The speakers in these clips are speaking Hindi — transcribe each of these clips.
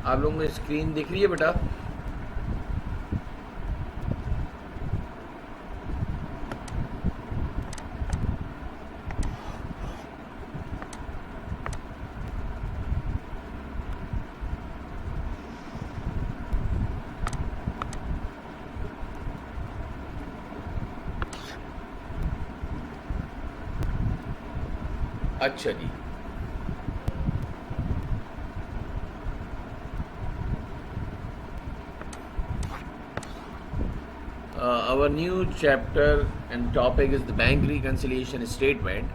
आप लोगों को स्क्रीन दिख रही है बेटा? अच्छा जी। Our new chapter and topic is the bank reconciliation statement.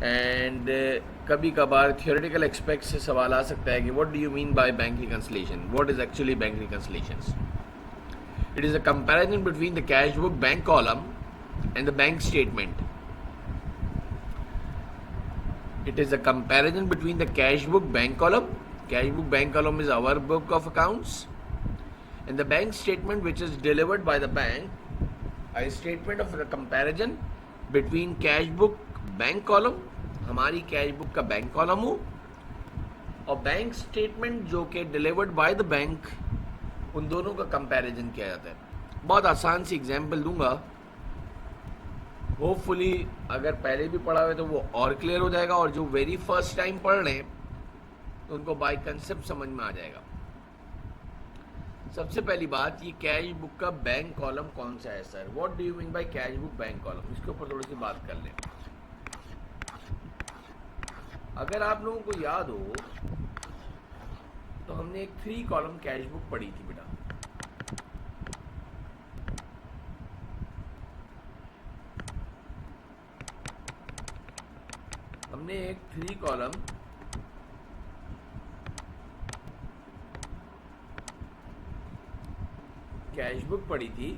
And कभी कभार थियोरेटिकल एस्पेक्ट से सवाल आ सकता है कि what do you mean by bank reconciliation, what is actually bank reconciliations. It is a comparison between the cash book bank column and the bank statement. It is a comparison between the cash book bank column. Cash book bank column is our book of accounts, and the bank statement which is delivered by the bank. A statement of a comparison between cash book bank column, हमारी कैश बुक का बैंक कॉलम हो, और बैंक स्टेटमेंट जो कि डिलीवर्ड बाय द बैंक, उन दोनों का कंपैरिजन किया जाता है. बहुत आसान सी एग्जांपल दूंगा, होपफुली अगर पहले भी पढ़ा हुआ तो वो और क्लियर हो जाएगा, और जो वेरी फर्स्ट टाइम पढ़ रहे हैं तो उनको बाय कंसेप्ट समझ में आ जाएगा. सबसे पहली बात, ये कैश बुक का बैंक कॉलम कौन सा है sir, what do you mean by cash book bank column, इसके ऊपर थोड़ी सी बात कर लें. अगर आप लोगों को याद हो तो हमने एक 3 कॉलम कैश बुक पढ़ी थी बेटा. हमने एक 3 कॉलम कैश बुक पढ़ी थी.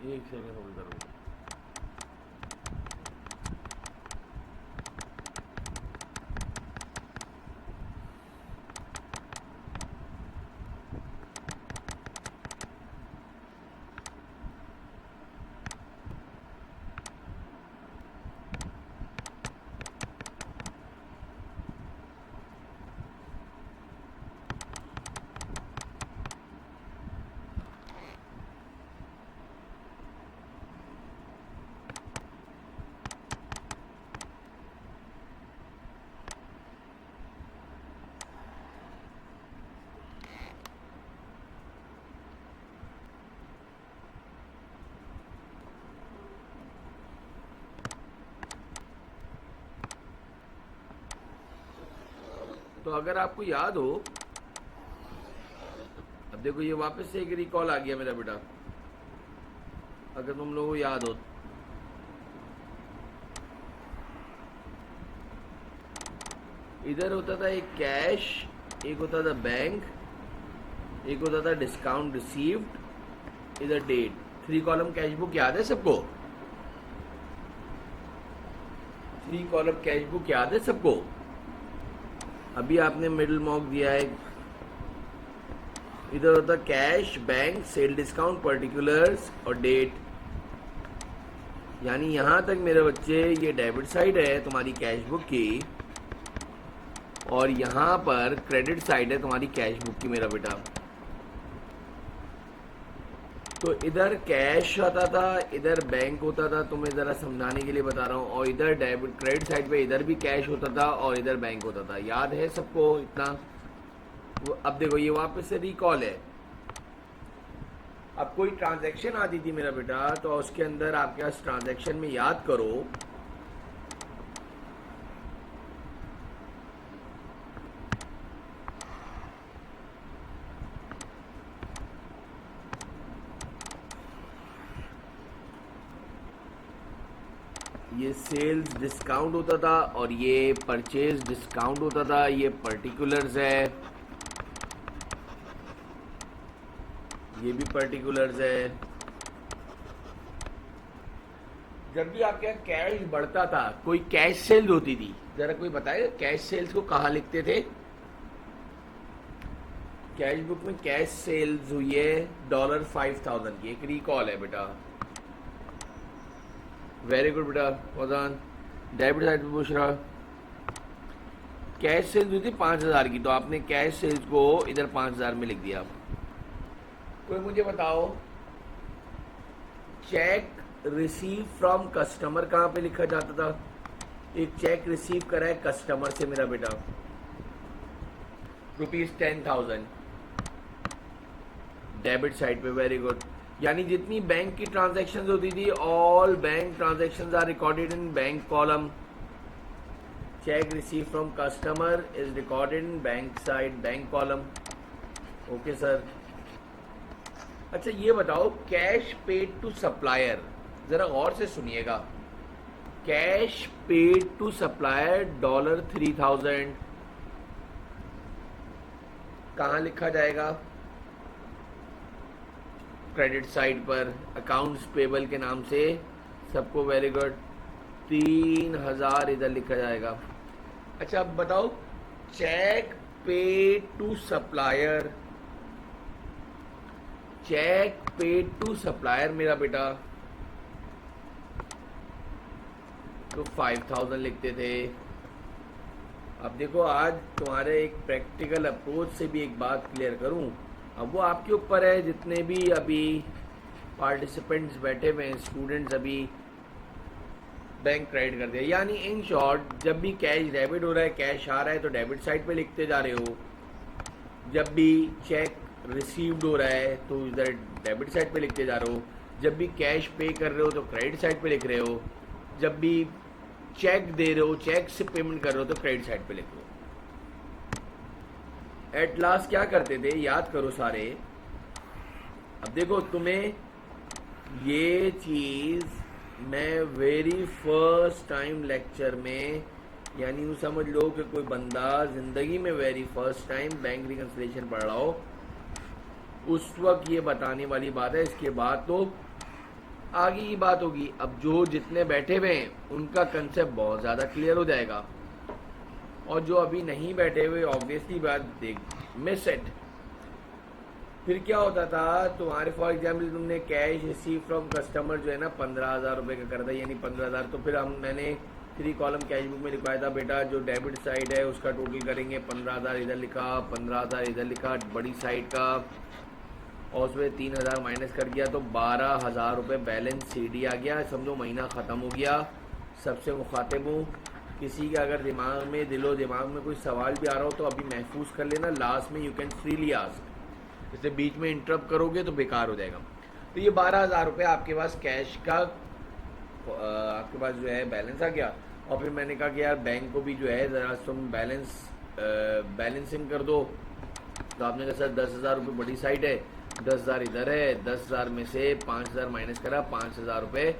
एक सेकंड होल्ड करो. तो अगर आपको याद हो, अब देखो ये वापस से एक रिकॉल आ गया मेरा बेटा, अगर तुम लोगों को याद हो. इधर होता था एक कैश, एक होता था बैंक, एक होता था डिस्काउंट रिसीव्ड, इधर डेट. 3 कॉलम कैश बुक याद है सबको? 3 कॉलम कैश बुक याद है सबको? अभी आपने मिडिल मॉक दिया है. इधर होता cash, bank, sale discount, particulars और डेट. यानी यहां तक मेरे बच्चे ये डेबिट साइड है तुम्हारी कैश बुक की, और यहां पर क्रेडिट साइड है तुम्हारी कैश बुक की मेरा बेटा. तो इधर कैश आता था, इधर बैंक होता था, तुम्हें ज़रा समझाने के लिए बता रहा हूँ, और इधर डेबिट क्रेडिट साइड पे इधर भी कैश होता था और इधर बैंक होता था. याद है सबको इतना? अब देखो ये वापस से रिकॉल है. अब कोई ट्रांजैक्शन आती थी मेरा बेटा, तो उसके अंदर आपके पास ट्रांजैक्शन में याद करो, ये सेल्स डिस्काउंट होता था और ये परचेज डिस्काउंट होता था। ये पर्टिकुलर्स है, ये भी पर्टिकुलर्स है। जब भी आपके यहाँ कैश बढ़ता था, कोई कैश सेल्स होती थी, जरा कोई बताएगा कैश सेल्स को कहाँ लिखते थे? कैश बुक में कैश सेल्स हुई है $5,000 की, एक रिकॉल है बेटा। वेरी गुड बेटा फौजान। डेबिट साइड पे पूछ रहा, कैश सेल्स हुई थी 5,000 की, तो आपने कैश सेल्स को इधर 5,000 में लिख दिया। कोई मुझे बताओ चेक रिसीव फ्रॉम कस्टमर कहाँ पे लिखा जाता था? एक चेक रिसीव करा है कस्टमर से मेरा बेटा, ₹10,000 डेबिट साइड पे। वेरी गुड। यानी जितनी बैंक की ट्रांजैक्शंस होती थी, all bank transactions are recorded in bank column. Cheque receive from customer is recorded in bank side, bank column. Okay sir. अच्छा ये बताओ कैश पेड टू सप्लायर, जरा गौर से सुनिएगा। कैश पेड टू सप्लायर $3,000 कहाँ लिखा जाएगा? क्रेडिट साइड पर अकाउंट्स पेबल के नाम से सबको। Very good. 3,000 इधर लिखा जाएगा। अच्छा अब बताओ cheque paid to supplier, cheque paid to supplier मेरा बेटा तो 5,000 लिखते थे। अब देखो आज तुम्हारे एक प्रैक्टिकल अप्रोच से भी एक बात क्लियर करूं, अब वो आपके ऊपर है। जितने भी अभी पार्टिसिपेंट्स बैठे हुए हैं, स्टूडेंट्स, अभी बैंक क्रेडिट कर दिया, यानी इन शॉर्ट जब भी कैश डेबिट हो रहा है, कैश आ रहा है तो डेबिट साइड पे लिखते जा रहे हो। जब भी चेक रिसीव्ड हो रहा है तो इधर डेबिट साइड पे लिखते जा रहे हो। जब भी कैश पे कर रहे हो तो क्रेडिट साइड पे लिख रहे हो। जब भी चेक दे रहे हो, चेक से पेमेंट कर रहे हो तो क्रेडिट साइड पे लिख रहे हो। एट लास्ट क्या करते थे, याद करो सारे। अब देखो तुम्हें ये चीज मैं वेरी फर्स्ट टाइम लेक्चर में, यानी यूँ समझ लो कि कोई बंदा जिंदगी में very first time bank reconciliation पढ़ रहा हो, उस वक्त ये बताने वाली बात है। इसके बाद तो आगे की बात होगी। अब जो जितने बैठे हुए हैं उनका कंसेप्ट बहुत ज़्यादा क्लियर हो जाएगा, और जो अभी नहीं बैठे हुए ऑब्वियसली बात देख मिस इट। फिर क्या होता था तुम्हारे, फॉर एग्जाम्पल तुमने कैश रिसीव फ्रॉम कस्टमर जो है ना 15,000 रुपये का कर था, यानी 15,000। तो फिर मैंने 3 कॉलम कैश बुक में लिखवाया था बेटा, जो डेबिट साइड है उसका टोटल करेंगे 15,000 इधर लिखा, 15,000 इधर लिखा बड़ी साइड का, और उसमें 3,000 माइनस कर दिया तो 12,000 रुपये बैलेंस सीडी आ गया। समझो महीना ख़त्म हो गया। सबसे मुखातिब हूँ, किसी का अगर दिमाग में दिलो दिमाग में कोई सवाल भी आ रहा हो तो अभी महफूज कर लेना, लास्ट में यू कैन फ्रीली आस्क। इससे बीच में इंटरप्ट करोगे तो बेकार हो जाएगा। तो ये 12,000 रुपये आपके पास कैश का आपके पास जो है बैलेंस आ गया। और फिर मैंने कहा कि यार बैंक को भी जो है ज़रा तुम बैलेंसिंग कर दो। तो आपने कहा सर 10,000 रुपये बड़ी साइड है, 10,000 इधर है, 10,000 में से 5,000 माइनस करा, 5,000 रुपये।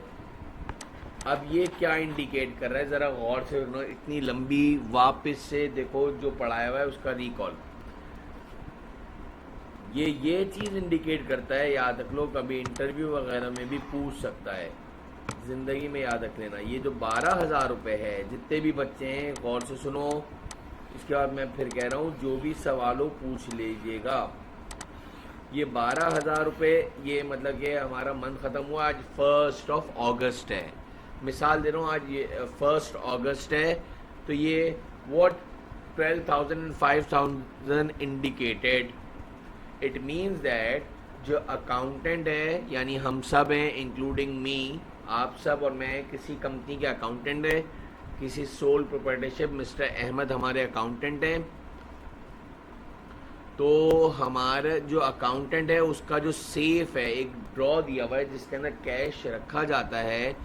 अब ये क्या इंडिकेट कर रहा है, ज़रा गौर से इतनी लंबी वापस से देखो जो पढ़ाया हुआ है उसका रिकॉल। ये चीज़ इंडिकेट करता है, याद रख लो, कभी इंटरव्यू वगैरह में भी पूछ सकता है, ज़िंदगी में याद रख लेना। ये जो 12,000 रुपये है, जितने भी बच्चे हैं गौर से सुनो। इसके बाद मैं फिर कह रहा हूँ जो भी सवालों पूछ लीजिएगा। ये 12,000 रुपये, ये मतलब कि हमारा मंथ ख़त्म हुआ, आज 1 अगस्त है, मिसाल दे रहा हूँ, आज ये 1 अगस्त है। तो ये what 12,000 and 5,000 indicated, it means that जो अकाउंटेंट है, यानी हम सब हैं इंक्लूडिंग मी, आप सब और मैं किसी कंपनी के अकाउंटेंट हैं, किसी सोल प्रोप्राइटरशिप मिस्टर अहमद हमारे अकाउंटेंट हैं। तो हमारा जो अकाउंटेंट है उसका जो सेफ है, एक ड्रॉ दिया हुआ है जिसके अंदर कैश रखा जाता है,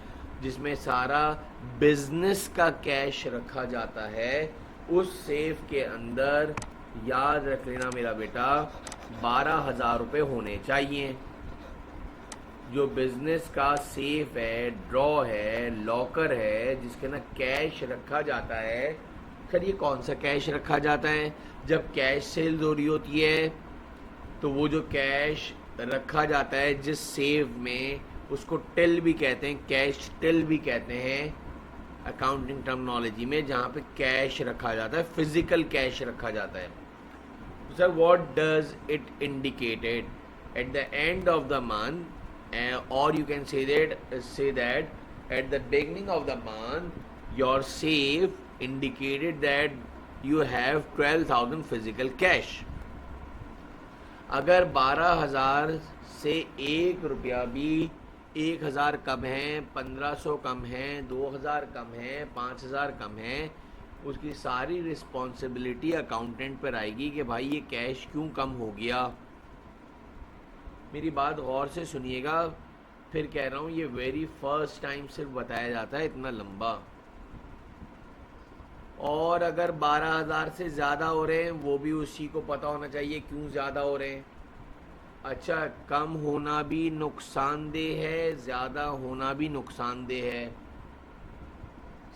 जिसमें सारा बिजनेस का कैश रखा जाता है। उस सेफ के अंदर याद रख लेना मेरा बेटा 12,000 रुपये होने चाहिए। जो बिजनेस का सेफ है, ड्रॉ है, लॉकर है, जिसके ना कैश रखा जाता है। सर ये कौन सा कैश रखा जाता है? जब कैश सेल्स हो रही होती है तो वो जो कैश रखा जाता है जिस सेफ में, उसको टिल भी कहते हैं, कैश टिल भी कहते हैं अकाउंटिंग टर्मिनोलॉजी में, जहाँ पे कैश रखा जाता है, फिजिकल कैश रखा जाता है। Sir what does it indicated at the end of the month, और you can say that at the beginning of the month your safe indicated that you have 12,000 physical cash. अगर 12,000 से 1 रुपया भी, 1,000 कम है, 1,500 कम है, 2,000 कम है, 5,000 कम है, उसकी सारी रिस्पॉन्सिबिलिटी अकाउंटेंट पर आएगी कि भाई ये कैश क्यों कम हो गया। मेरी बात गौर से सुनिएगा, फिर कह रहा हूँ ये वेरी फर्स्ट टाइम सिर्फ बताया जाता है इतना लंबा। और अगर 12,000 से ज़्यादा हो रहे हैं वो भी उसी को पता होना चाहिए क्यों ज़्यादा हो रहे हैं। अच्छा, कम होना भी नुकसानदेह है, ज़्यादा होना भी नुकसानदेह है।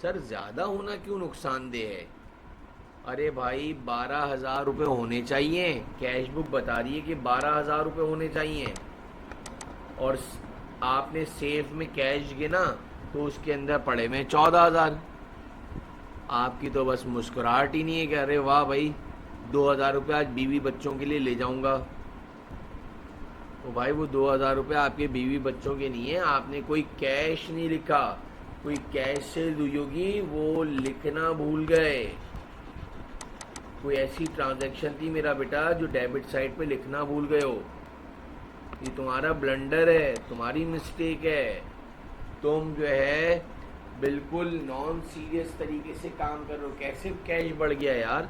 सर ज़्यादा होना क्यों नुकसानदेह है? अरे भाई 12,000 रुपये होने चाहिए, कैश बुक बता रही है कि 12,000 रुपये होने चाहिए, और आपने सेफ में कैश गिना तो उसके अंदर पड़े हुए 14,000। आपकी तो बस मुस्कुराहट ही नहीं है कि अरे वाह भाई 2,000 रुपये आज बीवी बच्चों के लिए ले जाऊंगा। तो भाई वो 2,000 रुपये आपके बीवी बच्चों के नहीं है, आपने कोई कैश नहीं लिखा, कोई कैश से हुई होगी, वो लिखना भूल गए। कोई ऐसी ट्रांजैक्शन थी मेरा बेटा जो डेबिट साइड पे लिखना भूल गए हो। ये तुम्हारा ब्लंडर है, तुम्हारी मिस्टेक है। तुम जो है बिल्कुल नॉन सीरियस तरीके से काम कर रहे हो। कैसे कैश बढ़ गया यार?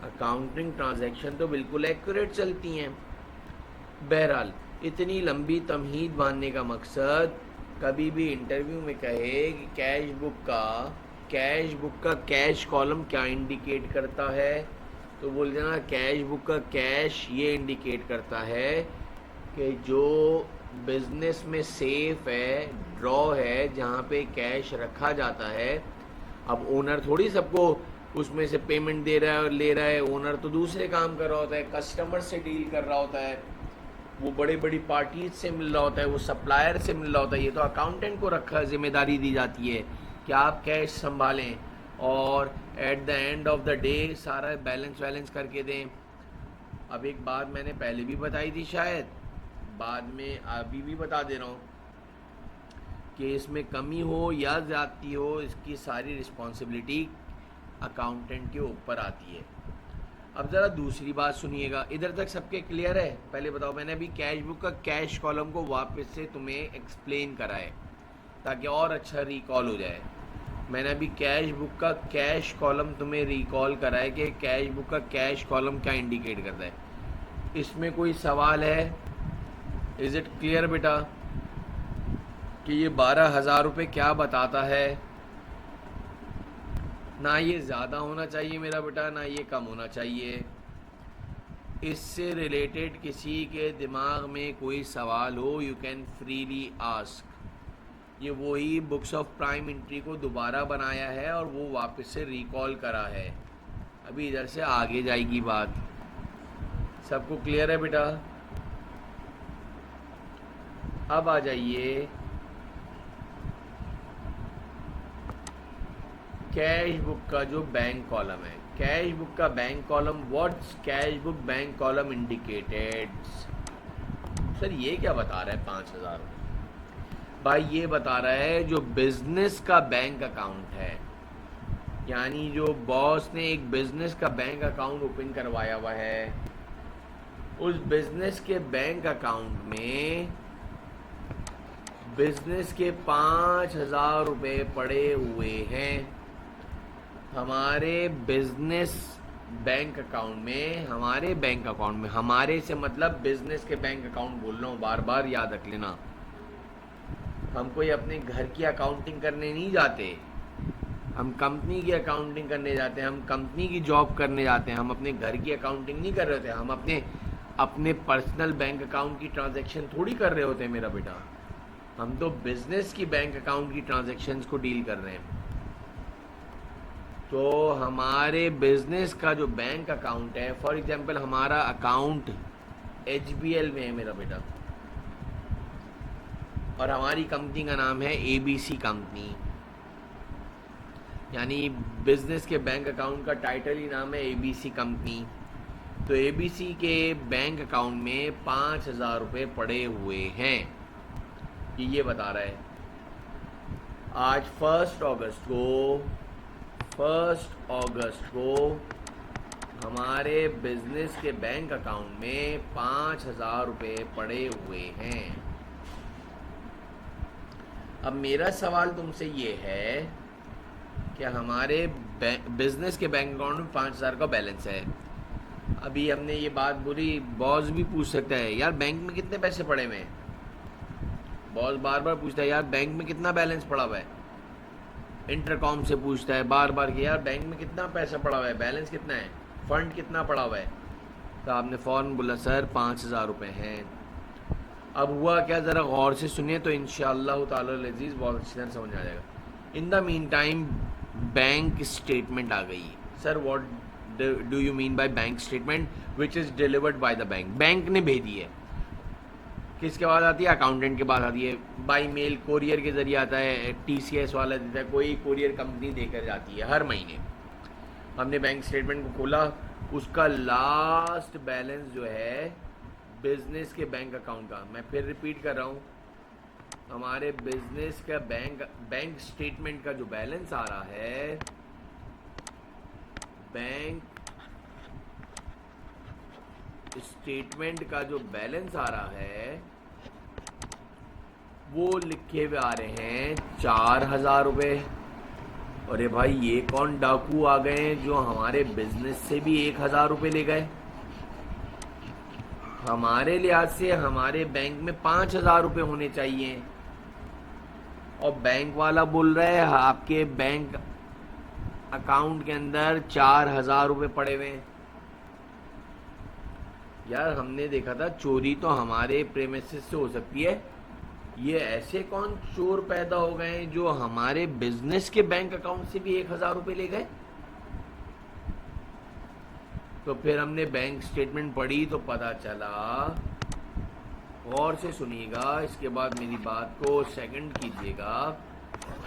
अकाउंटिंग ट्रांजैक्शन तो बिल्कुल एक्यूरेट चलती हैं। बहरहाल इतनी लंबी तमहीद बांधने का मकसद, कभी भी इंटरव्यू में कहे कि कैश बुक का कैश कॉलम क्या इंडिकेट करता है, तो बोल देना कैश बुक का कैश ये इंडिकेट करता है कि जो बिजनेस में सेफ है, ड्रॉ है, जहाँ पे कैश रखा जाता है। अब ओनर थोड़ी सबको उसमें से पेमेंट दे रहा है और ले रहा है, ओनर तो दूसरे काम कर रहा होता है, कस्टमर से डील कर रहा होता है, वो बड़ी बड़ी पार्टीज से मिल रहा होता है, वो सप्लायर से मिल रहा होता है। ये तो अकाउंटेंट को रखा जिम्मेदारी दी जाती है कि आप कैश संभालें और eight the end of the day सारा बैलेंस करके दें। अब एक बात मैंने पहले भी बताई थी, शायद बाद में अभी भी बता दे रहा हूँ कि इसमें कमी हो या ज़्यादती हो, इसकी सारी रिस्पॉन्सिबिलिटी अकाउंटेंट के ऊपर आती है। अब ज़रा दूसरी बात सुनिएगा, इधर तक सबके क्लियर है? पहले बताओ, मैंने अभी कैश बुक का कैश कॉलम को वापस से तुम्हें एक्सप्लेन करा है ताकि और अच्छा रिकॉल हो जाए। मैंने अभी कैश बुक का कैश कॉलम तुम्हें रिकॉल करा है कि कैश बुक का कैश कॉलम क्या इंडिकेट करता है। इसमें कोई सवाल है? इज़ इट क्लियर बेटा कि ये 12,000 रुपये क्या बताता है? ना ये ज़्यादा होना चाहिए मेरा बेटा, ना ये कम होना चाहिए। इससे रिलेटेड किसी के दिमाग में कोई सवाल हो, यू कैन फ्रीली आस्क। ये वही बुक्स ऑफ प्राइम एंट्री को दोबारा बनाया है और वो वापस से रिकॉल करा है। अभी इधर से आगे जाएगी बात। सबको क्लियर है बेटा? अब आ जाइए कैश बुक का जो बैंक कॉलम है। कैश बुक का bank column, what's cash book bank column indicated? Sir ये क्या बता रहा है 5,000? भाई ये बता रहा है जो बिजनेस का बैंक अकाउंट है, यानी जो बॉस ने एक बिजनेस का बैंक अकाउंट ओपन करवाया हुआ है, उस बिजनेस के बैंक अकाउंट में बिजनेस के 5,000 रुपये पड़े हुए हैं। हमारे बिजनेस बैंक अकाउंट में, हमारे बैंक अकाउंट में, हमारे से मतलब बिजनेस के बैंक अकाउंट बोल रहा हूँ, बार बार याद रख लेना। हम कोई अपने घर की अकाउंटिंग करने नहीं जाते, हम कंपनी की अकाउंटिंग करने जाते हैं, हम कंपनी की जॉब करने जाते हैं, हम अपने घर की अकाउंटिंग नहीं कर रहे थे। हम अपने अपने पर्सनल बैंक अकाउंट की ट्रांजैक्शन थोड़ी कर रहे होते हैं मेरा बेटा, हम तो बिजनेस की बैंक अकाउंट की ट्रांजैक्शंस को डील कर रहे हैं। तो हमारे बिजनेस का जो बैंक अकाउंट है, फॉर एग्जांपल हमारा अकाउंट HBL में है मेरा बेटा, और हमारी कंपनी का नाम है ABC कंपनी, यानी बिजनेस के बैंक अकाउंट का टाइटल ही नाम है ABC कंपनी। तो ABC के बैंक अकाउंट में 5,000 रुपये पड़े हुए हैं, ये बता रहा है। आज 1 अगस्त को हमारे बिजनेस के बैंक अकाउंट में 5,000 रुपये पड़े हुए हैं। अब मेरा सवाल तुमसे ये है कि हमारे बिजनेस के बैंक अकाउंट में 5,000 का बैलेंस है। अभी हमने ये बात बोली, बॉस भी पूछ सकता है यार बैंक में कितने पैसे पड़े हुए हैं। बॉस बार बार पूछता है यार बैंक में कितना बैलेंस पड़ा हुआ है। इंटरकॉम से पूछता है बार बार कि यार बैंक में कितना पैसा पड़ा हुआ है, बैलेंस कितना है, फंड कितना पड़ा हुआ है। तो आपने फ़ौरन बोला सर 5,000 रुपये हैं। अब हुआ क्या, ज़रा गौर से सुनिए तो इंशाअल्लाह ताला अज़ीज़ बहुत अच्छी तरह समझ आ जाएगा। In the mean time bank statement आ गई। Sir what do you mean by bank statement which is delivered by the bank. Bank ने भेजी है, किसके बाद आती है, अकाउंटेंट के बाद आती है, बाई मेल कोरियर के ज़रिए आता है, TCS वाला देता है, कोई कोरियर कंपनी देकर जाती है हर महीने। हमने बैंक स्टेटमेंट को खोला, उसका लास्ट बैलेंस जो है बिजनेस के बैंक अकाउंट का, मैं फिर रिपीट कर रहा हूँ, हमारे बिजनेस का बैंक स्टेटमेंट का जो बैलेंस आ रहा है, बैंक स्टेटमेंट का जो बैलेंस आ रहा है वो लिखे हुए आ रहे हैं 4,000 रुपये। अरे भाई ये कौन डाकू आ गए हैं जो हमारे बिजनेस से भी 1,000 रुपये ले गए। हमारे लिहाज से हमारे बैंक में 5,000 रुपये होने चाहिए और बैंक वाला बोल रहा है आपके बैंक अकाउंट के अंदर 4,000 रुपये पड़े हुए हैं। यार हमने देखा था चोरी तो हमारे प्रेमिसेस से हो सकती है, ये ऐसे कौन चोर पैदा हो गए हैं जो हमारे बिजनेस के बैंक अकाउंट से भी 1,000 रुपये ले गए। तो फिर हमने बैंक स्टेटमेंट पढ़ी तो पता चला, गौर से सुनिएगा, इसके बाद मेरी बात को सेकंड कीजिएगा।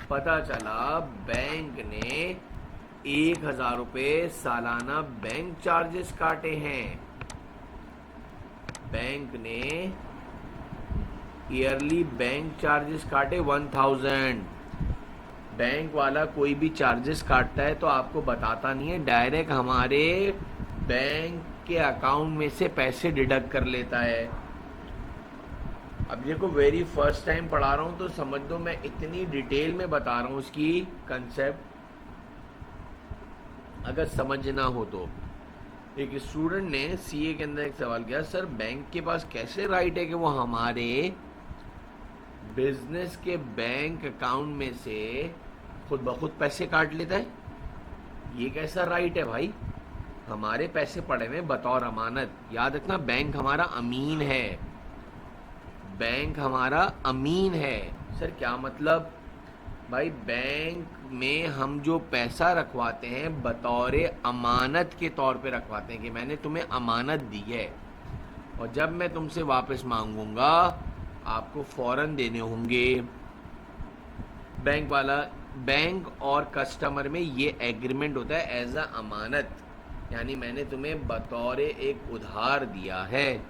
पता चला बैंक ने 1,000 रुपये सालाना बैंक चार्जेस काटे हैं। बैंक ने ईयरली बैंक चार्जेस काटे 1,000। बैंक वाला कोई भी चार्जेस काटता है तो आपको बताता नहीं है, डायरेक्ट हमारे बैंक के अकाउंट में से पैसे डिडक्ट कर लेता है। अब देखो वेरी फर्स्ट टाइम पढ़ा रहा हूँ तो समझ दो, मैं इतनी डिटेल में बता रहा हूँ उसकी कंसेप्ट, अगर समझना हो तो। एक स्टूडेंट ने CA के अंदर एक सवाल किया, सर बैंक के पास कैसे राइट है कि वो हमारे बिजनेस के बैंक अकाउंट में से खुद ब खुद पैसे काट लेता है, ये कैसा राइट है भाई। हमारे पैसे पड़े हुए बतौर अमानत, याद रखना बैंक हमारा अमीन है, बैंक हमारा अमीन है। सर क्या मतलब भाई, बैंक में हम जो पैसा रखवाते हैं बतौर अमानत के तौर पे रखवाते हैं कि मैंने तुम्हें अमानत दी है और जब मैं तुमसे वापस मांगूंगा आपको फौरन देने होंगे। बैंक वाला, बैंक और कस्टमर में ये एग्रीमेंट होता है एज अ अमानत, यानी मैंने तुम्हें बतौर एक उधार दिया है।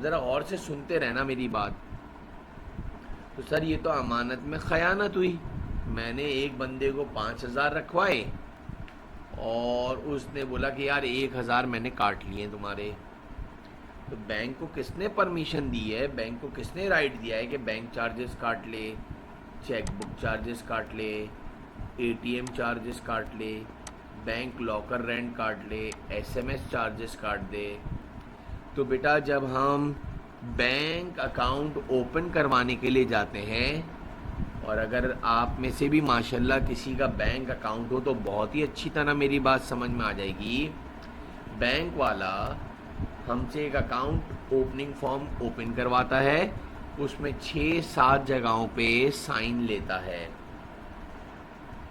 ज़रा और से सुनते रहना मेरी बात। तो सर ये तो अमानत में खयानत हुई, मैंने एक बंदे को 5,000 रखवाए और उसने बोला कि यार 1,000 मैंने काट लिए तुम्हारे। तो बैंक को किसने परमिशन दी है, बैंक को किसने राइट दिया है कि बैंक चार्जेस काट ले, चेक बुक चार्जेस काट ले, ATM चार्जेस काट ले, बैंक लॉकर रेंट काट ले, SMS चार्जेस काट दे। तो बेटा जब हम बैंक अकाउंट ओपन करवाने के लिए जाते हैं, और अगर आप में से भी माशाल्लाह किसी का बैंक अकाउंट हो तो बहुत ही अच्छी तरह मेरी बात समझ में आ जाएगी। बैंक वाला हमसे एक अकाउंट ओपनिंग फॉर्म ओपन करवाता है, उसमें 6-7 जगहों पे साइन लेता है।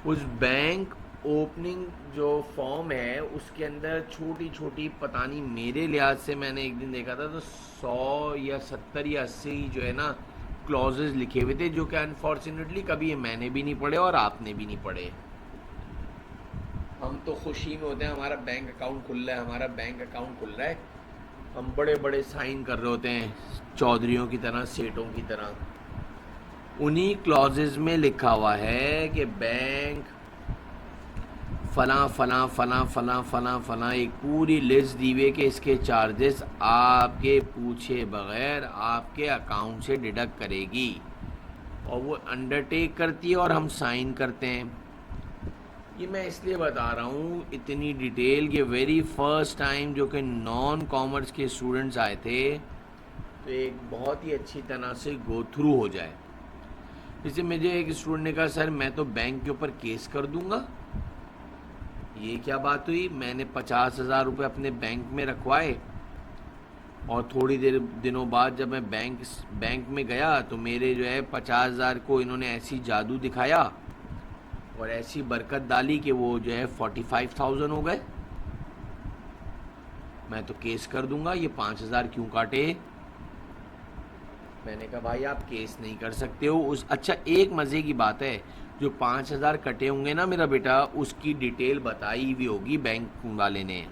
उस बैंक ओपनिंग जो फॉर्म है उसके अंदर छोटी छोटी, पता नहीं मेरे लिहाज से मैंने एक दिन देखा था तो 100 या 70 या 80 जो है ना क्लॉजेज लिखे हुए थे, जो कि अनफॉर्चुनेटली कभी मैंने भी नहीं पढ़े और आपने भी नहीं पढ़े। हम तो खुशी में होते हैं हमारा बैंक अकाउंट खुल रहा है, हमारा बैंक अकाउंट खुल रहा है, हम बड़े बड़े साइन कर रहे होते हैं चौधरियों की तरह, सेठों की तरह। उन्हीं क्लॉजेज में लिखा हुआ है कि बैंक फला फला फला फला फला फला, एक पूरी लिस्ट दी हुई कि इसके चार्जेस आपके पूछे बगैर आपके अकाउंट से डिडक्ट करेगी, और वो अंडरटेक करती है और हम साइन करते हैं। ये मैं इसलिए बता रहा हूँ इतनी डिटेल कि वेरी फर्स्ट टाइम जो कि नॉन कॉमर्स के स्टूडेंट्स आए थे तो एक बहुत ही अच्छी तरह से गो थ्रू हो जाए। जैसे मुझे एक स्टूडेंट ने कहा, सर मैं तो बैंक के ऊपर केस कर दूंगा। ये क्या बात हुई? मैंने 50,000 रुपये अपने बैंक में रखवाए और थोड़ी दिनों बाद जब मैं बैंक में गया तो मेरे जो है 50,000 को इन्होंने ऐसी जादू दिखाया और ऐसी बरकत डाली कि वो जो है 45,000 हो गए। मैं तो केस कर दूंगा, ये 5,000 क्यों काटे? मैंने कहा भाई आप केस नहीं कर सकते हो। अच्छा, एक मज़े की बात है, जो 5,000 कटे होंगे ना मेरा बेटा, उसकी डिटेल बताई हुई होगी बैंक वाले ने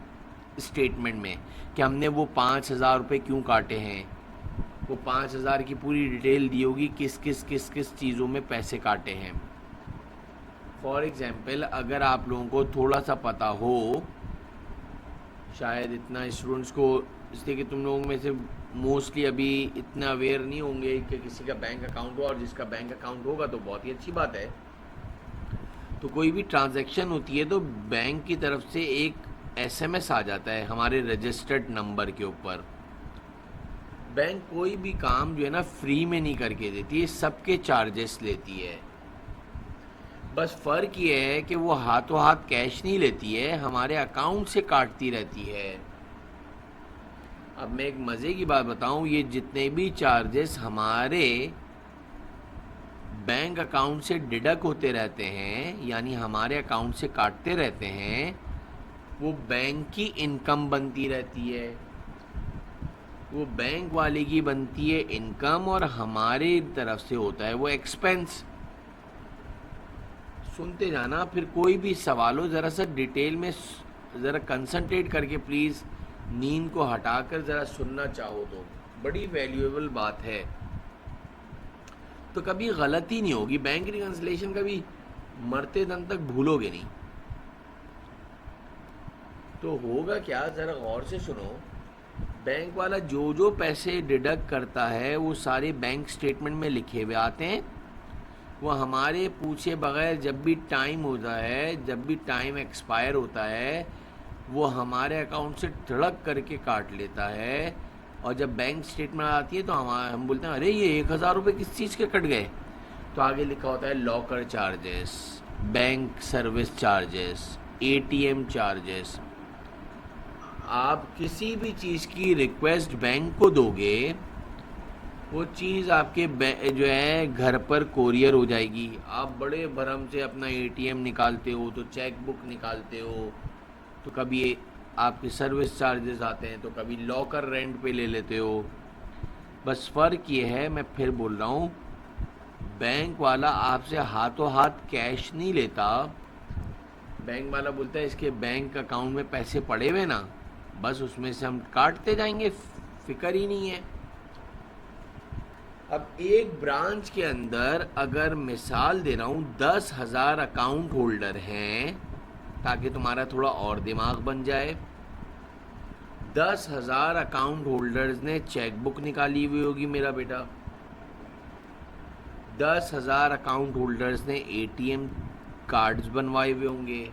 स्टेटमेंट में कि हमने वो 5,000 रुपये क्यों काटे हैं। वो 5,000 की पूरी डिटेल दी होगी किस किस चीज़ों में पैसे काटे हैं। फॉर एग्जाम्पल, अगर आप लोगों को थोड़ा सा पता हो, शायद इतना स्टूडेंट्स को, इसलिए कि तुम लोगों में से मोस्टली अभी इतना अवेयर नहीं होंगे कि किसी का बैंक अकाउंट हो, और जिसका बैंक अकाउंट होगा तो बहुत ही अच्छी बात है। तो कोई भी ट्रांजैक्शन होती है तो बैंक की तरफ से एक SMS आ जाता है हमारे रजिस्टर्ड नंबर के ऊपर। बैंक कोई भी काम जो है ना फ्री में नहीं करके देती है, सबके चार्जेस लेती है। बस फ़र्क ये है कि वो हाथों हाथ कैश नहीं लेती है, हमारे अकाउंट से काटती रहती है। अब मैं एक मज़े की बात बताऊं, ये जितने भी चार्जेस हमारे बैंक अकाउंट से डिडक्ट होते रहते हैं, यानी हमारे अकाउंट से काटते रहते हैं, वो बैंक की इनकम बनती रहती है। वो बैंक वाले की बनती है इनकम और हमारे तरफ से होता है वो एक्सपेंस। सुनते जाना, फिर कोई भी सवाल हो ज़रा सा डिटेल में ज़रा कंसंट्रेट करके प्लीज़ नींद को हटाकर ज़रा सुनना चाहो तो बड़ी वैल्यूएबल बात है। तो कभी गलती नहीं होगी, बैंक रिकंसिलिएशन कभी मरते दम तक भूलोगे नहीं। तो होगा क्या, ज़रा गौर से सुनो। बैंक वाला जो जो पैसे डिडक्ट करता है वो सारे बैंक स्टेटमेंट में लिखे हुए आते हैं। वो हमारे पूछे बगैर जब भी टाइम होता है, जब भी टाइम एक्सपायर होता है, वो हमारे अकाउंट से धड़क करके काट लेता है। और जब बैंक स्टेटमेंट आती है तो हम बोलते हैं अरे ये 1,000 रुपये किस चीज़ के कट गए। तो आगे लिखा होता है locker charges, bank service charges, ATM charges. आप किसी भी चीज़ की रिक्वेस्ट बैंक को दोगे, वो चीज़ आपके जो है घर पर कोरियर हो जाएगी। आप बड़े भरम से अपना ATM निकालते हो तो चेक बुक निकालते हो, तो कभी आपके सर्विस चार्जेस आते हैं, तो कभी लॉकर रेंट पे ले लेते हो। बस फ़र्क ये है, मैं फिर बोल रहा हूँ, बैंक वाला आपसे हाथों हाथ कैश नहीं लेता। बैंक वाला बोलता है इसके बैंक अकाउंट में पैसे पड़े हुए ना, बस उसमें से हम काटते जाएंगे, फिक्र ही नहीं है। अब एक ब्रांच के अंदर अगर मिसाल दे रहा हूँ 10,000 अकाउंट होल्डर हैं, ताकि तुम्हारा थोड़ा और दिमाग बन जाए। 10,000 अकाउंट होल्डर्स ने चेकबुक निकाली हुई होगी मेरा बेटा। 10,000 अकाउंट होल्डर्स ने ATM कार्ड्स बनवाए हुए होंगे।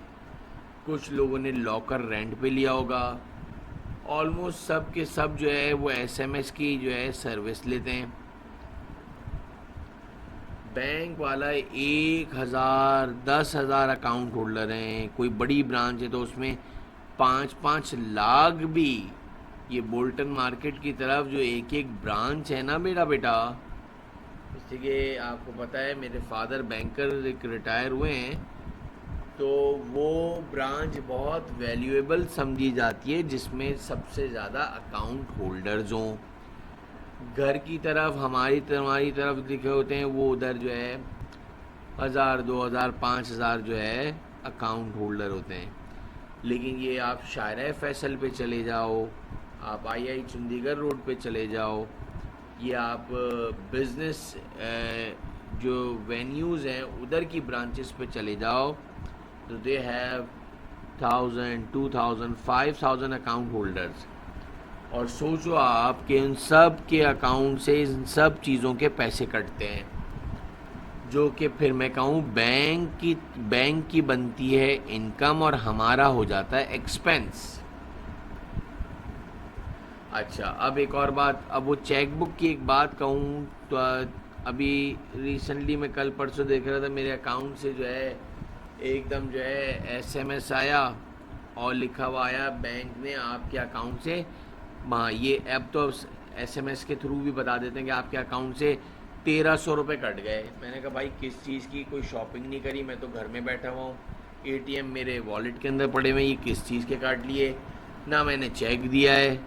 कुछ लोगों ने लॉकर रेंट पे लिया होगा। ऑलमोस्ट सब के सब जो है वो SMS की जो है सर्विस लेते हैं। बैंक वाला 1,000 10,000 अकाउंट होल्डर हैं। कोई बड़ी ब्रांच है तो उसमें 5-5 लाख भी ये बोल्टन मार्केट की तरफ जो एक एक ब्रांच है ना मेरा बेटा, जैसे कि आपको पता है मेरे फादर बैंकर एक रिटायर हुए हैं, तो वो ब्रांच बहुत वैल्यूएबल समझी जाती है जिसमें सबसे ज़्यादा अकाउंट होल्डर्स हों। घर की तरफ हमारी तरफ लिखे होते हैं वो उधर जो है 1000 2000 5000 जो है अकाउंट होल्डर होते हैं। लेकिन ये आप शायरा फैसल पे चले जाओ, आप आई चंडीगढ़ रोड पे चले जाओ, ये आप बिज़नेस जो वेन्यूज़ हैं उधर की ब्रांचेस पे चले जाओ, तो दे हैव 1000 2000 5000 अकाउंट होल्डर्स। और सोचो आप कि उन सब के अकाउंट से इन सब चीज़ों के पैसे कटते हैं, जो कि फिर मैं कहूँ बैंक की बनती है इनकम और हमारा हो जाता है एक्सपेंस। अच्छा, अब एक और बात, अब वो चेकबुक की एक बात कहूँ तो अभी रिसेंटली मैं कल परसों देख रहा था मेरे अकाउंट से जो है एकदम जो है SMS आया और लिखा हुआ आया बैंक ने आपके अकाउंट से, हाँ ये ऐप तो SMS के थ्रू भी बता देते हैं कि आपके अकाउंट से 1300 रुपये कट गए। मैंने कहा भाई किस चीज़ की, कोई शॉपिंग नहीं करी, मैं तो घर में बैठा हुआ हूँ, ATM मेरे वॉलेट के अंदर पड़े हुए, ये किस चीज़ के काट लिए? ना मैंने चेक दिया है,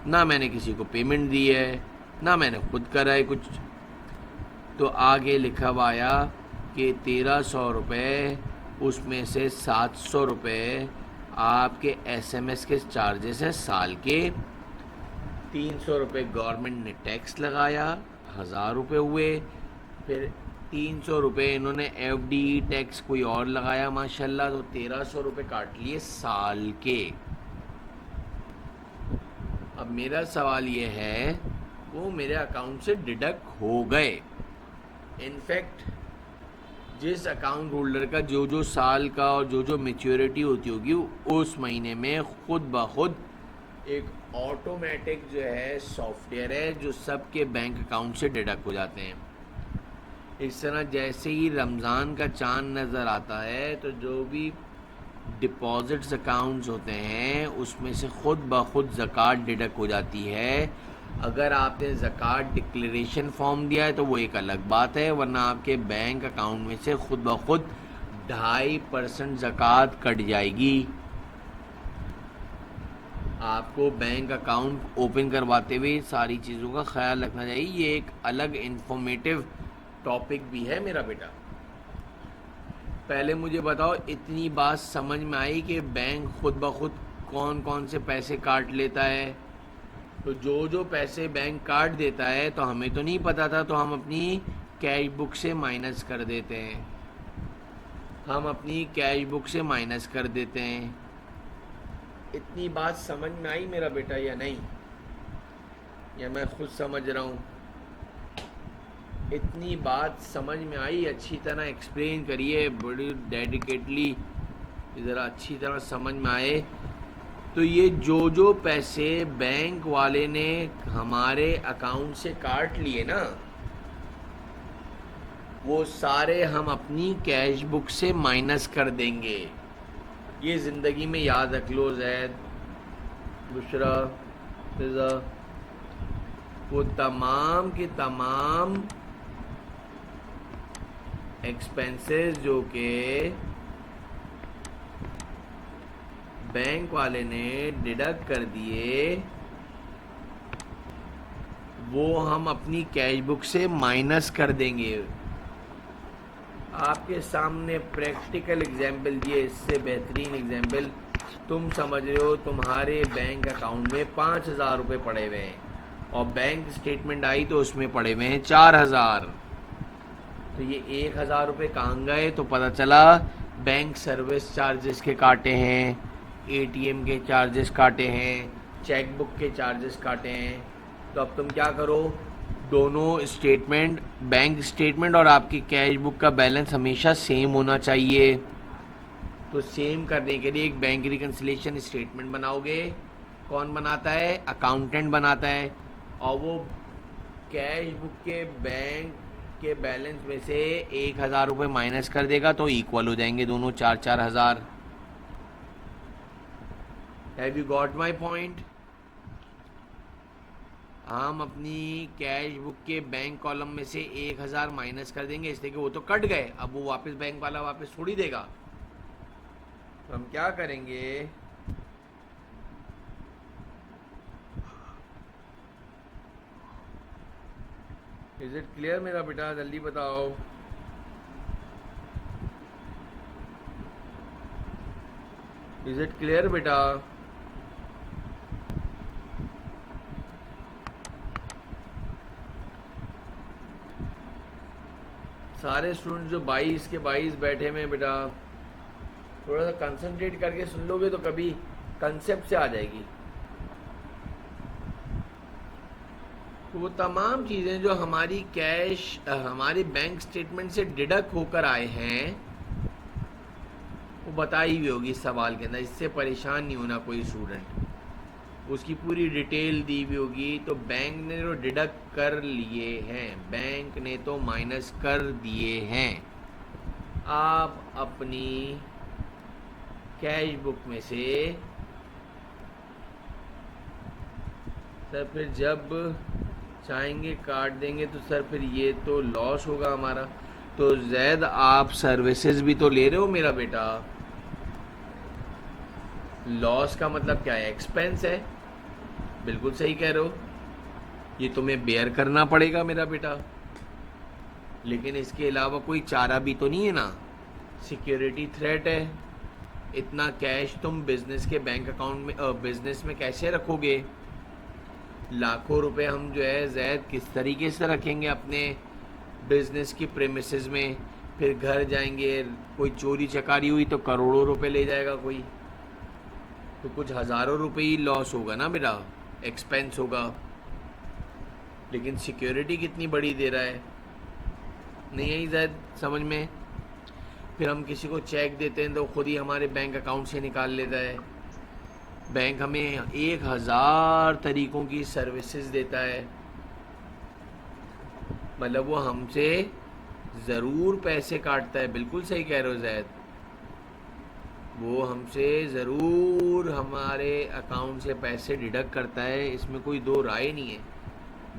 ना मैंने किसी को पेमेंट दी है, ना मैंने खुद करा है कुछ। तो आगे लिखा हुआ आया कि 1300 रुपये, उसमें से 700 रुपये आपके SMS के चार्जेस हैं साल के, 300 रुपये गवर्नमेंट ने टैक्स लगाया, 1000 रुपये हुए, फिर 300 रुपये इन्होंने FD टैक्स कोई और लगाया माशाल्लाह, तो 1300 रुपये काट लिए साल के। अब मेरा सवाल ये है वो मेरे अकाउंट से डिडक्ट हो गए। इनफैक्ट जिस अकाउंट होल्डर का जो साल का और जो मैच्योरिटी होती होगी उस महीने में खुद ब खुद एक ऑटोमेटिक जो है सॉफ्टवेयर है जो सबके बैंक अकाउंट से डिडक्ट हो जाते हैं। इस तरह जैसे ही रमज़ान का चांद नज़र आता है तो जो भी डिपॉजिट्स अकाउंट्स होते हैं उसमें से खुद ब खुद ज़कात डिडक्ट हो जाती है। अगर आपने ज़कात डिक्लेरेशन फॉर्म दिया है तो वो एक अलग बात है, वरना आपके बैंक अकाउंट में से खुद ब खुद 2.5% ज़कात कट जाएगी। आपको बैंक अकाउंट ओपन करवाते हुए सारी चीज़ों का ख्याल रखना चाहिए। ये एक अलग इंफॉर्मेटिव टॉपिक भी है मेरा बेटा। पहले मुझे बताओ, इतनी बात समझ में आई कि बैंक खुद ब खुद कौन कौन से पैसे काट लेता है? तो जो पैसे बैंक काट देता है तो हमें तो नहीं पता था, तो हम अपनी कैश बुक से माइनस कर देते हैं, हम अपनी कैश बुक से माइनस कर देते हैं। इतनी बात समझ में आई मेरा बेटा या नहीं, या मैं खुद समझ रहा हूँ? इतनी बात समझ में आई? अच्छी तरह एक्सप्लेन करिए, बड़ी डेडिकेटली, ज़रा अच्छी तरह समझ में आए। तो ये जो पैसे बैंक वाले ने हमारे अकाउंट से काट लिए ना, वो सारे हम अपनी कैश बुक से माइनस कर देंगे। ये ज़िंदगी में याद रख लो ज़ैद, बुशरा, फिज़ा, वो तमाम के तमाम एक्सपेंसेस जो के बैंक वाले ने डिडक्ट कर दिए वो हम अपनी कैश बुक से माइनस कर देंगे। आपके सामने प्रैक्टिकल एग्जाम्पल दिए, इससे बेहतरीन एग्जाम्पल तुम समझ रहे हो, तुम्हारे बैंक अकाउंट में 5000 रुपये पड़े हुए हैं और बैंक स्टेटमेंट आई तो उसमें पड़े हुए हैं 4000। तो ये 1000 रुपये कहाँ गए? तो पता चला बैंक सर्विस चार्जेस के काटे हैं, ATM के चार्जेस काटे हैं, चेकबुक के चार्जेस काटे हैं। तो अब तुम क्या करो, दोनों स्टेटमेंट, बैंक स्टेटमेंट और आपकी कैश बुक का बैलेंस हमेशा सेम होना चाहिए। तो सेम करने के लिए एक बैंक रिकन्सिलेशन स्टेटमेंट बनाओगे। कौन बनाता है? अकाउंटेंट बनाता है। और वो कैश बुक के बैंक के बैलेंस में से 1000 रुपये माइनस कर देगा तो इक्वल हो जाएंगे दोनों, 4-4 हज़ार। Have you got my point? हम अपनी कैश बुक के बैंक कॉलम में से 1000 माइनस कर देंगे, इसलिए कि वो तो कट गए, अब वो वापस बैंक वाला वापस थोड़ी देगा। तो हम क्या करेंगे, इज इट क्लियर मेरा बेटा, जल्दी बताओ। इज इट क्लियर बेटा? सारे स्टूडेंट जो 22 के 22 बैठे हुए हैं बेटा, थोड़ा सा कंसंट्रेट करके सुन लोगे तो कभी कंसेप्ट से आ जाएगी। तो वो तमाम चीज़ें जो हमारी कैश हमारे बैंक स्टेटमेंट से डिडक्ट होकर आए हैं वो बताई हुई होगी सवाल के अंदर, इससे परेशान नहीं होना कोई स्टूडेंट। उसकी पूरी डिटेल दी हुई होगी। तो बैंक ने तो डिडक्ट कर लिए हैं, बैंक ने तो माइनस कर दिए हैं। आप अपनी कैश बुक में से सर फिर जब चाहेंगे काट देंगे तो सर फिर ये तो लॉस होगा हमारा। तो जैद आप सर्विसेज भी तो ले रहे हो मेरा बेटा, लॉस का मतलब क्या है, एक्सपेंस है। बिल्कुल सही कह रहे हो, ये तुम्हें बेयर करना पड़ेगा मेरा बेटा, लेकिन इसके अलावा कोई चारा भी तो नहीं है ना। सिक्योरिटी थ्रेट है, इतना कैश तुम बिजनेस के बैंक अकाउंट में बिजनेस में कैसे रखोगे। लाखों रुपए हम जो है जैद किस तरीके से रखेंगे अपने बिजनेस की प्रेमिसेस में, फिर घर जाएंगे कोई चोरी चकारी हुई तो करोड़ों रुपए ले जाएगा कोई, तो कुछ हज़ारों रुपए ही लॉस होगा ना बेटा, एक्सपेंस होगा। लेकिन सिक्योरिटी कितनी बड़ी दे रहा है, नहीं आई जैद समझ में। फिर हम किसी को चेक देते हैं तो खुद ही हमारे बैंक अकाउंट से निकाल लेता है। बैंक हमें 1000 तरीकों की सर्विसेज देता है, मतलब वो हमसे ज़रूर पैसे काटता है। बिल्कुल सही कह रहे हो जैद, वो हमसे ज़रूर हमारे अकाउंट से पैसे डिडक्ट करता है, इसमें कोई दो राय नहीं है।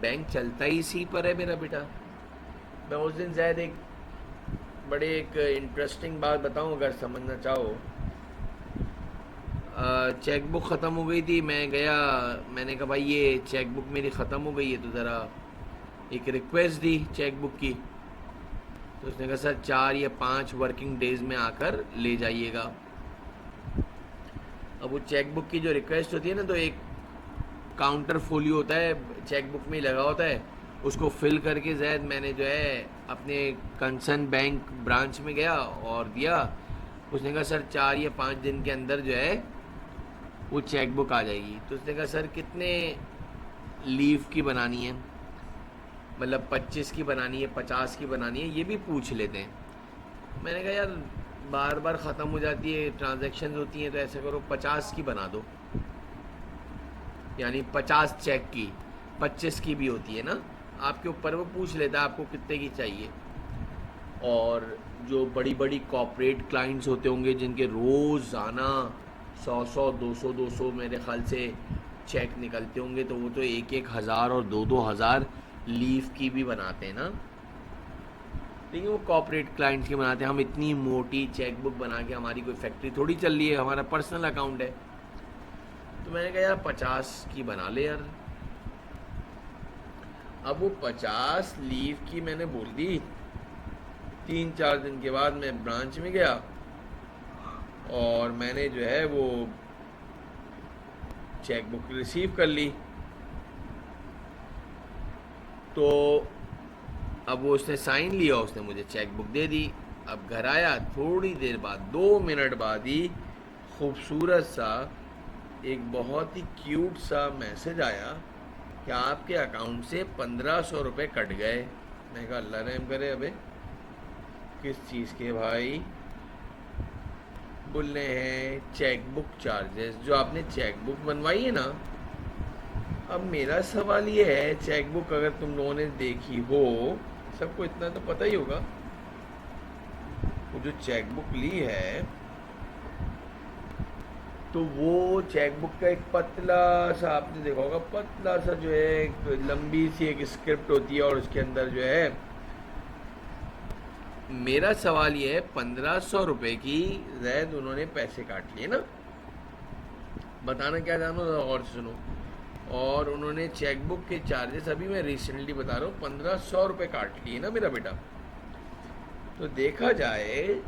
बैंक चलता ही इसी पर है मेरा बेटा। मैं उस दिन जैद एक इंटरेस्टिंग बात बताऊं अगर समझना चाहो। चेक बुक ख़त्म हो गई थी, मैं गया, मैंने कहा भाई ये चेक बुक मेरी ख़त्म हो गई है तो ज़रा एक रिक्वेस्ट दी चेक बुक की। तो उसने कहा सर 4 या 5 वर्किंग डेज़ में आकर ले जाइएगा। अब वो चेक बुक की जो रिक्वेस्ट होती है ना, तो एक काउंटर फोलियो होता है चेक बुक में ही लगा होता है, उसको फिल करके जैद मैंने जो है अपने कंसर्न बैंक ब्रांच में गया और दिया। उसने कहा सर 4 या 5 दिन के अंदर जो है वो चेक बुक आ जाएगी। तो उसने कहा सर कितने लीव की बनानी है, मतलब 25 की बनानी है, 50 की बनानी है, ये भी पूछ लेते हैं। मैंने कहा यार बार बार ख़त्म हो जाती है, ट्रांजैक्शंस होती हैं, तो ऐसा करो 50 की बना दो, यानी 50 चेक की, 25 की भी होती है ना, आपके ऊपर वो पूछ लेता है आपको कितने की चाहिए। और जो बड़ी बड़ी कॉर्पोरेट क्लाइंट्स होते होंगे जिनके रोज़ाना 100 200 मेरे ख्याल से चेक निकलते होंगे, तो वो तो 1 हज़ार और 2 हज़ार लीव की भी बनाते हैं ना। लेकिन वो कॉर्पोरेट क्लाइंट्स की बनाते हैं, हम इतनी मोटी चेक बुक बना के, हमारी कोई फैक्ट्री थोड़ी चल रही है, हमारा पर्सनल अकाउंट है। तो मैंने कहा यार 50 की बना ले यार। अब वो 50 लीव की मैंने बोल दी। 3-4 दिन के बाद मैं ब्रांच में गया और मैंने जो है वो चेक बुक रिसीव कर ली। तो अब वो उसने साइन लिया, उसने मुझे चेक बुक दे दी। अब घर आया, थोड़ी देर बाद 2 मिनट बाद ही खूबसूरत सा एक बहुत ही क्यूट सा मैसेज आया कि आपके अकाउंट से 1500 रुपये कट गए। मैं कहा अल्लाह रहम करे, अबे किस चीज़ के भाई? बोल रहे हैं चेक बुक चार्जेस, जो आपने चेक बुक बनवाई है ना। अब मेरा सवाल ये है, चेक बुक अगर तुम लोगों ने देखी हो, सबको इतना तो पता ही होगा, वो जो चेक बुक ली है तो वो चेकबुक का एक पतला सा, आपने देखा होगा, पतला सा जो है एक लंबी सी एक स्क्रिप्ट होती है और उसके अंदर जो है, मेरा सवाल ये है, 1500 रुपए की जैद उन्होंने पैसे काट लिए ना, बताना क्या जानो और सुनो, और उन्होंने चेकबुक के चार्जेस, अभी मैं रिसेंटली बता रहा हूँ, 1500 रुपये काट लिए ना मेरा बेटा। तो देखा जाए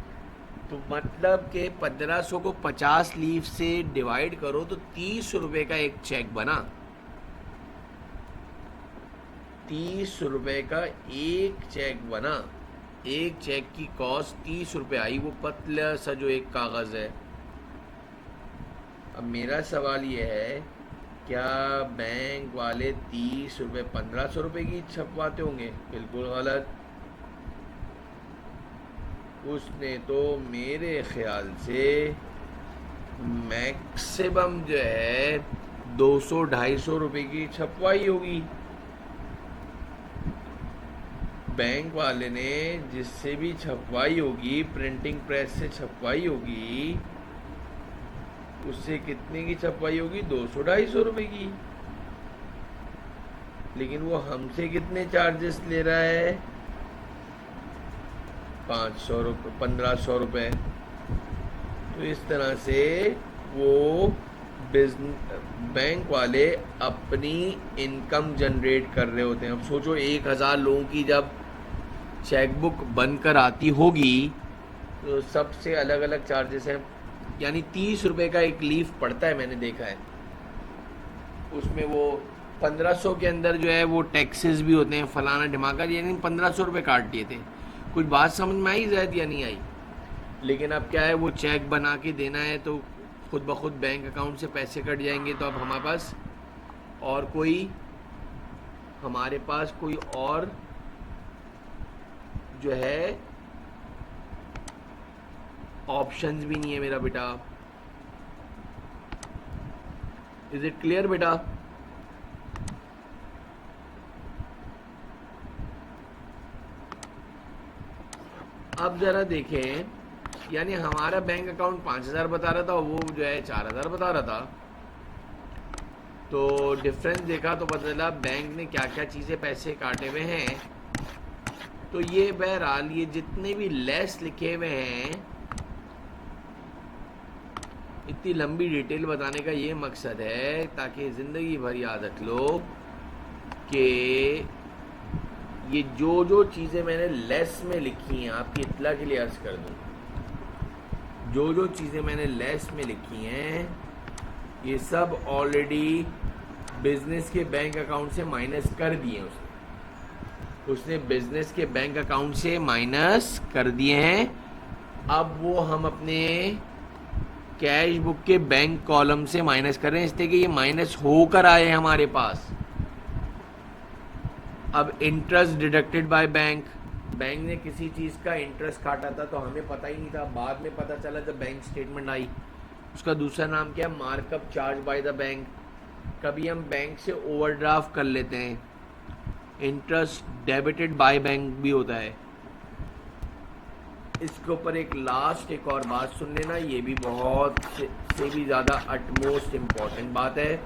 तो मतलब कि 1500 को 50 लीव से डिवाइड करो तो 30 रुपये का एक चेक बना। 30 रुपये का एक चेक बना, एक चेक की कॉस्ट 30 रुपये आई, वो पतला सा जो एक कागज़ है। अब मेरा सवाल ये है, क्या बैंक वाले 30 रुपये 1500 रुपये की छपवाते होंगे? बिल्कुल गलत। उसने तो मेरे ख्याल से मैक्सिमम जो है 200-250 रुपये की छपवाई होगी। बैंक वाले ने जिससे भी छपवाई होगी, प्रिंटिंग प्रेस से छपवाई होगी, उससे कितने की छपवाई होगी? 200-250 रुपये की। लेकिन वो हमसे कितने चार्जेस ले रहा है? 500 रुपये, 1500 रुपये। तो इस तरह से वो बैंक वाले अपनी इनकम जनरेट कर रहे होते हैं। अब सोचो 1000 लोगों की जब चेकबुक बनकर आती होगी तो सबसे अलग अलग चार्जेस हैं, यानी 30 रुपये का एक लीफ पड़ता है, मैंने देखा है। उसमें वो 1500 के अंदर जो है वो टैक्सेस भी होते हैं, फलाना ढिमाका, यानी 1500 रुपये काट दिए थे। कुछ बात समझ में आई ज़ायद या नहीं आई? लेकिन अब क्या है, वो चेक बना के देना है तो खुद ब खुद बैंक अकाउंट से पैसे कट जाएंगे। तो अब हमारे पास कोई और जो है ऑप्शंस भी नहीं है मेरा बेटा। इज इट क्लियर बेटा? अब जरा देखें, यानी हमारा बैंक अकाउंट 5000 बता रहा था और वो जो है 4000 बता रहा था। तो डिफरेंस देखा तो पता चला बैंक ने क्या क्या चीज़ें पैसे काटे हुए हैं। तो ये बहरहाल ये जितने भी लेस लिखे हुए हैं, इतनी लंबी डिटेल बताने का ये मकसद है ताकि ज़िंदगी भर याद रख लो कि ये जो जो चीज़ें मैंने लेस में लिखी हैं, आपकी इत्तला के लिए अर्ज़ कर दूँ, जो जो चीज़ें मैंने लेस में लिखी हैं ये सब ऑलरेडी बिजनेस के बैंक अकाउंट से माइनस कर दिए हैं। उसने बिजनेस के बैंक अकाउंट से माइनस कर दिए हैं। अब वो हम अपने कैश बुक के बैंक कॉलम से माइनस कर रहे हैं, इसलिए कि ये माइनस होकर आए हैं हमारे पास। अब interest deducted by bank, bank ने किसी चीज़ का इंटरेस्ट काटा था तो हमें पता ही नहीं था, बाद में पता चला जब बैंक स्टेटमेंट आई। उसका दूसरा नाम क्या है? Markup charge by the bank. कभी हम बैंक से ओवरड्राफ्ट कर लेते हैं, इंटरेस्ट डेबिटेड बाय बैंक भी होता है। इसके ऊपर एक और बात सुन लेना, ये भी बहुत से भी ज़्यादा अटमोस्ट इम्पॉर्टेंट बात है,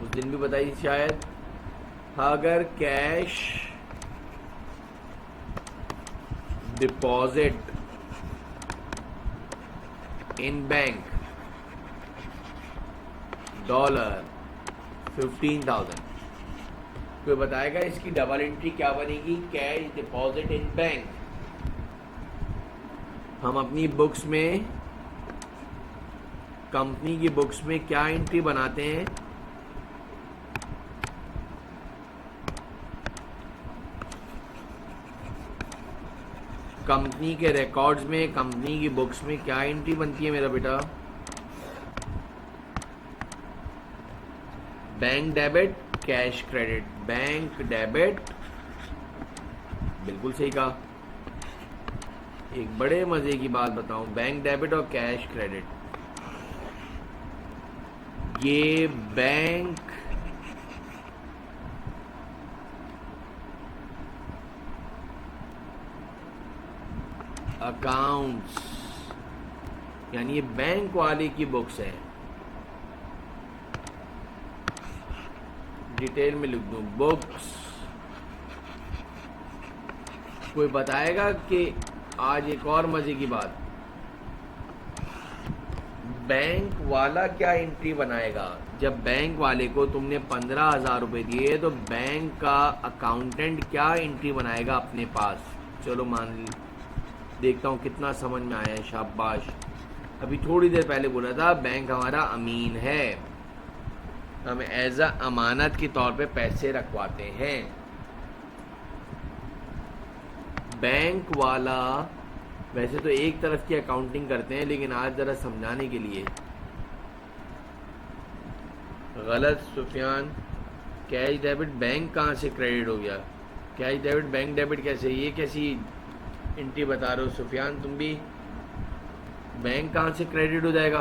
उस दिन भी बताई शायद। अगर कैश डिपॉजिट इन बैंक $15,000, तो बताएगा इसकी डबल एंट्री क्या बनेगी? Cash deposit in bank. हम अपनी बुक्स में, कंपनी की बुक्स में क्या एंट्री बनाते हैं? कंपनी के रिकॉर्ड्स में, कंपनी की बुक्स में क्या एंट्री बनती है मेरा बेटा? Bank debit, cash credit. Bank debit, बिल्कुल सही कहा। एक बड़े मजे की बात बताऊं, बैंक डेबिट और कैश क्रेडिट, ये बैंक अकाउंट्स यानी ये बैंक वाले की बुक्स है। डिटेल में लिख दूं बुक्स। कोई बताएगा कि आज एक और मजे की बात, बैंक वाला क्या एंट्री बनाएगा? जब बैंक वाले को तुमने 15,000 रुपये दिए तो बैंक का अकाउंटेंट क्या एंट्री बनाएगा अपने पास? चलो मान ली, देखता हूँ कितना समझ में आया है। शाबाश। अभी थोड़ी देर पहले बोला था बैंक हमारा अमीन है, हम एज अ अमानत के तौर पे पैसे रखवाते हैं। बैंक वाला वैसे तो एक तरफ की अकाउंटिंग करते हैं, लेकिन आज जरा समझाने के लिए। गलत सुफियान, कैश डेबिट बैंक कहाँ से क्रेडिट हो गया? कैश डेबिट बैंक डेबिट कैसे? ये कैसी एंट्री बता रहे हो सुफियान? तुम भी बैंक कहाँ से क्रेडिट हो जाएगा?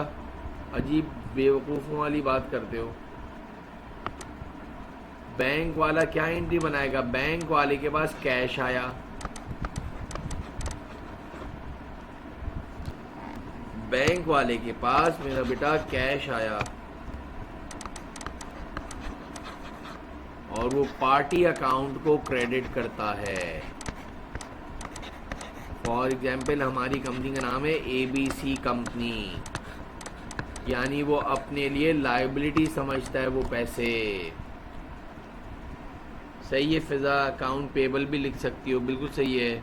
अजीब बेवकूफ़ों वाली बात करते हो। बैंक वाला क्या एंट्री बनाएगा? बैंक वाले के पास कैश आया, बैंक वाले के पास मेरा बेटा कैश आया और वो पार्टी अकाउंट को क्रेडिट करता है। फॉर एग्जाम्पल हमारी कंपनी का नाम है ABC कंपनी, यानी वो अपने लिए लायबिलिटी समझता है वो पैसे। सही है फिजा, अकाउंट पेबल भी लिख सकती हो, बिल्कुल सही है।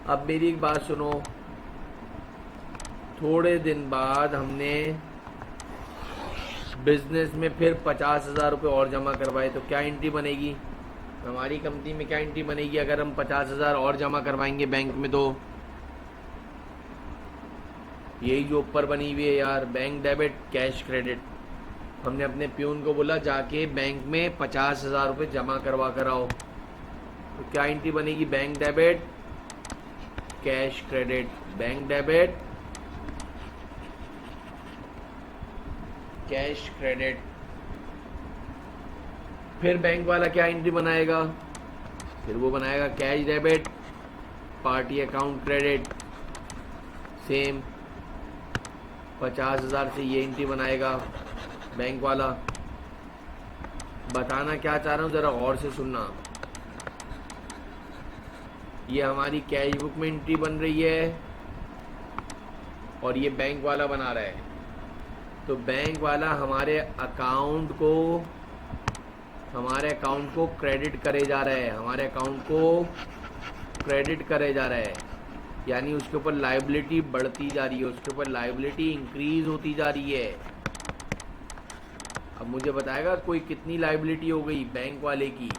अब मेरी एक बात सुनो, थोड़े दिन बाद हमने बिजनेस में फिर 50,000 रुपये और जमा करवाए तो क्या एंट्री बनेगी हमारी कंपनी में? क्या एंट्री बनेगी अगर हम 50,000 और जमा करवाएंगे बैंक में? तो यही जो ऊपर बनी हुई है यार, बैंक डेबिट कैश क्रेडिट। हमने अपने प्यून को बोला जाके बैंक में 50,000 रुपये जमा करवा कर आओ, तो क्या एंट्री बनेगी? Bank debit cash credit, bank debit cash credit. फिर बैंक वाला क्या एंट्री बनाएगा? फिर वो बनाएगा cash debit party account credit. Same 50,000 से ये एंट्री बनाएगा बैंक वाला। बताना क्या चाह रहा हूँ ज़रा गौर से सुनना। ये हमारी कैश बुक में एंट्री बन रही है और ये बैंक वाला बना रहा है। तो बैंक वाला हमारे अकाउंट को क्रेडिट करे जा रहा है, हमारे अकाउंट को क्रेडिट करे जा रहा है, यानी उसके ऊपर लायबिलिटी बढ़ती जा रही है, उसके ऊपर लायबिलिटी इंक्रीज होती जा रही है। अब मुझे बताएगा कोई कितनी लायबिलिटी हो गई बैंक वाले की?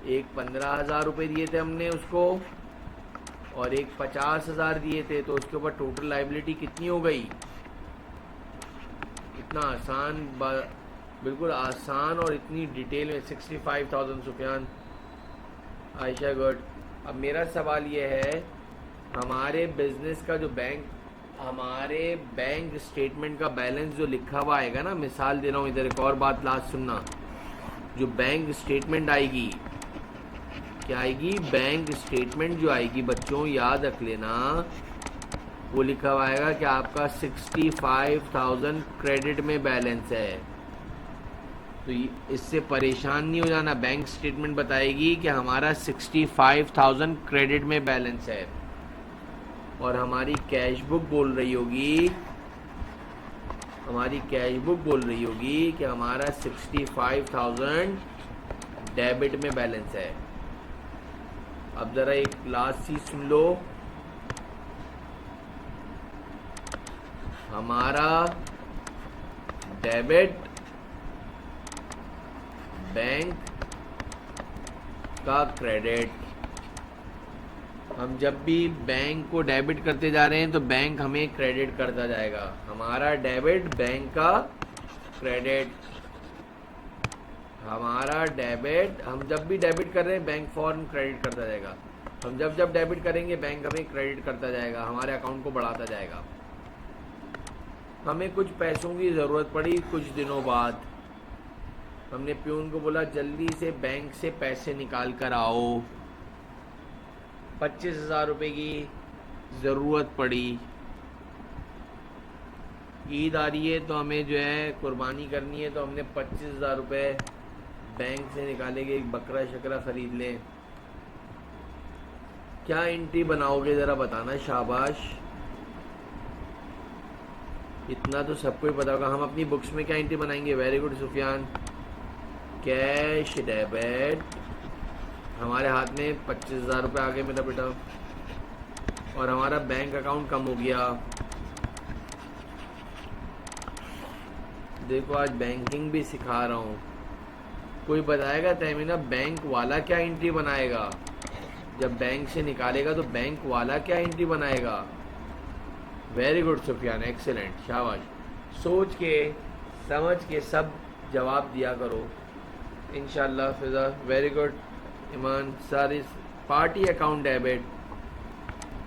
एक 15,000 रुपये दिए थे हमने उसको और एक 50,000 दिए थे, तो उसके ऊपर टोटल लायबिलिटी कितनी हो गई? इतना आसान, बिल्कुल आसान और इतनी डिटेल में 65,000 सुफियान। आयशा गुड। अब मेरा सवाल ये है, हमारे बिजनेस का जो हमारे बैंक स्टेटमेंट का बैलेंस जो लिखा हुआ आएगा ना, मिसाल दे रहा हूँ इधर, एक और बात लास्ट सुनना। जो बैंक स्टेटमेंट आएगी, क्या आएगी? बैंक स्टेटमेंट जो आएगी बच्चों याद रख लेना, वो लिखा हुआ आएगा कि आपका 65,000 क्रेडिट में बैलेंस है। तो इससे परेशान नहीं हो जाना, बैंक स्टेटमेंट बताएगी कि हमारा 65,000 क्रेडिट में बैलेंस है और हमारी कैश बुक बोल रही होगी कि हमारा 65,000 डेबिट में बैलेंस है। अब ज़रा एक लास्ट चीज सुन लो, हमारा डेबिट बैंक का क्रेडिट। हम जब भी बैंक को डेबिट करते जा रहे हैं तो बैंक हमें क्रेडिट करता जाएगा। हमारा डेबिट बैंक का क्रेडिट, हमारा डेबिट, हम जब भी डेबिट कर रहे हैं बैंक फॉर्म क्रेडिट करता जाएगा। हम जब डेबिट करेंगे बैंक हमें क्रेडिट करता जाएगा, हमारे अकाउंट को बढ़ाता जाएगा। हमें कुछ पैसों की ज़रूरत पड़ी कुछ दिनों बाद, हमने प्यून को बोला जल्दी से बैंक से पैसे निकाल कर आओ। 25,000 रुपये की ज़रूरत पड़ी, ईद आ रही है तो हमें जो है कुर्बानी करनी है, तो हमने 25,000 रुपये बैंक से निकालेंगे, एक बकरा शकरा ख़रीद लें। क्या एंट्री बनाओगे ज़रा बताना, शाबाश। इतना तो सबको ही पता होगा। हम अपनी बुक्स में क्या एंट्री बनाएंगे? Very good Sufiyan. Cash debit, हमारे हाथ में 25,000 रुपये आ गए मेरा बेटा, और हमारा बैंक अकाउंट कम हो गया। देखो आज बैंकिंग भी सिखा रहा हूँ। कोई बताएगा तहमीना बैंक वाला क्या एंट्री बनाएगा? जब बैंक से निकालेगा तो बैंक वाला क्या एंट्री बनाएगा? वेरी गुड सुफियान, एक्सेलेंट, शाबाश। सोच के समझ के सब जवाब दिया करो इंशाल्लाह। फिजा वेरी गुड। ईमान सारी पार्टी अकाउंट डेबिट।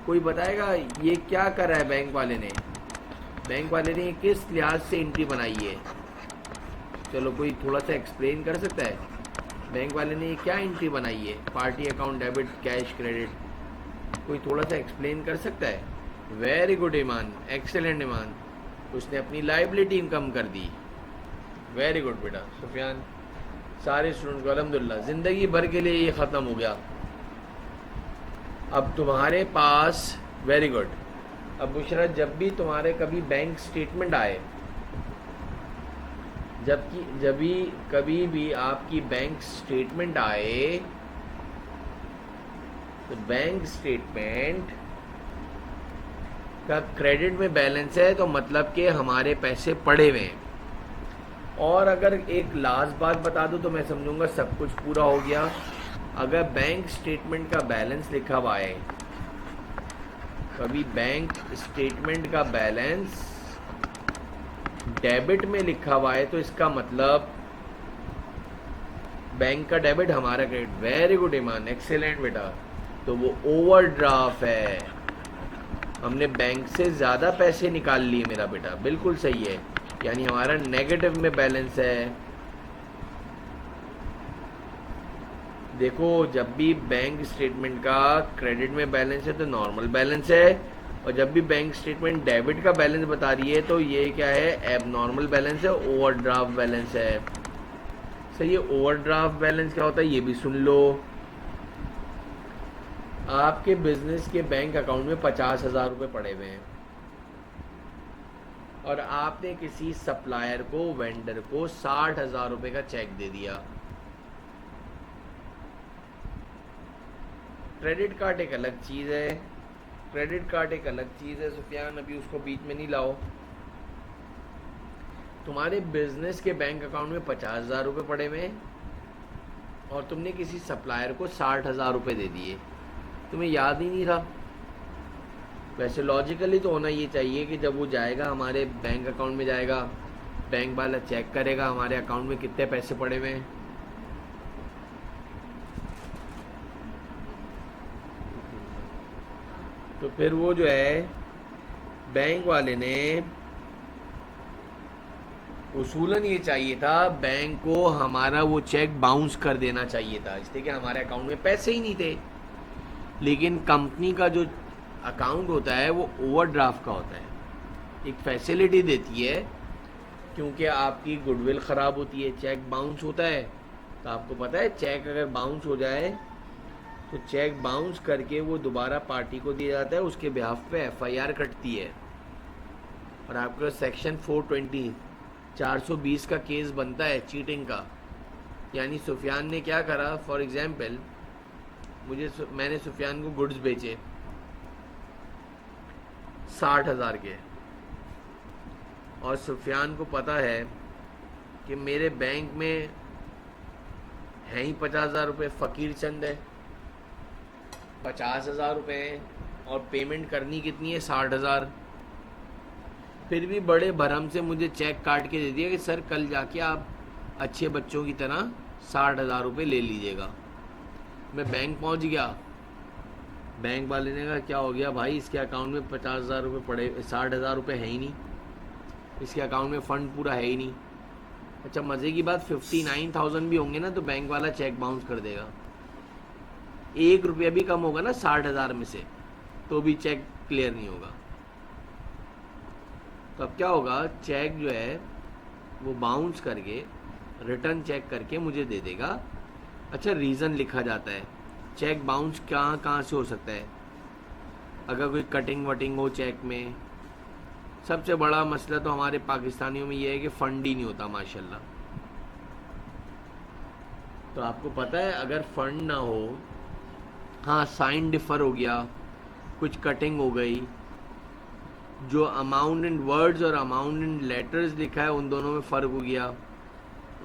कोई बताएगा ये क्या करा है बैंक वाले ने? बैंक वाले ने किस लिहाज से एंट्री बनाई है? चलो कोई थोड़ा सा एक्सप्लेन कर सकता है? बैंक वाले ने ये क्या एंट्री बनाई है? Party account debit, cash credit, कोई थोड़ा सा एक्सप्लेन कर सकता है? वेरी गुड ईमान, एक्सेलेंट ईमान। उसने अपनी लाइबिलिटी कम कर दी। वेरी गुड बेटा सुफियान। सारे स्टूडेंट को अल्हम्दुलिल्लाह ज़िंदगी भर के लिए ये ख़त्म हो गया। अब तुम्हारे पास, वेरी गुड। अब बुशरा, जब भी तुम्हारे कभी बैंक स्टेटमेंट आए, कभी भी आपकी बैंक स्टेटमेंट आए, तो बैंक स्टेटमेंट का क्रेडिट में बैलेंस है तो मतलब कि हमारे पैसे पड़े हुए हैं। और अगर एक लास्ट बात बता दूं तो मैं समझूंगा सब कुछ पूरा हो गया। अगर बैंक स्टेटमेंट का बैलेंस लिखा हुआ है, कभी बैंक स्टेटमेंट का बैलेंस डेबिट में लिखा हुआ है तो इसका मतलब बैंक का डेबिट, हमारा क्रेडिट। वेरी गुड ईमान, एक्सेलेंट बेटा। तो वो ओवरड्राफ्ट है, हमने बैंक से ज़्यादा पैसे निकाल लिए मेरा बेटा, बिल्कुल सही है। यानी हमारा नेगेटिव में बैलेंस है। देखो जब भी बैंक स्टेटमेंट का क्रेडिट में बैलेंस है तो नॉर्मल बैलेंस है, और जब भी बैंक स्टेटमेंट डेबिट का बैलेंस बता रही है तो ये क्या है? एबनॉर्मल बैलेंस है, ओवरड्राफ्ट बैलेंस है। सही है। ओवरड्राफ्ट बैलेंस क्या होता है ये भी सुन लो। आपके बिजनेस के बैंक अकाउंट में 50,000 रुपये पड़े हुए हैं और आपने किसी सप्लायर को, वेंडर को 60,000 रुपये का चेक दे दिया। क्रेडिट कार्ड एक अलग चीज़ है, क्रेडिट कार्ड एक अलग चीज़ है सुफियान, अभी उसको बीच में नहीं लाओ। तुम्हारे बिजनेस के बैंक अकाउंट में 50,000 रुपये पड़े हुए हैं और तुमने किसी सप्लायर को 60,000 रुपये दे दिए, तुम्हें याद ही नहीं रहा। वैसे लॉजिकली तो होना ये चाहिए कि जब वो जाएगा हमारे बैंक अकाउंट में जाएगा, बैंक वाला चेक करेगा हमारे अकाउंट में कितने पैसे पड़े हुए हैं। तो फिर वो जो है बैंक वाले ने उसूलन ये चाहिए था, बैंक को हमारा वो चेक बाउंस कर देना चाहिए था, इसलिए कि हमारे अकाउंट में पैसे ही नहीं थे। लेकिन कंपनी का जो अकाउंट होता है वो ओवरड्राफ्ट का होता है, एक फैसिलिटी देती है, क्योंकि आपकी गुडविल ख़राब होती है, चेक बाउंस होता है। तो आपको पता है चेक अगर बाउंस हो जाए तो चेक बाउंस करके वो दोबारा पार्टी को दिया जाता है, उसके बिहाफ पे FIR कटती है और आपका सेक्शन 420 420 का केस बनता है चीटिंग का। यानी सुफियान ने क्या करा, फॉर एग्जाम्पल मैंने सुफियान को गुड्स बेचे 60,000 के, और सुफियान को पता है कि मेरे बैंक में है ही 50,000 रुपये, फ़कीर चंद है, 50,000 रुपये हैं और पेमेंट करनी कितनी है? 60,000। फिर भी बड़े भरम से मुझे चेक काट के दे दिया कि सर कल जाके आप अच्छे बच्चों की तरह 60,000 रुपये ले लीजिएगा। मैं बैंक पहुंच गया, बैंक वाले ने कहा क्या हो गया भाई, इसके अकाउंट में 50,000 रुपये पड़े, 60,000 रुपये है ही नहीं, इसके अकाउंट में फ़ंड पूरा है ही नहीं। अच्छा मज़े की बात 59,000 भी होंगे ना तो बैंक वाला चेक बाउंस कर देगा। 1 रुपया भी कम होगा ना 60,000 में से तो भी चेक क्लियर नहीं होगा। तो अब क्या होगा, चेक जो है वो बाउंस करके रिटर्न चेक करके मुझे दे देगा। अच्छा, रीज़न लिखा जाता है। चेक बाउंस कहाँ कहाँ से हो सकता है, अगर कोई कटिंग वटिंग हो चेक में। सबसे बड़ा मसला तो हमारे पाकिस्तानियों में ये है कि फंड ही नहीं होता माशाल्लाह। तो आपको पता है अगर फंड ना हो, हाँ साइन डिफ़र हो गया, कुछ कटिंग हो गई, जो अमाउंट इन वर्ड्स और अमाउंट इन लेटर्स लिखा है उन दोनों में फ़र्क हो गया,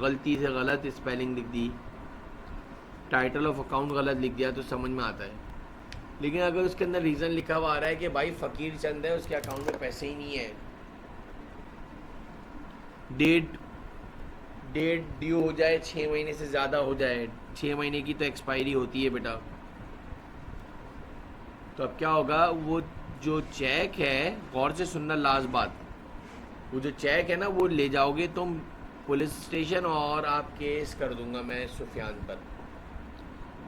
गलती से गलत स्पेलिंग लिख दी, टाइटल ऑफ अकाउंट गलत लिख दिया, तो समझ में आता है। लेकिन अगर उसके अंदर रीज़न लिखा हुआ आ रहा है कि भाई फ़कीर चंद है, उसके अकाउंट में पैसे ही नहीं है, डेट ड्यू हो जाए 6 महीने से ज़्यादा हो जाए, 6 महीने की तो एक्सपायरी होती है बेटा, तो अब क्या होगा, वो जो चेक है, गौर से सुनना लास्ट बात, वो जो चेक है ना वो ले जाओगे तुम पुलिस स्टेशन और आप केस कर दूंगा मैं सुफियान पर,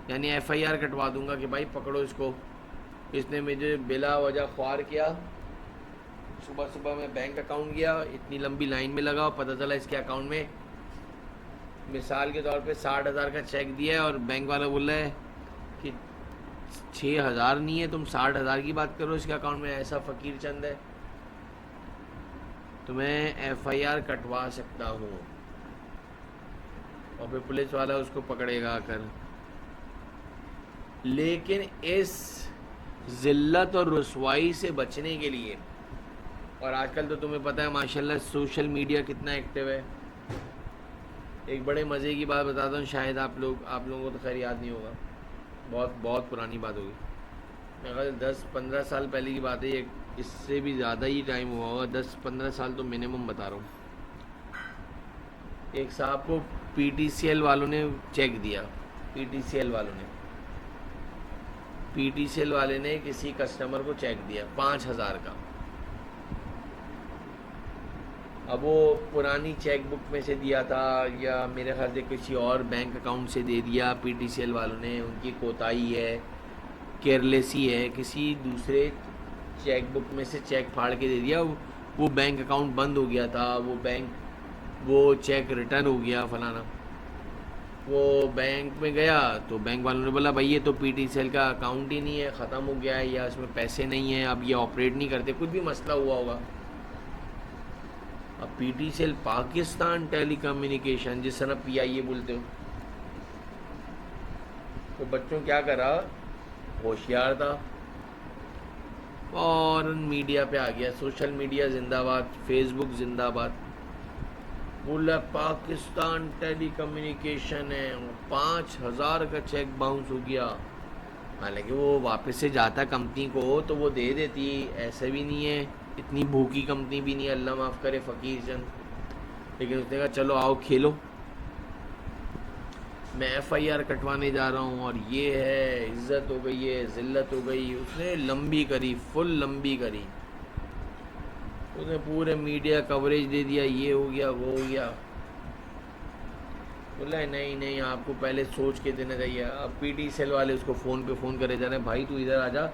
यानी FIR कटवा दूंगा कि भाई पकड़ो इसको, इसने मुझे बिला वजह ख्वार किया। सुबह सुबह मैं बैंक अकाउंट गया, इतनी लंबी लाइन में लगा, पता चला इसके अकाउंट में मिसाल के तौर पे 60,000 का चेक दिया है और बैंक वाला बोल रहा है कि 6,000 नहीं है, तुम 60,000 की बात करो इसके अकाउंट में, ऐसा फ़कीर चंद है। तो मैं FIR कटवा सकता हूँ और फिर पुलिस वाला उसको पकड़ेगा आकर। लेकिन इस ज़िल्लत और रुसवाई से बचने के लिए, और आजकल तो तुम्हें पता है माशाल्लाह सोशल मीडिया कितना एक्टिव है। एक बड़े मज़े की बात बताता हूँ, शायद आप लोगों को तो खैर याद नहीं होगा, बहुत पुरानी बात होगी, मेरे ख्याल 10-15 साल पहले की बात है, ये इससे भी ज़्यादा ही टाइम हुआ होगा, 10-15 साल तो मिनिमम बता रहा हूँ। एक साहब को PTCL वालों ने चेक दिया, PTCL वाले ने किसी कस्टमर को चेक दिया 5,000 का। अब वो पुरानी चेक बुक में से दिया था या मेरे ख्याल से किसी और बैंक अकाउंट से दे दिया PTCL वालों ने, उनकी कोताही है, केयरलेसी है, किसी दूसरे चेक बुक में से चेक फाड़ के दे दिया, वो बैंक अकाउंट बंद हो गया था, वो चेक रिटर्न हो गया फलाना। वो बैंक में गया तो बैंक वालों ने बोला भाई ये तो PTCL का अकाउंट ही नहीं है, ख़त्म हो गया है, या इसमें पैसे नहीं हैं, अब ये ऑपरेट नहीं करते, कुछ भी मसला हुआ होगा। अब PTCL पाकिस्तान टेलीकम्युनिकेशन, जिस तरह PIA बोलते हो, तो बच्चों क्या करा, होशियार था और मीडिया पे आ गया, सोशल मीडिया जिंदाबाद, फेसबुक जिंदाबाद, बोला पाकिस्तान टेलीकम्युनिकेशन है, 5,000 का चेक बाउंस हो गया। हालांकि वो वापस से जाता कंपनी को तो वो दे देती, ऐसा भी नहीं है, इतनी भूखी कंपनी भी नहीं है, अल्लाह माफ़ करे फ़कीर चंद। लेकिन उसने कहा चलो आओ खेलो, मैं FIR कटवाने जा रहा हूँ और ये है, इज़्ज़त हो गई है, ज़िल्लत हो गई। उसने लंबी करी, फुल लंबी करी, उसने पूरे मीडिया कवरेज दे दिया, ये हो गया वो हो गया। बोला नहीं आपको पहले सोच के देना चाहिए। अब PTCL वाले उसको फ़ोन करे जा रहे हैं, भाई तू इधर आ जा,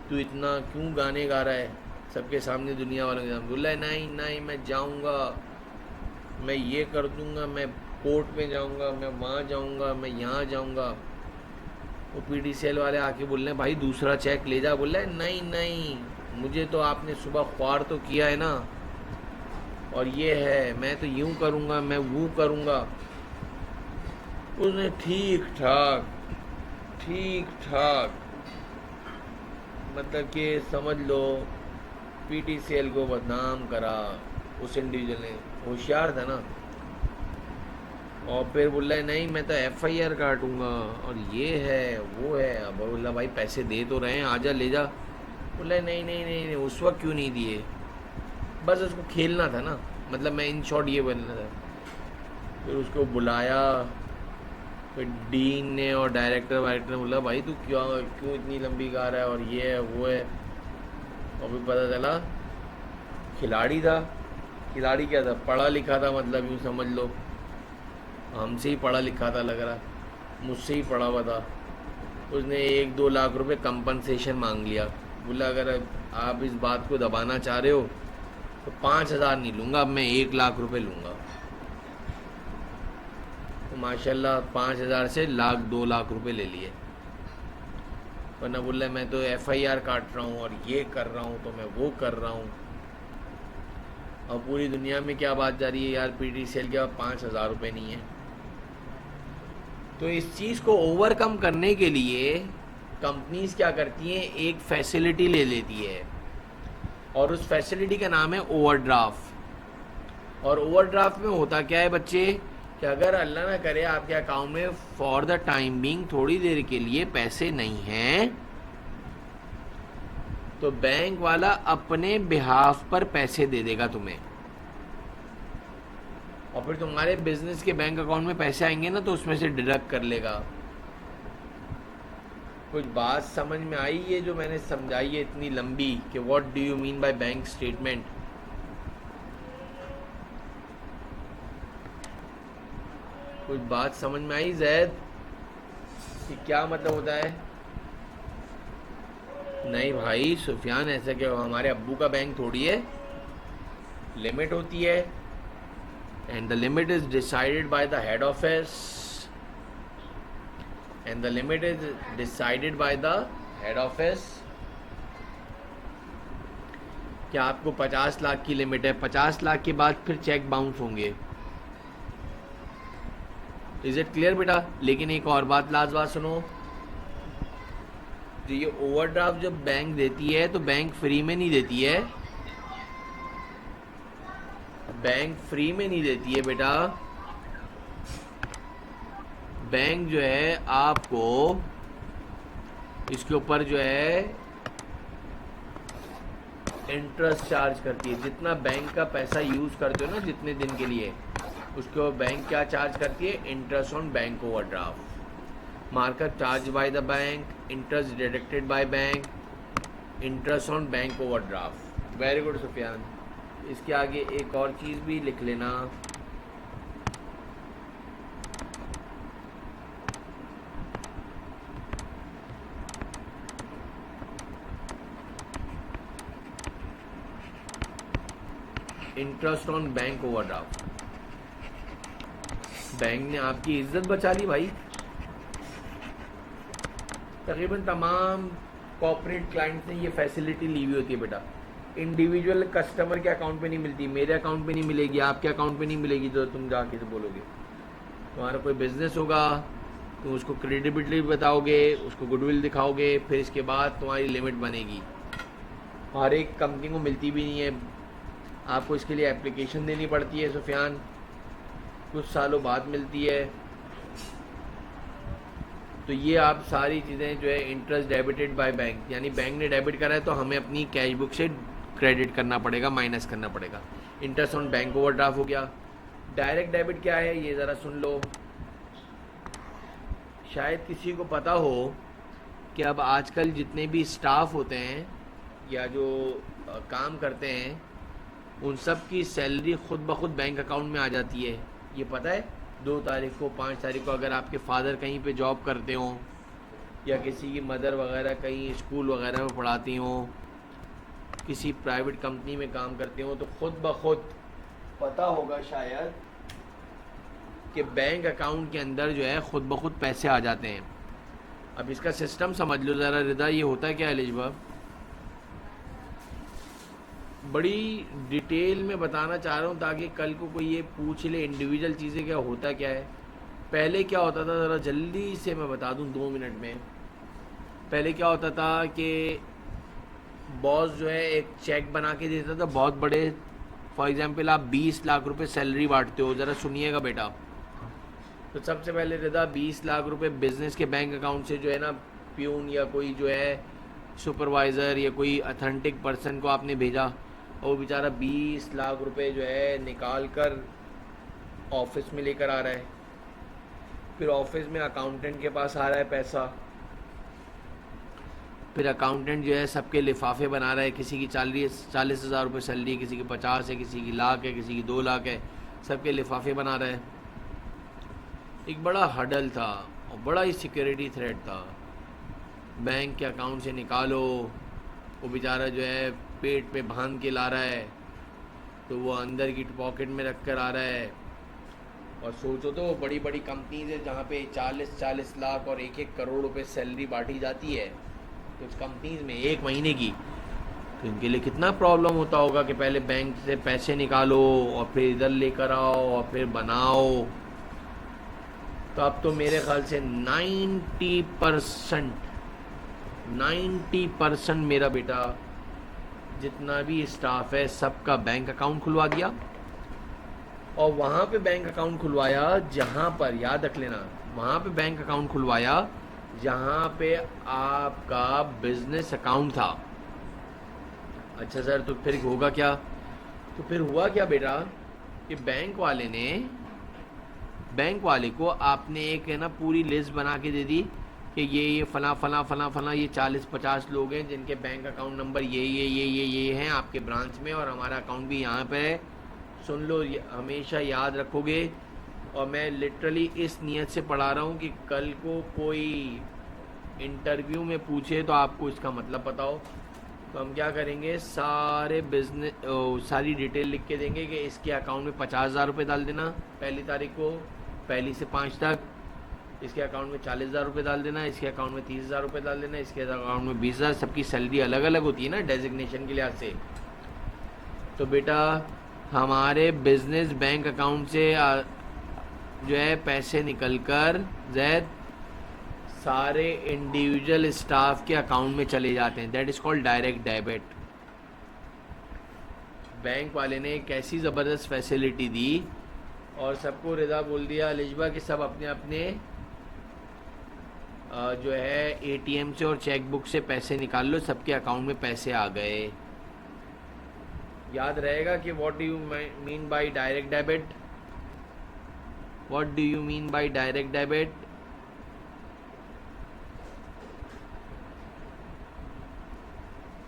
तू इतना क्यों गाने गा रहा है सबके सामने दुनिया वालों के सामने। बोला नहीं मैं जाऊंगा, मैं ये कर दूंगा, मैं कोर्ट में जाऊंगा, मैं वहाँ जाऊंगा, मैं यहाँ जाऊंगा। वो PTCL वाले आके बोल रहे हैं भाई दूसरा चेक ले जा। बोला नहीं मुझे तो आपने सुबह ख्वार तो किया है ना, और ये है, मैं तो यूँ करूँगा, मैं वो करूँगा। उसने ठीक ठाक मतलब कि समझ लो PTCL को बदनाम करा उस इंडिविजुअल ने, होशियार था ना। और फिर बोल रहा है नहीं मैं तो FIR काटूंगा और ये है वो है। अब बोला भाई पैसे दे तो रहे हैं, आजा ले जा। बोला नहीं उस वक्त क्यों नहीं दिए, बस उसको खेलना था ना, मतलब मैं इन शॉर्ट ये बोलना था। फिर उसको बुलाया, फिर डीन ने और डायरेक्टर ने बोला भाई तू क्यों इतनी लंबी गा रहा है और ये है वो है। और फिर पता चला खिलाड़ी था। खिलाड़ी क्या था, पढ़ा लिखा था, मतलब यूँ समझ लो हमसे ही पढ़ा लिखा था, लग रहा मुझसे ही पढ़ा हुआ था। उसने 1-2 लाख रुपए कंपनसेशन मांग लिया। बोला अगर आप इस बात को दबाना चाह रहे हो तो 5,000 नहीं लूँगा, अब मैं 1,00,000 रुपए लूँगा। तो माशाल्लाह 5,000 से 1,00,000 2,00,000 रुपए ले लिए। वरना बोल रहे मैं तो FIR काट रहा हूँ और ये कर रहा हूँ, तो मैं वो कर रहा हूँ। और पूरी दुनिया में क्या बात जा रही है यार, PTCL के पास 5,000 रुपये नहीं है। तो इस चीज़ को ओवरकम करने के लिए कंपनीज क्या करती हैं, एक फैसिलिटी ले लेती है, और उस फैसिलिटी का नाम है ओवरड्राफ्ट। और ओवरड्राफ्ट में होता क्या है बच्चे, कि अगर अल्लाह ना करे आपके अकाउंट में फॉर द टाइम बीइंग थोड़ी देर के लिए पैसे नहीं हैं, तो बैंक वाला अपने बिहाफ पर पैसे दे देगा तुम्हें, और फिर तुम्हारे बिजनेस के बैंक अकाउंट में पैसे आएंगे ना, तो उसमें से डिडक्ट कर लेगा। कुछ बात समझ में आई है जो मैंने समझाई है इतनी लंबी, कि what do you mean by bank statement? कुछ बात समझ में आई जैद, कि क्या मतलब होता है? नहीं भाई सुफियान, ऐसा क्या, हमारे अब्बू का बैंक थोड़ी है, लिमिट होती है, and the limit is decided by the head office, and the limit is decided by the head office. क्या आपको 50 लाख की लिमिट है, 50 लाख के बाद फिर चेक बाउंस होंगे। इज इट क्लियर बेटा? लेकिन एक और बात लाजवाब सुनो, तो ये ओवरड्राफ्ट जब बैंक देती है तो बैंक फ्री में नहीं देती है, बैंक फ्री में नहीं देती है बेटा। बैंक जो है आपको इसके ऊपर जो है इंटरेस्ट चार्ज करती है। जितना बैंक का पैसा यूज करते हो ना जितने दिन के लिए, उसको बैंक क्या चार्ज करती है? Interest on bank overdraft. Markup charge by the bank, interest deducted by bank, interest on bank overdraft. Very good Sufiyan. इसके आगे एक और चीज़ भी लिख लेना, interest on bank overdraft. Bank ने आपकी इज्जत बचा ली भाई। तकरीबन तमाम कॉर्पोरेट क्लाइंट्स ने ये फैसिलिटी ली हुई होती है बेटा। इंडिविजुअल कस्टमर के अकाउंट पे नहीं मिलती, मेरे अकाउंट पे नहीं मिलेगी, आपके अकाउंट पे नहीं मिलेगी। तो तुम जाके तो बोलोगे, तुम्हारा कोई बिजनेस होगा, तुम उसको क्रेडिबिलिटी बताओगे, उसको गुडविल दिखाओगे, फिर इसके बाद तुम्हारी लिमिट बनेगी। हर एक कंपनी को मिलती भी नहीं है, आपको इसके लिए एप्लीकेशन देनी पड़ती है सुफियान, कुछ सालों बाद मिलती है। तो ये आप सारी चीज़ें जो है इंटरेस्ट डेबिटेड बाय बैंक, यानी बैंक ने डेबिट करा है तो हमें अपनी कैश बुक से क्रेडिट करना पड़ेगा, माइनस करना पड़ेगा। इंटरेस्ट ऑन बैंक ओवरड्राफ्ट हो गया। डायरेक्ट डेबिट क्या है ये ज़रा सुन लो। शायद किसी को पता हो कि अब आजकल जितने भी स्टाफ होते हैं या जो काम करते हैं, उन सब की सैलरी खुद ब खुद बैंक अकाउंट में आ जाती है। ये पता है? 2 तारीख को, 5 तारीख को अगर आपके फादर कहीं पे जॉब करते हों, या किसी की मदर वगैरह कहीं स्कूल वगैरह में पढ़ाती हों, किसी प्राइवेट कंपनी में काम करते हों, तो खुद ब खुद पता होगा शायद कि बैंक अकाउंट के अंदर जो है खुद ब खुद पैसे आ जाते हैं। अब इसका सिस्टम समझ लो ज़रा रिदा, ये होता है क्या है एलिजबा? बड़ी डिटेल में बताना चाह रहा हूँ ताकि कल को कोई ये पूछ ले इंडिविजुअल चीज़ें क्या होता क्या है। पहले क्या होता था, ज़रा जल्दी से मैं बता दूँ 2 मिनट में। पहले क्या होता था कि बॉस जो है एक चेक बना के देता था बहुत बड़े। फॉर एग्जांपल आप 20 लाख रुपए सैलरी बांटते हो, ज़रा सुनिएगा बेटा। तो सबसे पहले रिदा 20 लाख रुपए बिजनेस के बैंक अकाउंट से जो है ना, प्यून या कोई जो है सुपरवाइज़र या कोई अथेंटिक पर्सन को आपने भेजा, और वो बेचारा 20 लाख रुपए जो है निकाल कर ऑफिस में लेकर आ रहा है। फिर ऑफिस में अकाउंटेंट के पास आ रहा है पैसा, फिर अकाउंटेंट जो है सबके लिफाफे बना रहा है। किसी की 40,000 रुपये सैलरी है, किसी की 50 है, किसी की लाख है, किसी की 2 लाख है, सबके लिफाफे बना रहा है। एक बड़ा हडल था और बड़ा ही सिक्योरिटी थ्रेट था। बैंक के अकाउंट से निकालो, वो बेचारा जो है पेट पे बांध के ला रहा है, तो वो अंदर की पॉकेट में रख कर आ रहा है। और सोचो तो बड़ी बड़ी कंपनीज है जहाँ पे 40-40 लाख और 1-1 करोड़ रुपए सैलरी बांटी जाती है कुछ कंपनीज में एक महीने की। तो इनके लिए कितना प्रॉब्लम होता होगा कि पहले बैंक से पैसे निकालो और फिर इधर लेकर आओ और फिर बनाओ। तो अब तो मेरे ख्याल से 90% मेरा बेटा जितना भी स्टाफ है सबका बैंक अकाउंट खुलवा दिया। और वहाँ पे बैंक अकाउंट खुलवाया जहाँ पर, याद रख लेना, वहाँ पे बैंक अकाउंट खुलवाया जहाँ पे आपका बिजनेस अकाउंट था। अच्छा सर, तो फिर होगा क्या? तो फिर हुआ क्या बेटा कि बैंक वाले को आपने एक है ना पूरी लिस्ट बना के दे दी कि ये फला फला फला फला ये 40-50 लोग हैं जिनके बैंक अकाउंट नंबर ये हैं आपके ब्रांच में, और हमारा अकाउंट भी यहाँ पे है। सुन लो, हमेशा याद रखोगे। और मैं लिटरली इस नियत से पढ़ा रहा हूँ कि कल को कोई इंटरव्यू में पूछे तो आपको इसका मतलब पता हो। तो हम क्या करेंगे, सारी डिटेल लिख के देंगे कि इसके अकाउंट में 50,000 रुपये डाल देना पहली तारीख को, 1 से 5 तक। इसके अकाउंट में 40,000 रुपये डाल देना, इसके अकाउंट में 30,000 रुपये डाल देना, इसके अकाउंट में 20,000। सबकी सैलरी अलग अलग होती है ना डेजिग्नेशन के लिहाज से। तो बेटा हमारे बिजनेस बैंक अकाउंट से जो है पैसे निकलकर जैद सारे इंडिविजुअल स्टाफ के अकाउंट में चले जाते हैं। That is called direct debit. Bank वाले ने एक ऐसी ज़बरदस्त फैसिलिटी दी और सबको रिदा बोल दिया अलिजबा कि सब अपने अपने जो है एटीएम से और चेकबुक से पैसे निकाल लो, सबके अकाउंट में पैसे आ गए। याद रहेगा कि what do you mean bye direct debit? What do you mean bye direct debit?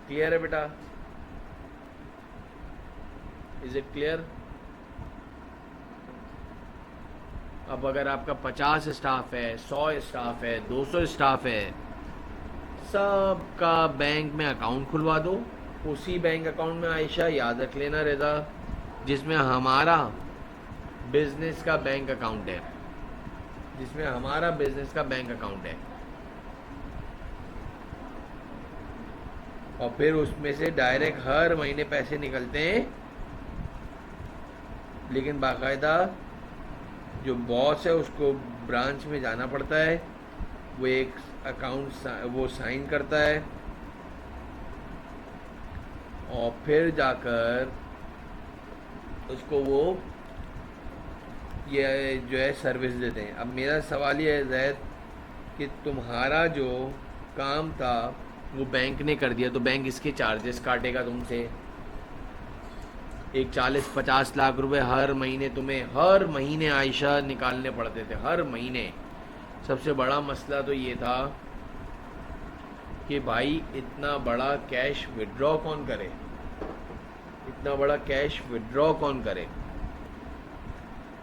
Clear है बेटा? Is it clear? अब अगर आपका 50 स्टाफ है, 100 स्टाफ है, 200 स्टाफ है, सबका बैंक में अकाउंट खुलवा दो। उसी बैंक अकाउंट में आयशा याद रख लेना रिदा, जिसमें हमारा बिजनेस का बैंक अकाउंट है, जिसमें हमारा बिजनेस का बैंक अकाउंट है। और फिर उसमें से डायरेक्ट हर महीने पैसे निकलते हैं, लेकिन बाकायदा जो बॉस है उसको ब्रांच में जाना पड़ता है, वो एक अकाउंट वो साइन करता है और फिर जाकर उसको वो ये जो है सर्विस देते हैं। अब मेरा सवाल ये है जैद कि तुम्हारा जो काम था वो बैंक ने कर दिया, तो बैंक इसके चार्जेस काटेगा तुमसे। एक 40-50 लाख रुपए हर महीने तुम्हें हर महीने आयशा निकालने पड़ते थे, हर महीने। सबसे बड़ा मसला तो ये था कि भाई इतना बड़ा कैश विड्रॉ कौन करे, इतना बड़ा कैश विड्रॉ कौन करे।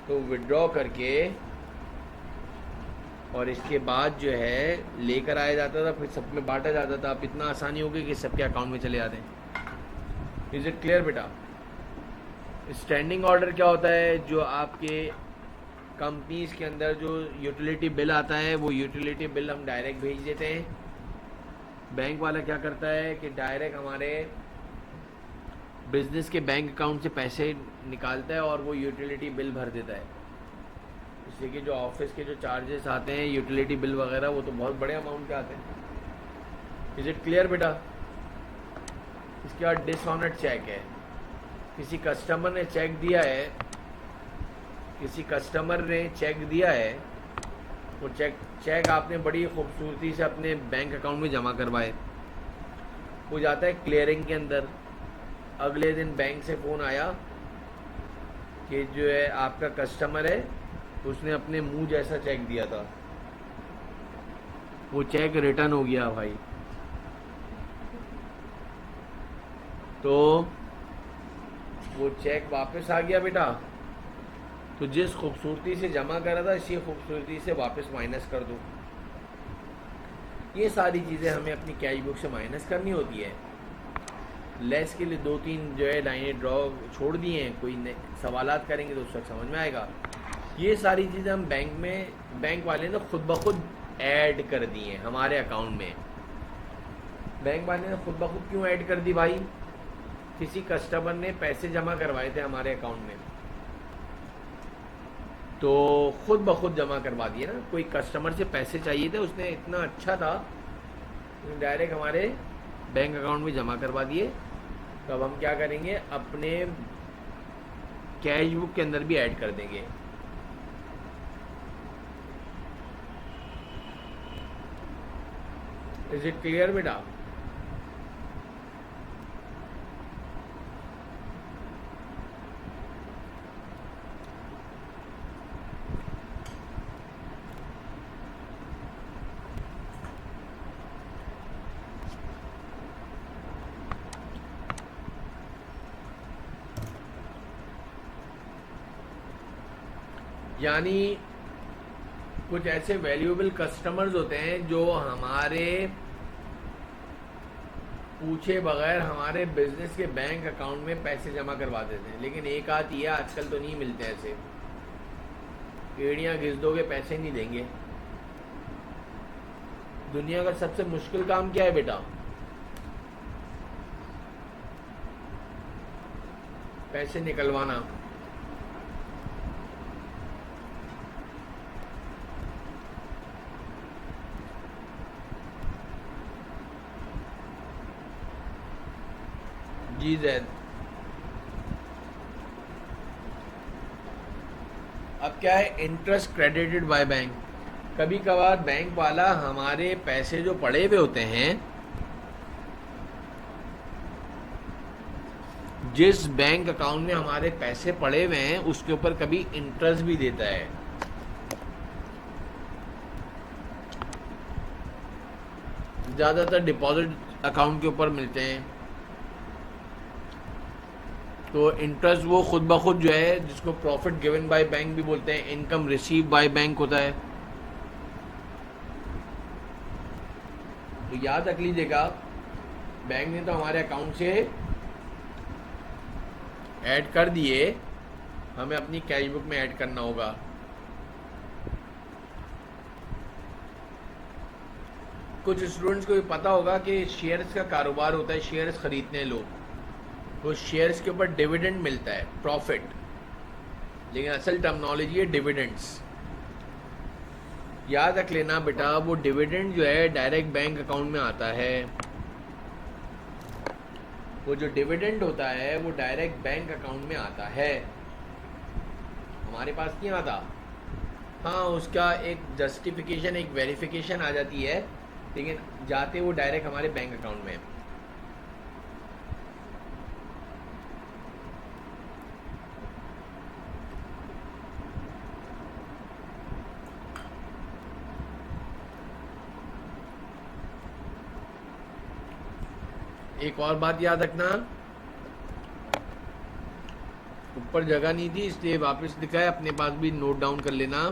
तो विड्रॉ करके और इसके बाद जो है लेकर आया जाता था, फिर सब में बांटा जाता था। अब इतना आसानी हो गई कि सबके अकाउंट में चले जाते हैं। इज इट क्लियर बेटा? स्टैंडिंग ऑर्डर क्या होता है? जो आपके कंपनीज के अंदर जो यूटिलिटी बिल आता है, वो यूटिलिटी बिल हम डायरेक्ट भेज देते हैं। बैंक वाला क्या करता है कि डायरेक्ट हमारे बिजनेस के बैंक अकाउंट से पैसे निकालता है और वो यूटिलिटी बिल भर देता है। इसलिए कि जो ऑफिस के जो चार्जेस आते हैं यूटिलिटी बिल वगैरह, वो तो बहुत बड़े अमाउंट के आते हैं। इज इट क्लियर बेटा? इसके बाद डिसऑनर्ड चेक है। किसी कस्टमर ने चेक दिया है, किसी कस्टमर ने चेक दिया है, वो चेक आपने बड़ी खूबसूरती से अपने बैंक अकाउंट में जमा करवाए, वो जाता है क्लियरिंग के अंदर। अगले दिन बैंक से फ़ोन आया कि जो है आपका कस्टमर है, उसने अपने मुंह जैसा चेक दिया था, वो चेक रिटर्न हो गया भाई। तो वो चेक वापस आ गया बेटा। तो जिस खूबसूरती से जमा करा था, इसी खूबसूरती से वापस माइनस कर दो। ये सारी चीज़ें हमें अपनी कैश बुक से माइनस करनी होती है। लेस के लिए 2-3 जो है लाइनें ड्रॉ छोड़ दिए हैं, कोई सवालात करेंगे तो उस वक्त समझ में आएगा। ये सारी चीज़ें हम बैंक वाले ने खुद ब खुद ऐड कर दी हैं हमारे अकाउंट में। बैंक वाले ने खुद ब खुद क्यों ऐड कर दी भाई? किसी कस्टमर ने पैसे जमा करवाए थे हमारे अकाउंट में, तो खुद ब खुद जमा करवा दिए ना। कोई कस्टमर से पैसे चाहिए थे, उसने इतना अच्छा था, डायरेक्ट हमारे बैंक अकाउंट में जमा करवा दिए। तो अब हम क्या करेंगे, अपने कैश बुक के अंदर भी ऐड कर देंगे। इज इट क्लियर बेटा? यानी कुछ ऐसे वैल्यूएबल कस्टमर्स होते हैं जो हमारे पूछे बगैर हमारे बिजनेस के बैंक अकाउंट में पैसे जमा करवा देते हैं, लेकिन एक आध ये आजकल तो नहीं मिलते ऐसे। एड़ियाँ घिस दोगे पैसे नहीं देंगे। दुनिया का सबसे मुश्किल काम क्या है बेटा? पैसे निकलवाना। जी जैद, अब क्या है, इंटरेस्ट क्रेडिटेड बाय बैंक। कभी कभार बैंक वाला हमारे पैसे जो पड़े हुए होते हैं, जिस बैंक अकाउंट में हमारे पैसे पड़े हुए हैं उसके ऊपर कभी इंटरेस्ट भी देता है। ज़्यादातर डिपॉजिट अकाउंट के ऊपर मिलते हैं, तो इंटरेस्ट वो खुद ब खुद जो है, जिसको प्रॉफिट गिवन बाय बैंक भी बोलते हैं, इनकम रिसीव बाय बैंक होता है। तो याद रख लीजिएगा, बैंक ने तो हमारे अकाउंट से ऐड कर दिए, हमें अपनी कैश बुक में ऐड करना होगा। कुछ स्टूडेंट्स को भी पता होगा कि शेयर्स का कारोबार होता है, शेयर्स खरीदते हैं लोग, तो शेयर्स के ऊपर डिविडेंड मिलता है, प्रॉफिट, लेकिन असल टर्मिनोलॉजी है डिविडेंड्स। याद रख लेना बेटा, वो डिविडेंड जो है डायरेक्ट बैंक अकाउंट में आता है। वो जो डिविडेंड होता है वो डायरेक्ट बैंक अकाउंट में आता है, हमारे पास नहीं आता। हाँ, उसका एक जस्टिफिकेशन, एक वेरिफिकेशन आ जाती है, लेकिन जाते वो डायरेक्ट हमारे बैंक अकाउंट में। एक और बात याद रखना, ऊपर जगह नहीं थी इसलिए वापस लिखा है, अपने पास भी नोट डाउन कर लेना।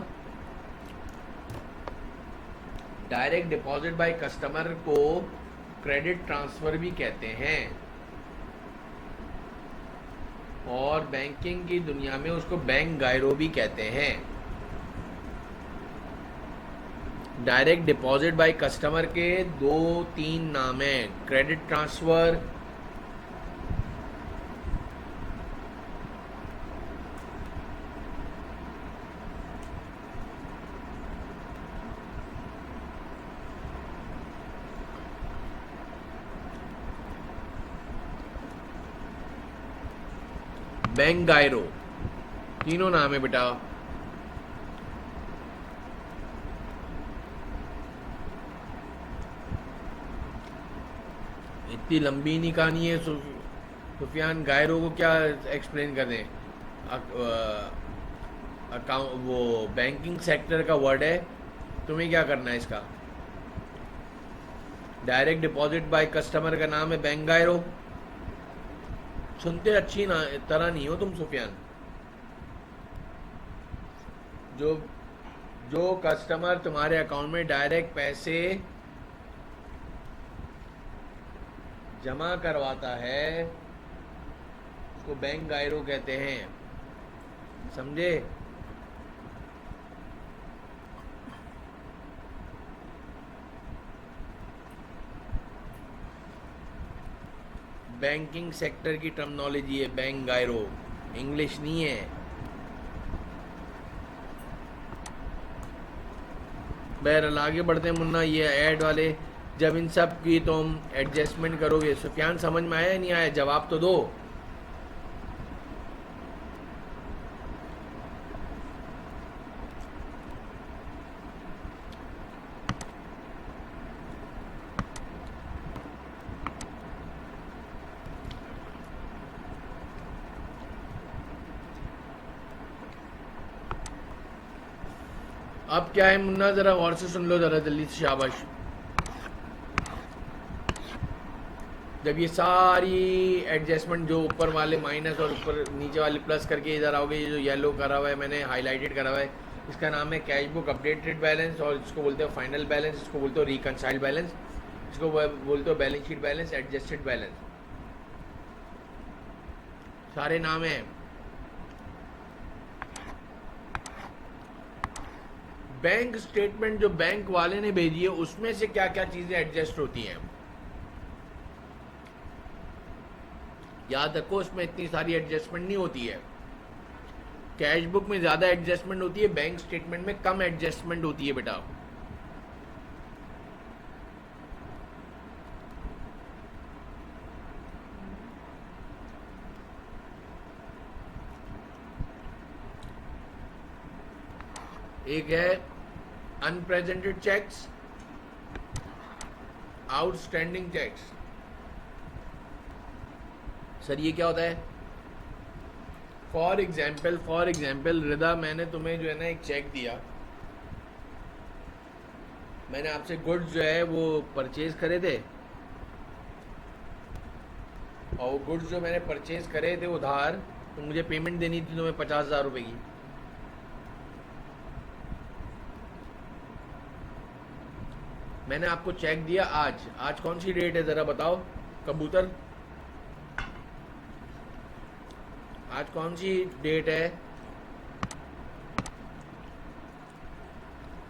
डायरेक्ट डिपॉजिट बाय कस्टमर को क्रेडिट ट्रांसफर भी कहते हैं, और बैंकिंग की दुनिया में उसको बैंक गायरो भी कहते हैं। डायरेक्ट डिपॉजिट बाय कस्टमर के 2-3 नाम हैं, क्रेडिट ट्रांसफर, बैंक गायरो, तीनों नाम है बेटा। इतनी लंबी नहीं कहानी है सुफियान, गायरो को क्या एक्सप्लेन कर दें? अकाउंट, वो बैंकिंग सेक्टर का वर्ड है, तुम्हें क्या करना है इसका? डायरेक्ट डिपॉजिट बाय कस्टमर का नाम है बैंक गायरो। सुनते अच्छी ना तरह नहीं हो तुम सुफियान। जो कस्टमर तुम्हारे अकाउंट में डायरेक्ट पैसे जमा करवाता है उसको बैंक गायरो कहते हैं, समझे? बैंकिंग सेक्टर की टर्मिनोलॉजी है बैंक गायरो, इंग्लिश नहीं है। बहरहाल आगे बढ़ते हैं मुन्ना, ये ऐड वाले जब इन सब की तुम एडजस्टमेंट करोगे, सुफियान समझ में आया नहीं आया? जवाब तो दो। अब क्या है मुन्ना, जरा गौर से सुन लो जरा जल्दी से, शाबाश। जब ये सारी एडजस्टमेंट जो ऊपर वाले माइनस और ऊपर नीचे वाले प्लस करके इधर आओगे, ये जो येलो करा हुआ है मैंने हाईलाइटेड करा हुआ है, इसका नाम है कैश बुक अपडेटेड बैलेंस, और इसको बोलते हो फाइनल बैलेंस, इसको बोलते हो रिकनसाइल्ड बैलेंस, इसको बोलते हो balance sheet balance, adjusted balance, सारे नाम हैं। बैंक स्टेटमेंट जो बैंक वाले ने भेजी है उसमें से क्या क्या चीजें एडजस्ट होती हैं, याद रखो उसमें इतनी सारी एडजस्टमेंट नहीं होती है। कैश बुक में ज्यादा एडजस्टमेंट होती है, बैंक स्टेटमेंट में कम एडजस्टमेंट होती है बेटा। एक है unpresented cheques, outstanding cheques. Sir ये क्या होता है? फॉर एग्जाम्पल रिदा, मैंने तुम्हें जो है ना एक चेक दिया, मैंने आपसे गुड्स जो है वो परचेज करे थे, और वो गुड्स जो मैंने परचेज करे थे उधार, तो मुझे पेमेंट देनी थी तुम्हें 50,000 रुपए की। मैंने आपको चेक दिया आज कौन सी डेट है जरा बताओ कबूतर, आज कौन सी डेट है?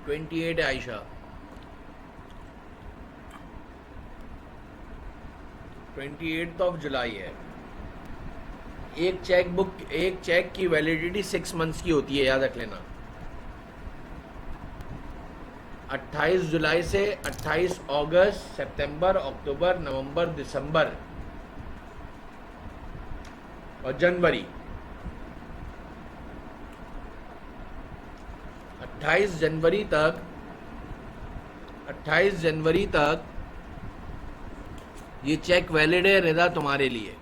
28 है आयशा, 28 ऑफ जुलाई है। एक चेक की वैलिडिटी 6 मंथ्स की होती है, याद रख लेना। 28 जुलाई से 28 अगस्त, सितंबर, अक्टूबर, नवंबर, दिसंबर और जनवरी। 28 जनवरी तक ये चेक वैलिड है रिदा तुम्हारे लिए।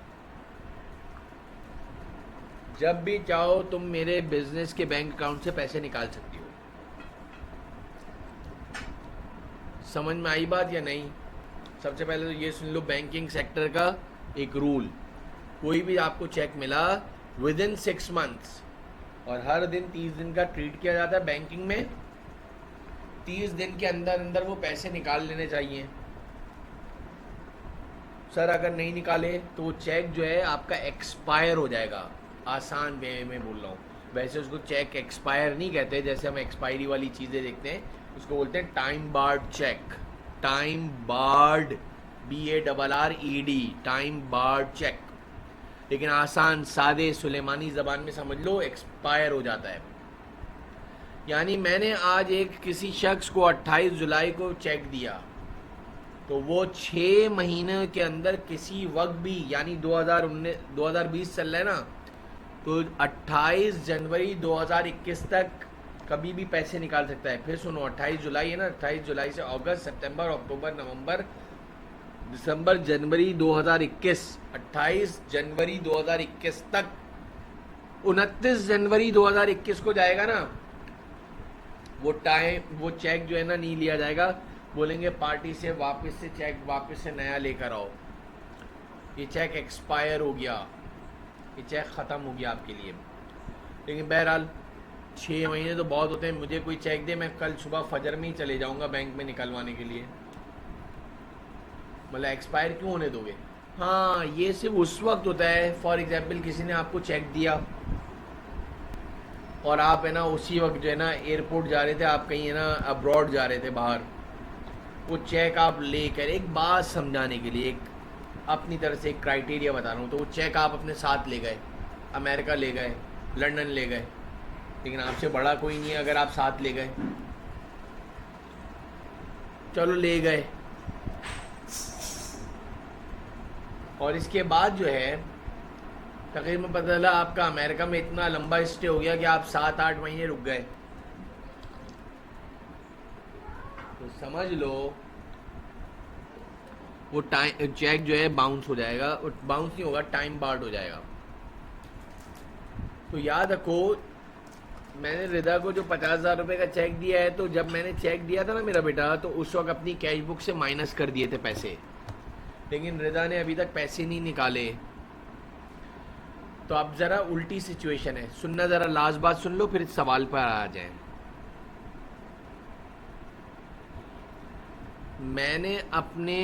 जब भी चाहो तुम मेरे बिजनेस के बैंक अकाउंट से पैसे निकाल सकती हो। समझ में आई बात या नहीं? सबसे पहले तो ये सुन लो बैंकिंग सेक्टर का एक रूल, कोई भी आपको चेक मिला विद इन 6 मंथ्स, और हर दिन 30 दिन का ट्रीट किया जाता है बैंकिंग में, 30 दिन के अंदर अंदर वो पैसे निकाल लेने चाहिए। सर अगर नहीं निकाले तो वो चेक जो है आपका एक्सपायर हो जाएगा। आसान वे में बोल रहा हूँ, वैसे उसको चेक एक्सपायर नहीं कहते, जैसे हम एक्सपायरी वाली चीज़ें देखते हैं उसको बोलते हैं time barred cheque, time barred, BARRED, time barred cheque. लेकिन आसान सादे सुलेमानी ज़बान में समझ लो, एक्सपायर हो जाता है। यानी मैंने आज एक किसी शख्स को 28 जुलाई को चेक दिया, तो वो 6 महीने के अंदर किसी वक्त भी, यानी 2020 चल रहा है ना, तो 28 जनवरी 2021 तक कभी भी पैसे निकाल सकता है। फिर सुनो, 28 जुलाई है ना, 28 जुलाई से अगस्त, सितंबर, अक्टूबर, नवंबर, दिसंबर, जनवरी 2021, 28 जनवरी 2021 तक। 29 जनवरी 2021 को जाएगा ना वो चेक जो है ना नहीं लिया जाएगा, बोलेंगे पार्टी से वापस से नया लेकर आओ, ये चेक एक्सपायर हो गया, ये चेक ख़त्म हो गया आपके लिए। लेकिन बहरहाल 6 महीने तो बहुत होते हैं। मुझे कोई चेक दे, मैं कल सुबह फजर में ही चले जाऊंगा बैंक में निकलवाने के लिए। मतलब एक्सपायर क्यों होने दोगे? हाँ, ये सिर्फ उस वक्त होता है, फॉर एग्जाम्पल किसी ने आपको चेक दिया और आप है ना उसी वक्त जो है ना एयरपोर्ट जा रहे थे, आप कहीं है ना अब्रॉड जा रहे थे बाहर, वो चेक आप लेकर, एक बात समझाने के लिए, एक अपनी तरह से एक क्राइटेरिया बता रहा हूँ, तो वो चेक आप अपने साथ ले गए, अमेरिका ले गए, लंदन ले गए, लेकिन आपसे बड़ा कोई नहीं है अगर आप साथ ले गए, चलो ले गए, और इसके बाद जो है तकरीबन पता चला आपका अमेरिका में इतना लंबा स्टे हो गया कि आप 7-8 महीने रुक गए, तो समझ लो वो टाइम चेक जो है बाउंस हो जाएगा, बाउंस नहीं होगा, टाइम बार्ड हो जाएगा। तो याद रखो, मैंने रिदा को जो 50,000 रुपये का चेक दिया है, तो जब मैंने चेक दिया था ना मेरा बेटा, तो उस वक्त अपनी कैश बुक से माइनस कर दिए थे पैसे, लेकिन रिदा ने अभी तक पैसे नहीं निकाले। तो अब ज़रा उल्टी सिचुएशन है, सुनना ज़रा, लास्ट बात सुन लो फिर सवाल पर आ जाए। मैंने अपने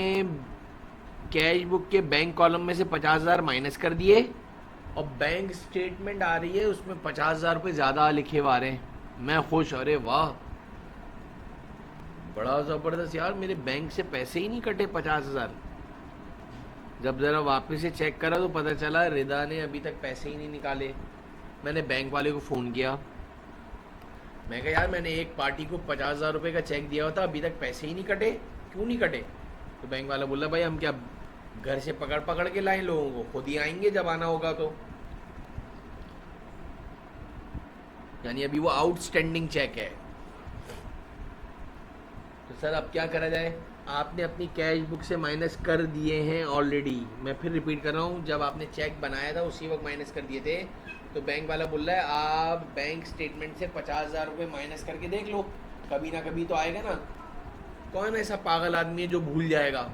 कैश बुक के बैंक कॉलम में से 50,000 माइनस कर दिए, और बैंक स्टेटमेंट आ रही है उसमें 50,000 रुपये ज़्यादा लिखे हुए आ रहे हैं। मैं खुश, अरे वाह बड़ा ज़बरदस्त यार, मेरे बैंक से पैसे ही नहीं कटे 50,000। जब ज़रा वापस से चेक करा तो पता चला रिदा ने अभी तक पैसे ही नहीं निकाले। मैंने बैंक वाले को फ़ोन किया, मैं कहा यार मैंने एक पार्टी को 50,000 रुपये का चेक दिया हुआ था, अभी तक पैसे ही नहीं कटे, क्यों नहीं कटे? तो बैंक वाला बोला भाई हम क्या घर से पकड़ पकड़ के लाएं लोगों को, खुद ही आएंगे जब आना होगा तो। यानी अभी वो आउटस्टैंडिंग चेक है। तो सर अब क्या करा जाए? आपने अपनी कैश बुक से माइनस कर दिए हैं ऑलरेडी, मैं फिर रिपीट कर रहा हूँ, जब आपने चेक बनाया था उसी वक्त माइनस कर दिए थे। तो बैंक वाला बोल रहा है आप बैंक स्टेटमेंट से 50,000 रुपये माइनस करके देख लो, कभी ना कभी तो आएगा ना। कौन ऐसा पागल आदमी है जो भूल जाएगा?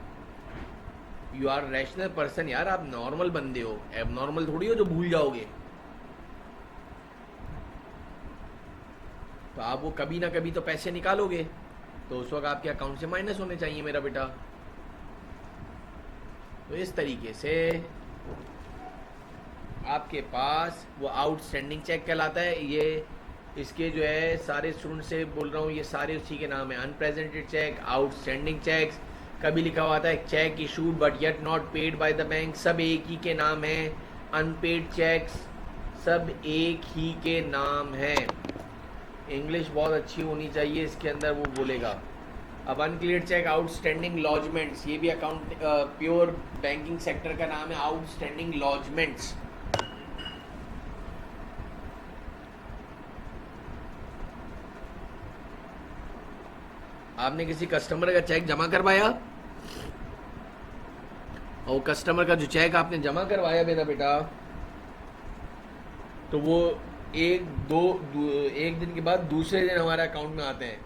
यू आर रैशनल पर्सन यार, आप नॉर्मल बंदे हो, एब नॉर्मल थोड़ी हो जो भूल जाओगे। तो आप वो कभी ना कभी तो पैसे निकालोगे, तो उस वक्त आपके अकाउंट से माइनस होने चाहिए मेरा बेटा। तो इस तरीके से आपके पास वो आउटस्टैंडिंग चेक कहलाता है। ये इसके जो है सारे स्टूडेंट से बोल रहा हूँ, ये सारे उसी के नाम है, अनप्रेजेंटेड चेक, आउटस्टैंडिंग चेक्स। कभी लिखा हुआ था check issued but yet not paid by the bank, सब एक ही के नाम है। अनपेड चेक्स सब एक ही के नाम है। इंग्लिश बहुत अच्छी होनी चाहिए इसके अंदर, वो बोलेगा। अब अनक्लियर चेक, आउटस्टैंडिंग लॉजमेंट्स, ये भी अकाउंट प्योर बैंकिंग सेक्टर का नाम है, आउटस्टैंडिंग लॉजमेंट्स। आपने किसी कस्टमर का चेक जमा करवाया, और कस्टमर का जो चेक आपने जमा करवाया मेरा बेटा, तो वो एक दिन के बाद दूसरे दिन हमारे अकाउंट में आते हैं।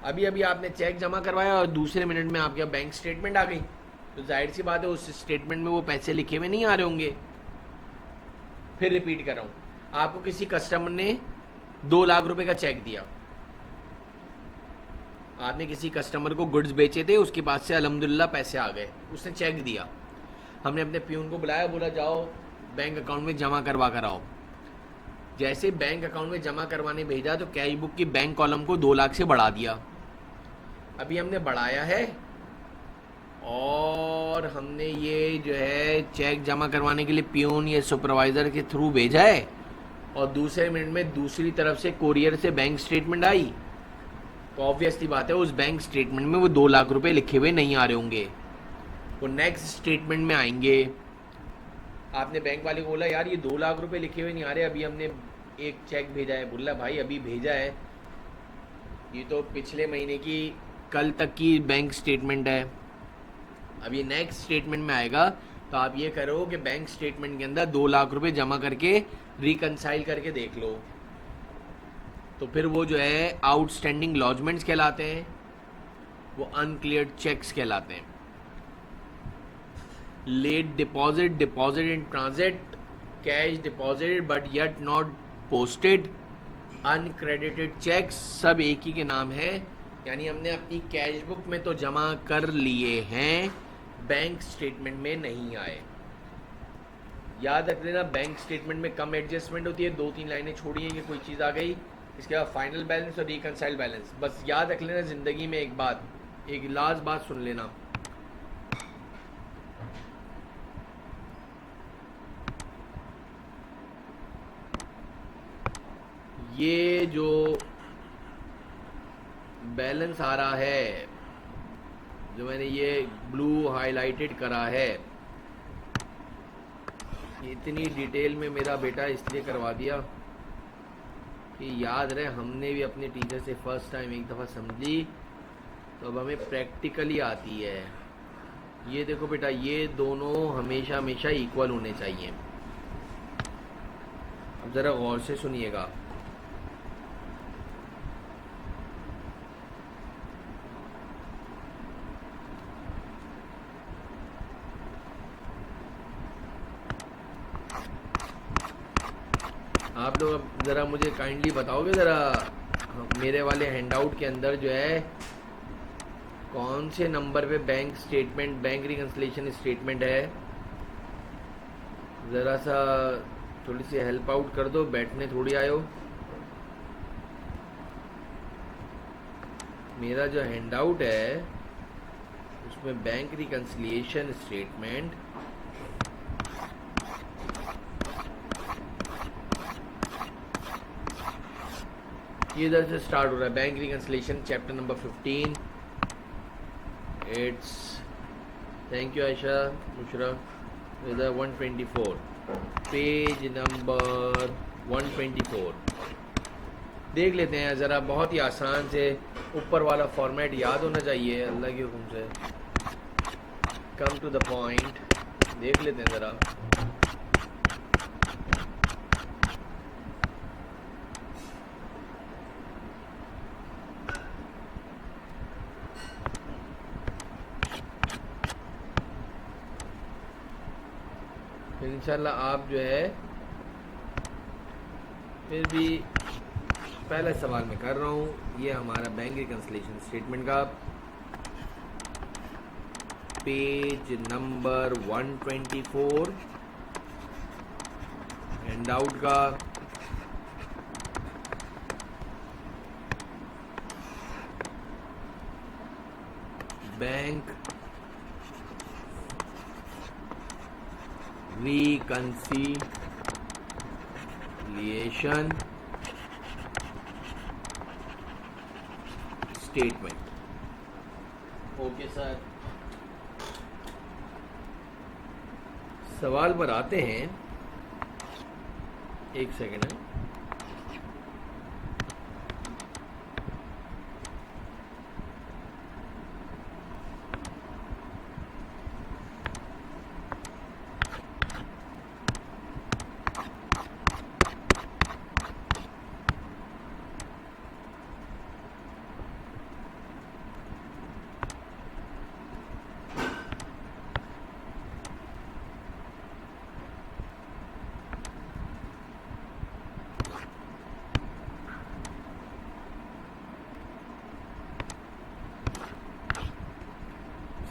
अभी अभी आपने चेक जमा करवाया और दूसरे मिनट में आपके बैंक स्टेटमेंट आ गई, तो जाहिर सी बात है उस स्टेटमेंट में वो पैसे लिखे हुए नहीं आ रहे होंगे। फिर रिपीट कर रहा हूँ, आपको किसी कस्टमर ने 2 लाख रुपए का चेक दिया, आपने किसी कस्टमर को गुड्स बेचे थे, उसके पास से अल्हम्दुलिल्लाह पैसे आ गए, उसने चेक दिया, हमने अपने प्यून को बुलाया, बोला जाओ बैंक अकाउंट में जमा करवा कर आओ। जैसे बैंक अकाउंट में जमा करवाने भेजा तो कैश बुक की बैंक कॉलम को 2 लाख से बढ़ा दिया। अभी हमने बढ़ाया है और हमने ये जो है चेक जमा करवाने के लिए प्यून या सुपरवाइज़र के थ्रू भेजा है, और दूसरे मिनट में दूसरी तरफ से कोरियर से बैंक स्टेटमेंट आई, तो ऑब्वियसली बात है उस बैंक स्टेटमेंट में वो 2 लाख रुपए लिखे हुए नहीं आ रहे होंगे, वो नेक्स्ट स्टेटमेंट में आएंगे। आपने बैंक वाले को बोला यार ये 2 लाख रुपए लिखे हुए नहीं आ रहे, अभी हमने एक चेक भेजा है। बोला भाई अभी भेजा है, ये तो पिछले महीने की कल तक की बैंक स्टेटमेंट है, अब ये नेक्स्ट स्टेटमेंट में आएगा। तो आप ये करो कि बैंक स्टेटमेंट के अंदर 2 लाख रुपए जमा करके रिकनसाइल करके देख लो, तो फिर वो जो है आउटस्टैंडिंग लॉजमेंट्स कहलाते हैं, वो अनक्लियर्ड चेक्स कहलाते हैं। Late deposit, deposit in transit, cash deposit but yet not posted, uncredited cheques सब एक ही के नाम है। यानी हमने अपनी कैश बुक में तो जमा कर लिए हैं, बैंक स्टेटमेंट में नहीं आए। याद रख लेना, बैंक स्टेटमेंट में कम एडजस्टमेंट होती है, 2-3 लाइनें छोड़िए कि कोई चीज़ आ गई, इसके बाद फाइनल बैलेंस और रिकनसाइल बैलेंस। बस याद रख लेना ज़िंदगी में एक बात, एक लास्ट बात सुन लेना, ये जो बैलेंस आ रहा है, जो मैंने ये ब्लू हाईलाइटेड करा है, इतनी डिटेल में मेरा बेटा इसलिए करवा दिया कि याद रहे हमने भी अपने टीचर से फर्स्ट टाइम एक दफ़ा समझी, तो अब हमें प्रैक्टिकली आती है। ये देखो बेटा, ये दोनों हमेशा हमेशा इक्वल होने चाहिए। अब ज़रा गौर से सुनिएगा, आप लोग अब ज़रा मुझे काइंडली बताओगे ज़रा, मेरे वाले हैंडआउट के अंदर जो है कौन से नंबर पे bank statement, bank reconciliation statement है? ज़रा सा थोड़ी सी हेल्प आउट कर दो, बैठने थोड़ी आए हो। मेरा जो हैंडआउट है उसमें बैंक रिकन्सिलिएशन स्टेटमेंट ये इधर से स्टार्ट हो रहा है। Bank reconciliation chapter number 15, it's, thank you Ayesha Mushra, इधर 124, पेज नंबर 124 देख लेते हैं ज़रा। बहुत ही आसान से ऊपर वाला फॉर्मेट याद होना चाहिए, अल्लाह के हुक्म से। कम टू द पॉइंट देख लेते हैं ज़रा। इंशाल्लाह आप जो है, फिर भी पहले सवाल मैं कर रहा हूँ, ये हमारा बैंक रिकन्सिलिएशन स्टेटमेंट का पेज नंबर 124 हैंडआउट का bank reconciliation statement. Okay sir, सवाल पर आते हैं, एक सेकेंड है।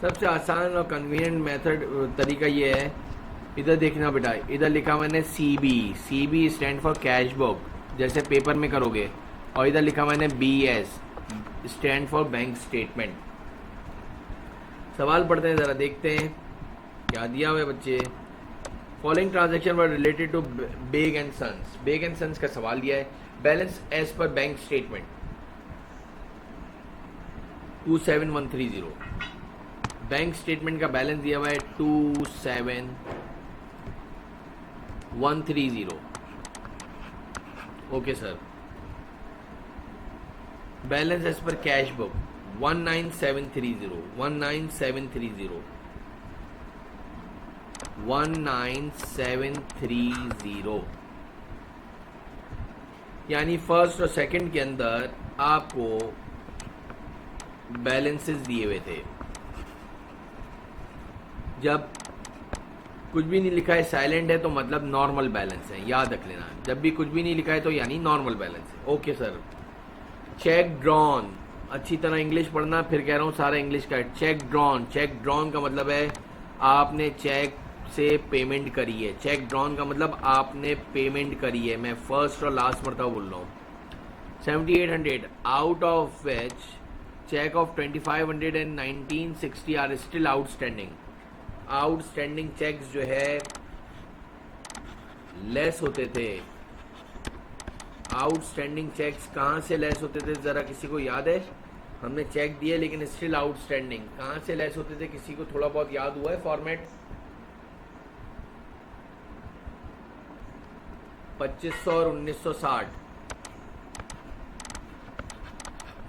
सबसे आसान और कन्वीनियंट मेथड तरीका ये है, इधर देखना बेटा, इधर लिखा मैंने CB stand for cash book, जैसे पेपर में करोगे, और इधर लिखा मैंने BS stand for bank statement. सवाल पढ़ते हैं ज़रा, देखते हैं क्या दिया हुआ है बच्चे। Following transaction were related to Beg and Sons. Beg and Sons का सवाल दिया है। Balance as per bank statement 27130। Bank statement का बैलेंस दिया हुआ है 27130। Okay sir. Balance as per cash book 19730 19730। यानी फर्स्ट और सेकंड के अंदर आपको बैलेंसेस दिए हुए थे। जब कुछ भी नहीं लिखा है, साइलेंट है, तो मतलब नॉर्मल बैलेंस है, याद रख लेना। जब भी कुछ भी नहीं लिखा है तो यानी नॉर्मल बैलेंस है। Okay sir. चेक ड्रॉन अच्छी तरह इंग्लिश पढ़ना, फिर कह रहा हूँ सारा इंग्लिश का। चेक ड्रॉन, चेक ड्रॉन का मतलब है आपने चेक से पेमेंट करी है। चेक ड्रॉन का मतलब आपने पेमेंट करी है। मैं फर्स्ट और लास्ट मरतबा बोल रहा हूँ। 7800 out of which cheque of 2500 and 1960 are still outstanding. Outstanding cheques जो है लेस होते थे। आउटस्टैंडिंग चेक्स कहाँ से लेस होते थे, ज़रा किसी को याद है? हमने चेक दिए लेकिन स्टिल आउटस्टैंडिंग, कहाँ से लेस होते थे? किसी को थोड़ा बहुत याद हुआ है फॉर्मेट? 2500 और 1960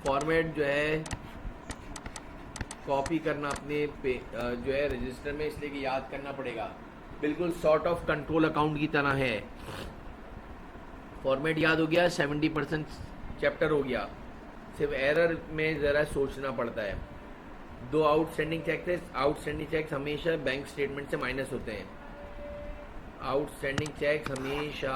फॉर्मेट जो है कॉपी करना अपने जो है रजिस्टर में, इसलिए कि याद करना पड़ेगा। बिल्कुल सॉर्ट ऑफ कंट्रोल अकाउंट की तरह है। फॉर्मेट याद हो गया, 70% चैप्टर हो गया। सिर्फ एरर में ज़रा सोचना पड़ता है। दो आउटस्टैंडिंग चेक थे। आउटस्टैंडिंग चेक्स हमेशा बैंक स्टेटमेंट से माइनस होते हैं। आउटस्टैंडिंग चेक्स हमेशा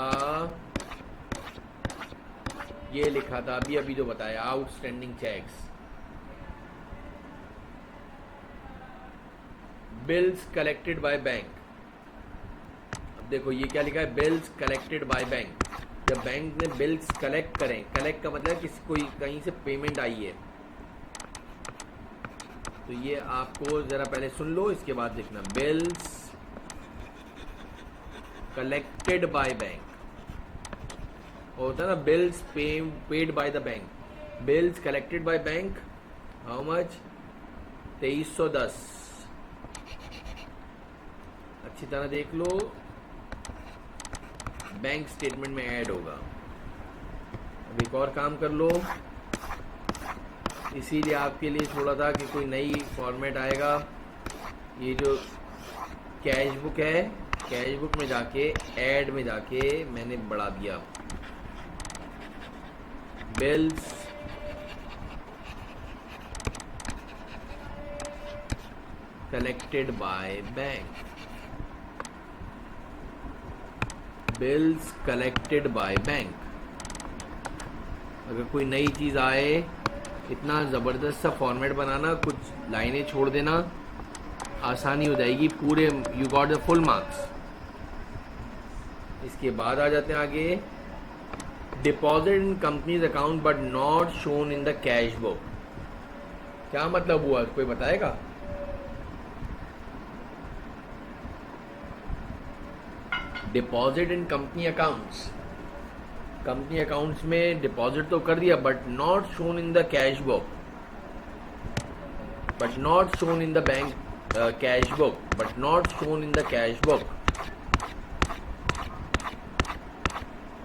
ये लिखा था अभी जो बताया, outstanding cheques. Bills collected by bank. अब देखो ये क्या लिखा है, बिल्स कलेक्टेड बाय बैंक। जब बैंक ने बिल्स कलेक्ट करें, कलेक्ट का मतलब किसी कोई कहीं से पेमेंट आई है, तो ये आपको जरा पहले सुन लो, इसके बाद लिखना। बिल्स कलेक्टेड बाय बैंक होता है ना, bills paid by the bank. Bills collected by bank how much? 2310। अच्छी तरह देख लो, बैंक स्टेटमेंट में ऐड होगा। अब एक और काम कर लो, इसीलिए आपके लिए छोड़ा था कि कोई नई फॉर्मेट आएगा। ये जो कैश बुक है, कैश बुक में जाके ऐड में जाके मैंने बढ़ा दिया bills collected by bank. Bills collected by bank. अगर कोई नई चीज़ आए, इतना ज़बरदस्त सा फॉर्मेट बनाना, कुछ लाइनें छोड़ देना, आसानी हो जाएगी। पूरे you got the full marks. इसके बाद आ जाते हैं आगे। Deposit in companies account but not shown in the cash book. क्या मतलब हुआ, कोई बताएगा? Deposit in company accounts, company accounts में डिपॉजिट तो कर दिया but not shown in the cash book, but not shown in the bank cash book, but not shown in the cash book.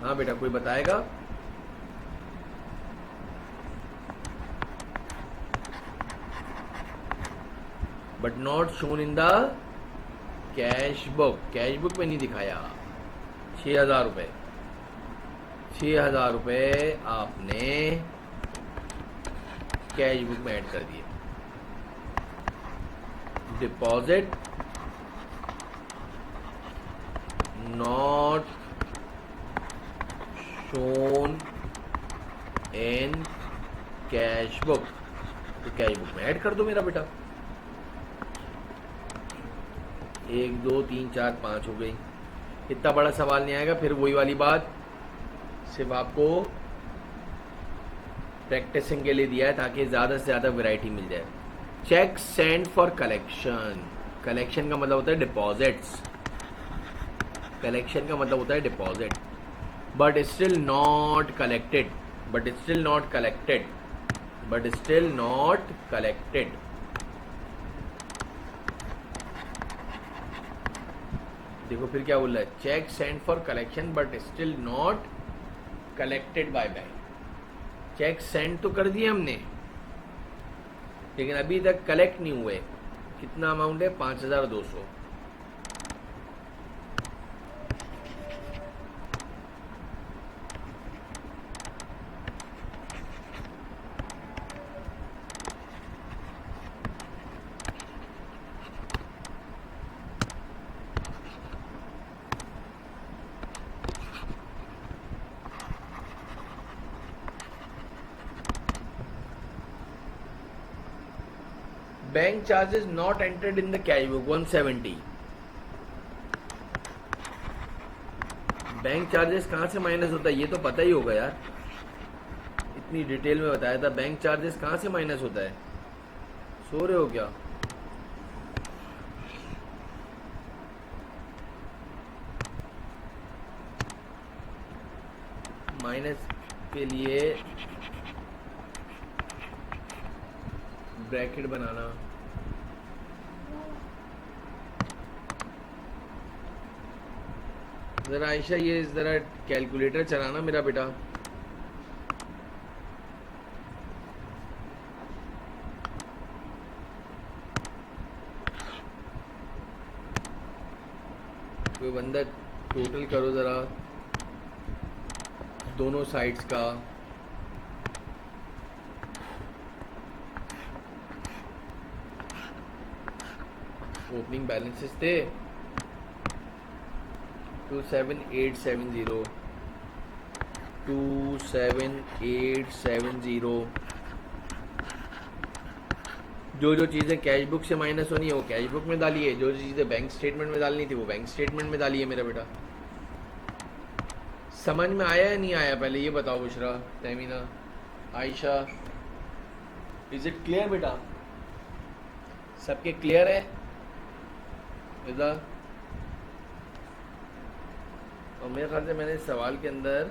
हाँ बेटा, कोई बताएगा? But not shown in the cash book, cash book में नहीं दिखाया। 6000 रुपये, 6000 रुपये आपने कैश बुक में ऐड कर दिए। Deposit not shown in cash book, तो कैश बुक में ऐड कर दो मेरा बेटा। 1 2 3 4 5 हो गई। इतना बड़ा सवाल नहीं आएगा। फिर वही वाली बात, सिर्फ आपको प्रैक्टिसिंग के लिए दिया है ताकि ज़्यादा से ज़्यादा वैरायटी मिल जाए। Cheque send for collection. Collection का मतलब होता है डिपॉजिट्स। कलेक्शन का मतलब होता है deposit. But still not collected, but still not collected, but still not collected. देखो फिर क्या बोल रहा है, cheque send for collection but still not collected by bank. Cheque send तो कर दिए हमने, लेकिन अभी तक कलेक्ट नहीं हुए। कितना अमाउंट है? 5200। Bank charges not entered in the cash book 170. Bank charges कहाँ से माइनस होता है ये तो पता ही होगा यार, इतनी डिटेल में बताया था. बैंक चार्जेस कहाँ से माइनस होता है? सो रहे हो क्या? माइनस के लिए ब्रैकेट बनाना. जरा आयशा ये जरा कैलकुलेटर चलाना मेरा बेटा. कोई बंदा टोटल करो जरा दोनों साइड्स का. ओपनिंग बैलेंसेस थे 27870 जो जो चीज़ें कैश बुक से माइनस होनी है वो कैश बुक में डालिए, जो चीज़ें बैंक स्टेटमेंट में डालनी थी वो बैंक स्टेटमेंट में डालिए मेरा बेटा. समझ में आया या नहीं आया पहले ये बताओ. Bushra, Tahmina, Ayesha, is it clear बेटा? सबके क्लियर है? इधर और मेरे ख्याल से मैंने सवाल के अंदर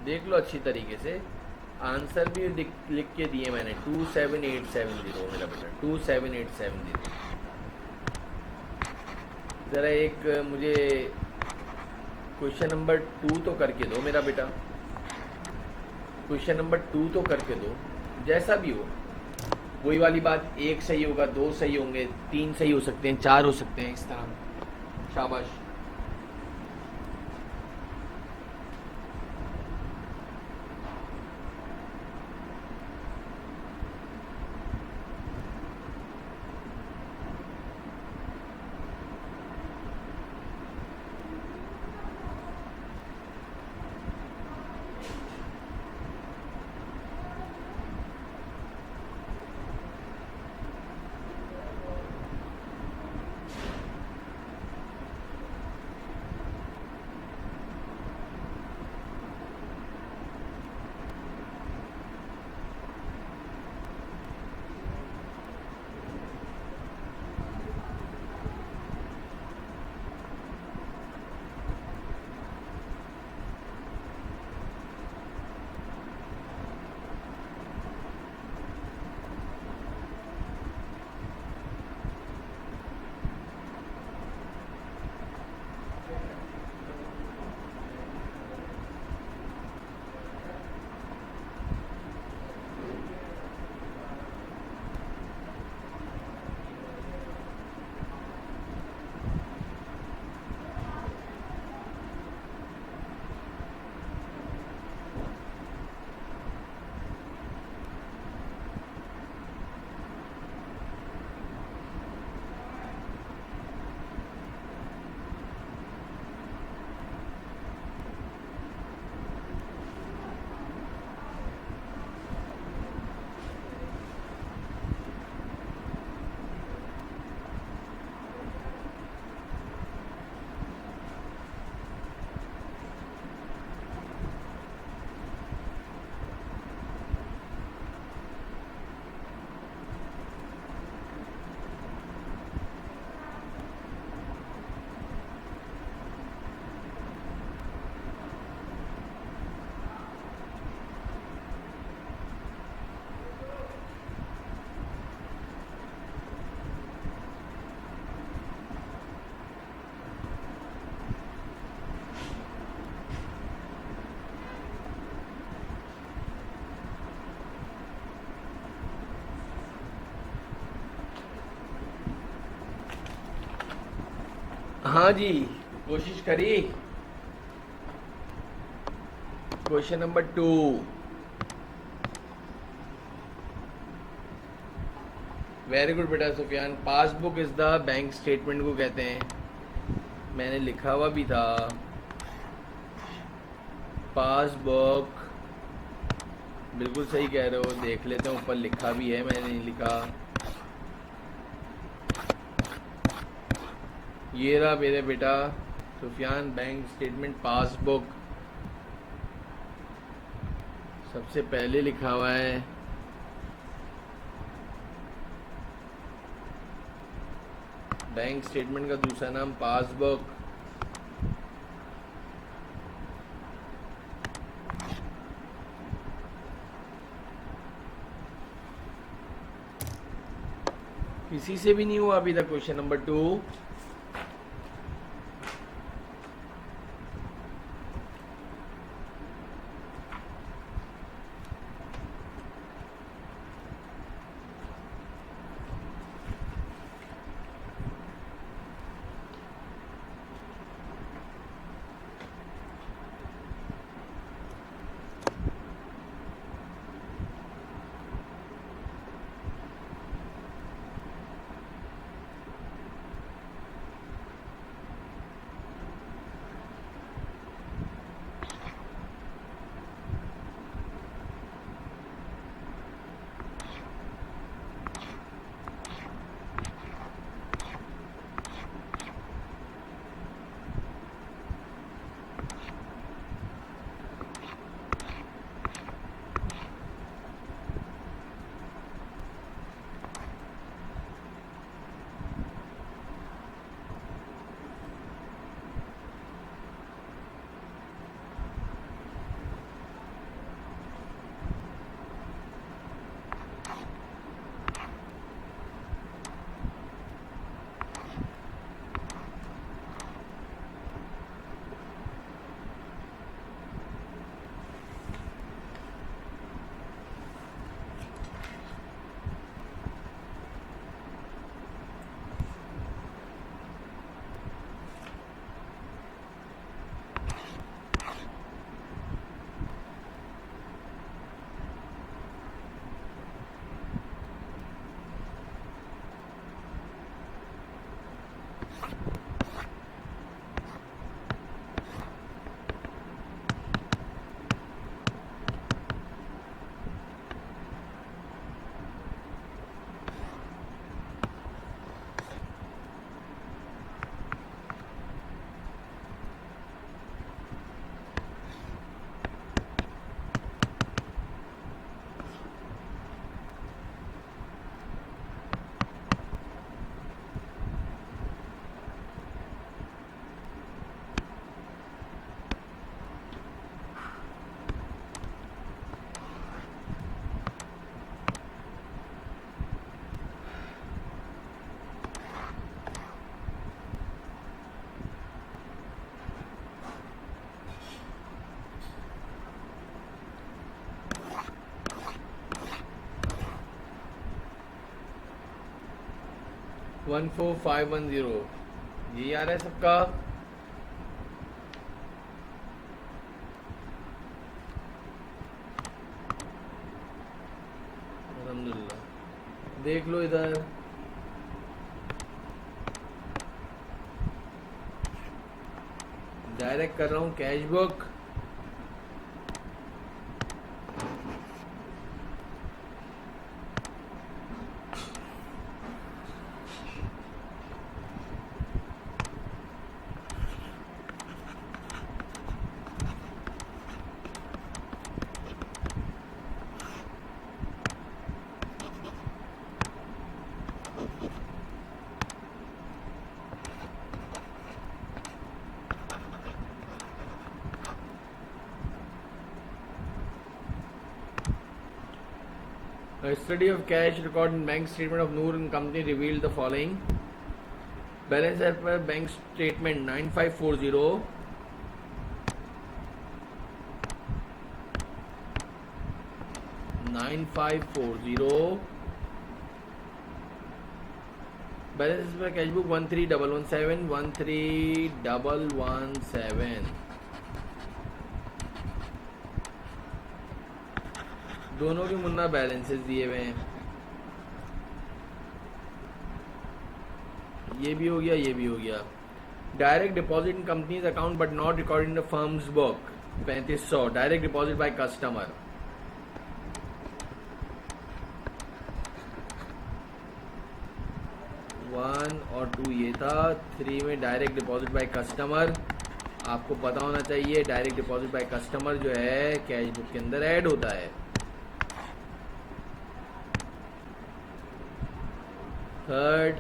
देख लो अच्छी तरीके से, आंसर भी लिख के दिए मैंने. 27870 मेरा बेटा, 27870. ज़रा एक मुझे क्वेश्चन नंबर 2 तो करके दो मेरा बेटा. क्वेश्चन नंबर 2 तो करके दो, जैसा भी हो. वही वाली बात, 1 सही होगा, 2 सही होंगे, 3 सही हो सकते हैं, 4 हो सकते हैं, इस तरह. शाबाश. हाँ जी, कोशिश करी. Question number 2. वेरी गुड बेटा Sufiyan. Passbook is the bank statement को कहते हैं. मैंने लिखा हुआ भी था पासबुक बिल्कुल सही कह रहे हो, देख लेते हैं, ऊपर लिखा भी है, मैंने नहीं लिखा। ये रहा मेरे बेटा सुफियान बैंक स्टेटमेंट पासबुक, सबसे पहले लिखा हुआ है। बैंक स्टेटमेंट का दूसरा नाम पासबुक। किसी से भी नहीं हुआ अभी तक क्वेश्चन नंबर 2? वन 4510 ये आ रहा है सबका। अल्हम्दुलिल्लाह, देख लो इधर। डायरेक्ट कर रहा हूँ cash book. A study of cash record in bank statement of Noor and Company revealed the following. Balance as per bank statement 9540. Balance as per cash book 13117. दोनों के मुन्ना बैलेंसेस दिए हुए हैं, ये भी हो गया, ये भी हो गया। Direct deposit in companies account but not record in the firms book 3500। Direct deposit by customer 1 और 2 ये था। 3 में डायरेक्ट डिपॉजिट बाय कस्टमर, आपको पता होना चाहिए डायरेक्ट डिपॉजिट बाय कस्टमर जो है कैश बुक के अंदर ऐड होता है। Third,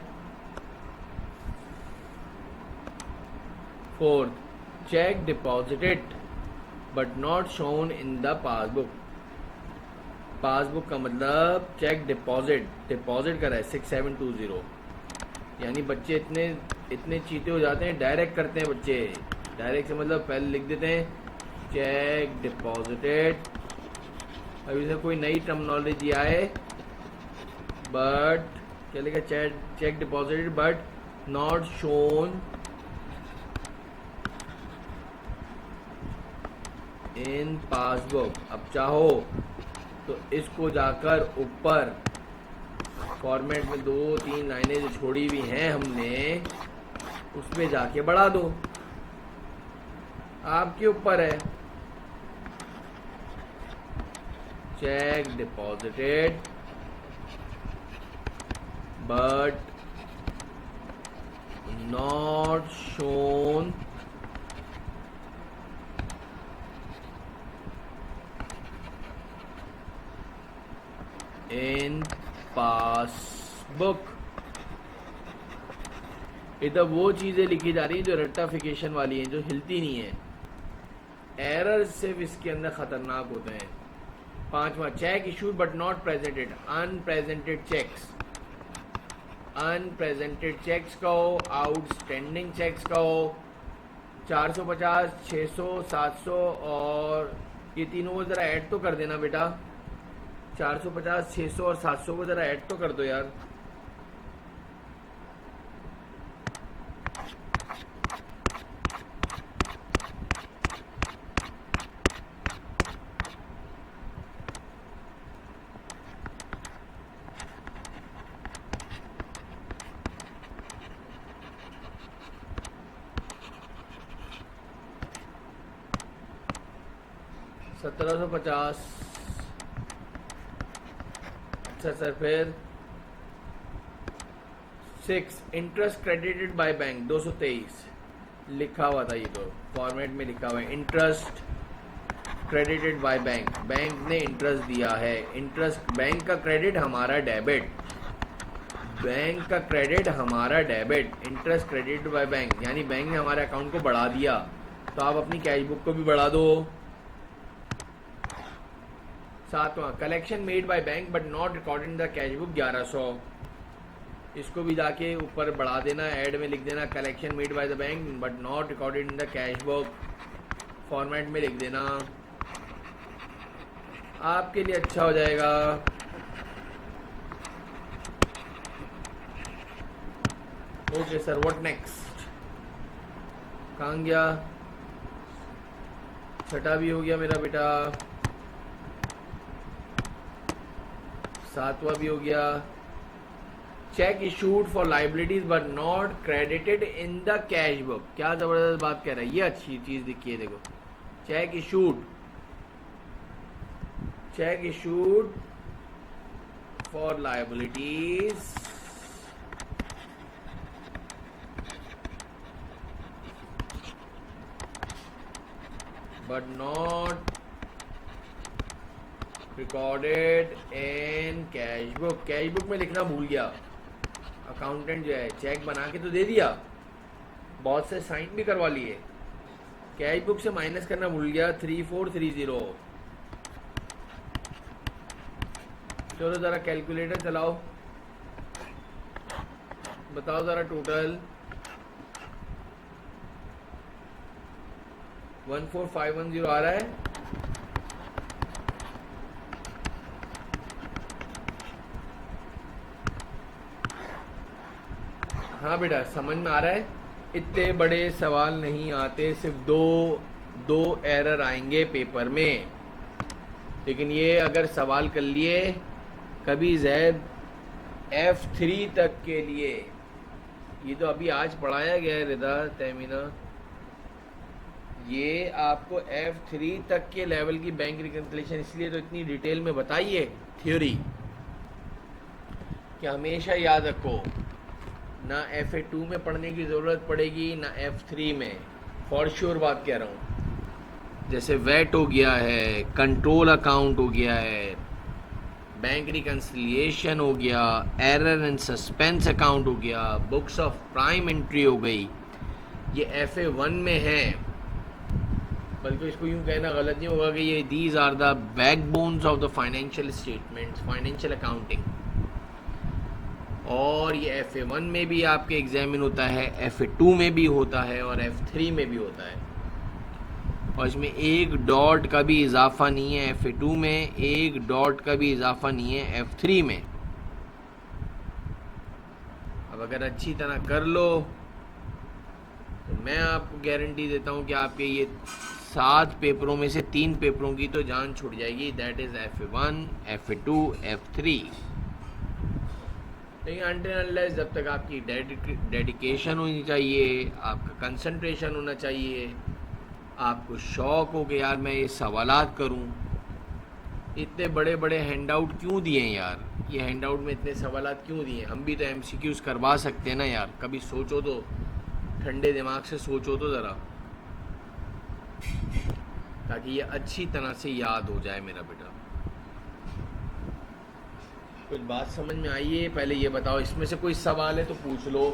fourth, check deposited but not shown in the passbook. Passbook का मतलब चेक डिपॉजिट करा है 6720, यानी बच्चे इतने चीते हो जाते हैं, डायरेक्ट करते हैं बच्चे। डायरेक्ट से मतलब पहले लिख देते हैं चेक डिपॉजिटेड, अभी से कोई नई टर्मिनोलॉजी आए, बट क्या लिखा, check deposited but not shown in passbook. अब चाहो तो इसको जाकर ऊपर फॉर्मेट में 2-3 लाइनें जो छोड़ी हुई हैं हमने उस पे जाके बढ़ा दो, आपके ऊपर है। Check deposited but not shown in passbook. इधर वो चीजें लिखी जा रही हैं जो रेक्टिफिकेशन वाली हैं, जो हिलती नहीं है। एरर सिर्फ इसके अंदर खतरनाक होते हैं। 5वां, cheque issued but not presented, unpresented cheques. Unpresented cheques का हो, आउटस्टैंडिंग चेक्स का हो, 450, 600, 700 और ये तीनों को जरा ऐड तो कर देना बेटा। 450, 600 और 700 को जरा ऐड तो कर दो यार। $1750। अच्छा सर, फिर 6, इंटरेस्ट क्रेडिटेड बाय बैंक 223 लिखा हुआ था, ये तो फॉर्मेट में लिखा हुआ है। Interest credited by bank, bank ने इंटरेस्ट दिया है। इंटरेस्ट, बैंक का क्रेडिट हमारा डेबिट, बैंक का क्रेडिट हमारा debit. Interest credited by bank यानी बैंक ने हमारे अकाउंट को बढ़ा दिया, तो आप अपनी कैश बुक को भी बढ़ा दो। 7वां, collection made by bank but not recorded in the cash book 1100, इसको भी जाके ऊपर बढ़ा देना, ऐड में लिख देना collection made bye the bank but not recorded in the cash book, format में लिख देना, आपके लिए अच्छा हो जाएगा। Okay sir, what next? कहाँ गया? 6 भी हो गया मेरा बेटा, 7वां भी हो गया। Check issued for liabilities but not credited in the cash book, क्या जबरदस्त बात कह रहा है, ये अच्छी चीज दिखी है। देखो, check issued for liabilities but not recorded in cash book. Cash book में लिखना भूल गया, अकाउंटेंट जो है चेक बना के तो दे दिया, बहुत से साइन भी करवा लिए, कैश बुक से माइनस करना भूल गया। 3430। चलो जरा कैलकुलेटर चलाओ, बताओ जरा टोटल। 14510 आ रहा है। हाँ बेटा, समझ में आ रहा है। इतने बड़े सवाल नहीं आते, सिर्फ दो एरर आएंगे पेपर में, लेकिन ये अगर सवाल कर लिए कभी जैद F3 तक के लिए, ये तो अभी आज पढ़ाया गया है रिदा तैमीना, ये आपको F3 तक के लेवल की बैंक रिकन्सिलिएशन इसलिए तो इतनी डिटेल में बताइए थ्योरी, कि हमेशा याद रखो ना FA2 में पढ़ने की ज़रूरत पड़ेगी ना F3 में, फॉर श्योर बात कह रहा हूँ। जैसे वेट हो गया है, कंट्रोल अकाउंट हो गया है, बैंक रिकन्सिलिएशन हो गया, एरर एंड सस्पेंस अकाउंट हो गया, बुक्स ऑफ प्राइम एंट्री हो गई, ये FA1 में है। बल्कि इसको यूँ कहना गलत नहीं होगा कि ये these are the backbones of the financial statements, financial accounting. और ये FA1 में भी आपके एग्जामिन होता है, FA2 में भी होता है और F3 में भी होता है। और इसमें एक डॉट का भी इजाफा नहीं है FA2 में, एक डॉट का भी इजाफा नहीं है F3 में। अब अगर अच्छी तरह कर लो तो मैं आपको गारंटी देता हूँ कि आपके ये 7 पेपरों में से 3 पेपरों की तो जान छूट जाएगी। That is FA1, FA2, F3। लेकिन अनटिल अनलेस जब तक आपकी डेडिकेशन होनी चाहिए, आपका कंसंट्रेशन होना चाहिए, आपको शौक़ हो कि यार मैं ये सवालात करूं। इतने बड़े बड़े हैंडआउट क्यों दिए हैं यार, ये हैंडआउट में इतने सवालात क्यों दिए हैं? हम भी तो MCQs करवा सकते हैं ना यार। कभी सोचो तो, ठंडे दिमाग से सोचो तो ज़रा, ताकि ये अच्छी तरह से याद हो जाए मेरा बेटा। कुछ बात समझ में आई है? पहले ये बताओ, इसमें से कोई सवाल है तो पूछ लो।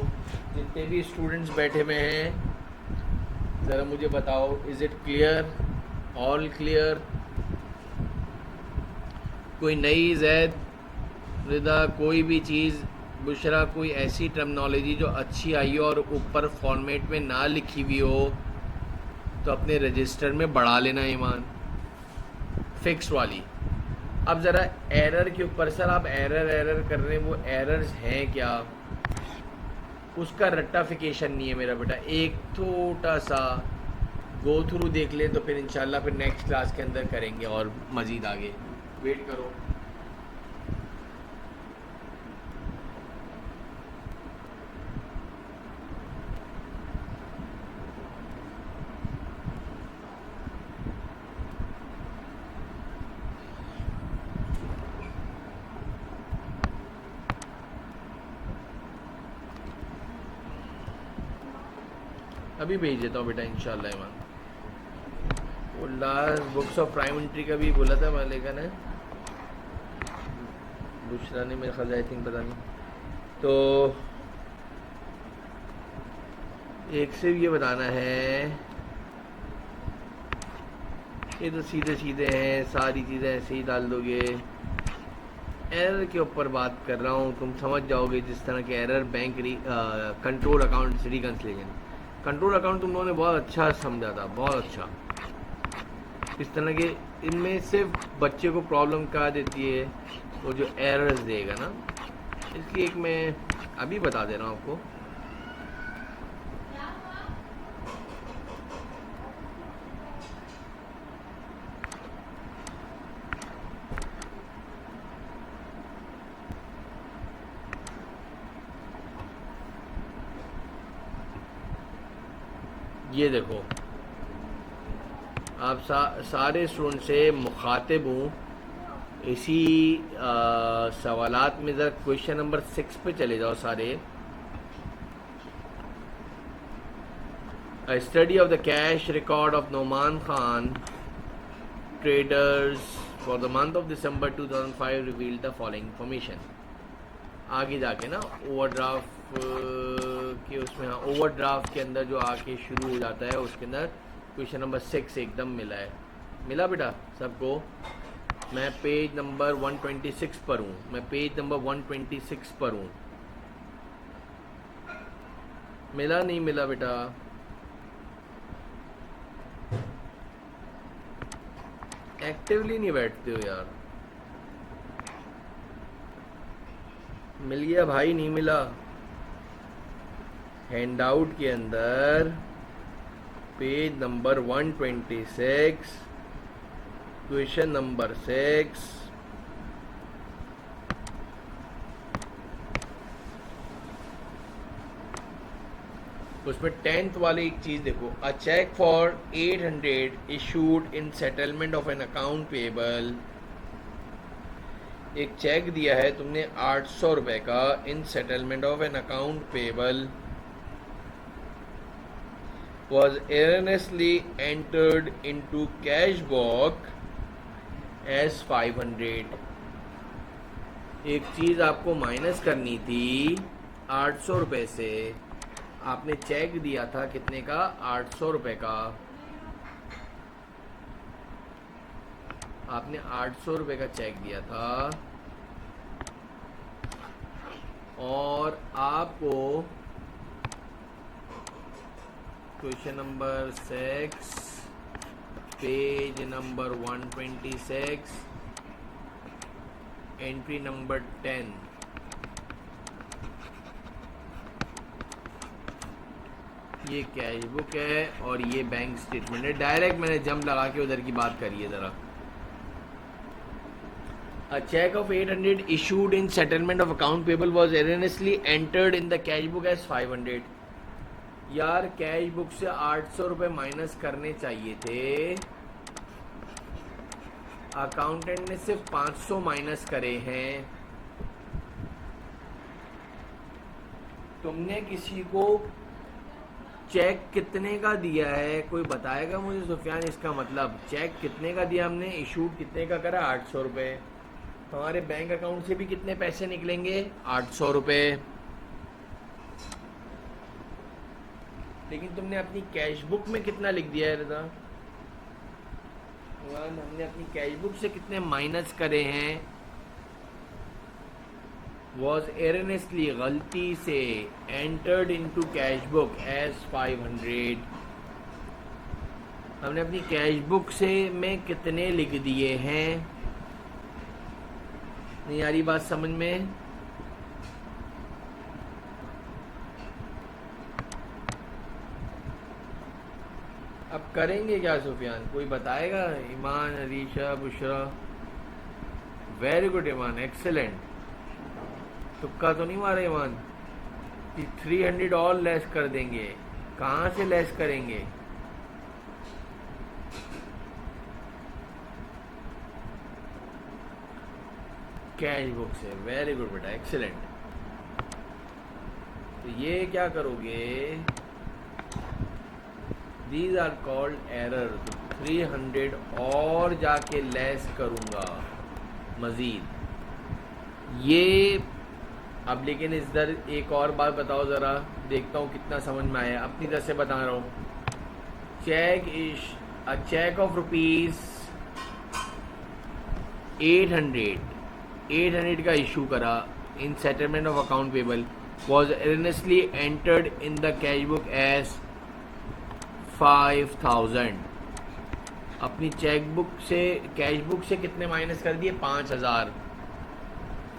जितने भी स्टूडेंट्स बैठे हुए हैं ज़रा मुझे बताओ, is it clear, all clear? कोई नई जैद, रिदा, कोई भी चीज़, बुशरा, कोई ऐसी टर्मिनोलॉजी जो अच्छी आई हो और ऊपर फॉर्मेट में ना लिखी हुई हो तो अपने रजिस्टर में बढ़ा लेना ईमान, फिक्स वाली। अब ज़रा एरर के ऊपर, सर आप एरर कर रहे हैं, वो एरर्स हैं क्या? उसका रट्टाफिकेशन नहीं है मेरा बेटा। एक छोटा सा गो थ्रू देख लें तो फिर इंशाल्लाह फिर नेक्स्ट क्लास के अंदर करेंगे और मज़ीद आगे। वेट करो। अभी भेज देता हूँ बेटा इंशाल्लाह ईमान। वो last books of prime entry का भी बोला था मालिका ने, बुशरा ने, मेरे ख्याल आई थिंक, पता नहीं। तो एक से ये बताना है, ये तो सीधे सीधे हैं, सारी चीज़ें ऐसे ही डाल दोगे। एरर के ऊपर बात कर रहा हूँ, तुम समझ जाओगे। जिस तरह के error bank control account reconciliation, control account तुम लोगों ने बहुत अच्छा समझा था, बहुत अच्छा। इस तरह के इनमें सिर्फ बच्चे को प्रॉब्लम क्या देती है, वो जो एरर्स देगा ना, इसकी एक मैं अभी बता दे रहा हूँ आपको। ये देखो, आप सारे स्टूडेंट से मुखातिब हूँ इसी सवालात में। ज़रा क्वेश्चन नंबर 6 पे चले जाओ सारे। A study of the cash record of Noman Khan traders for the month of December 2005 revealed the following information। आगे जाके ना ओवरड्राफ्ट के उसमें, हाँ, ओवरड्राफ्ट के अंदर जो आके शुरू हो जाता है उसके अंदर क्वेश्चन नंबर 6 एकदम मिला है। मिला बेटा सबको? मैं पेज नंबर 126 पर हूँ, मैं पेज नंबर 126 पर हूँ। मिला नहीं मिला बेटा? एक्टिवली नहीं बैठते हो यार। मिल गया भाई? नहीं मिला? हैंडआउट के अंदर पेज नंबर 126 क्वेश्चन नंबर 6 उसमें 10th वाली एक चीज देखो। A cheque for 800 issued in settlement of an account payable एक चेक दिया है तुमने 800 रुपए का in settlement of an account payable was erroneously entered into cash book as 500। एक चीज आपको माइनस करनी थी 800 रुपए से, आपने चेक दिया था कितने का, 800 रुपए का। आपने 800 रुपए का चेक दिया था और आपको question number 6 page number 126 entry number 10 ये कैश बुक है और ये बैंक स्टेटमेंट है। डायरेक्ट मैंने जंप लगा के उधर की बात करी है ज़रा। A check of 800 issued in settlement of account payable was erroneously entered in the cash book as 500। यार कैश बुक से 800 रुपए माइनस करने चाहिए थे, अकाउंटेंट ने सिर्फ 500 माइनस करे हैं। तुमने किसी को चेक कितने का दिया है, कोई बताएगा मुझे सुफियान? इसका मतलब चेक कितने का दिया हमने, इशूड कितने का करा, 800 रुपये। हमारे बैंक अकाउंट से भी कितने पैसे निकलेंगे, 800 रुपये। लेकिन तुमने अपनी कैश बुक में कितना लिख दिया है रजा? हमने अपनी कैश बुक से कितने माइनस करे हैं? वॉज एरनेसली, गलती से, entered into cash book as 500। हमने अपनी कैश बुक से में कितने लिख दिए हैं? नहीं आ रही बात समझ में? अब करेंगे क्या सुफियान, कोई बताएगा? ईमान, अरीशा, बुशरा, वेरी गुड ईमान, एक्सेलेंट। तुक्का तो नहीं मारा ईमान कि 300 और लेस कर देंगे? कहाँ से लेस करेंगे? कैश बुक से। वेरी गुड बेटा, एक्सेलेंट। तो ये क्या करोगे, दीज आर कॉल्ड एरर। तो 300 और जाके लेस करूंगा मजीद। ये अब लेकिन इस दर एक और बात बताओ ज़रा, देखता हूँ कितना समझ में आया। अपनी तरफ से बता रहा हूँ। चेक ऑफ रुपीज़ 800 का इशू करा in settlement of account payable was erroneously entered in the cash book as 5000। अपनी चेक बुक से, कैश बुक से कितने माइनस कर दिए, 5000।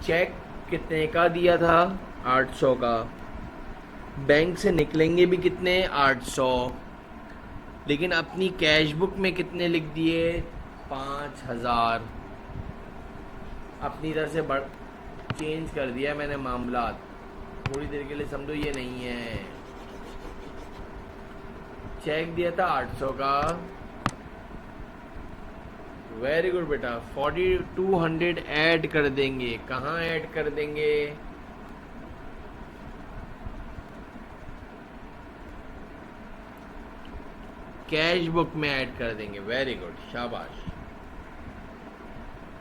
चेक कितने का दिया था, 800 का। बैंक से निकलेंगे भी कितने, 800। लेकिन अपनी कैश बुक में कितने लिख दिए, 5000। अपनी तरफ से चेंज कर दिया मैंने मामला। थोड़ी देर के लिए समझो ये नहीं है। चेक दिया था 800 का। वेरी गुड बेटा। 4200 ऐड कर देंगे। कहाँ ऐड कर देंगे, कैश बुक में ऐड कर देंगे। वेरी गुड, शाबाश।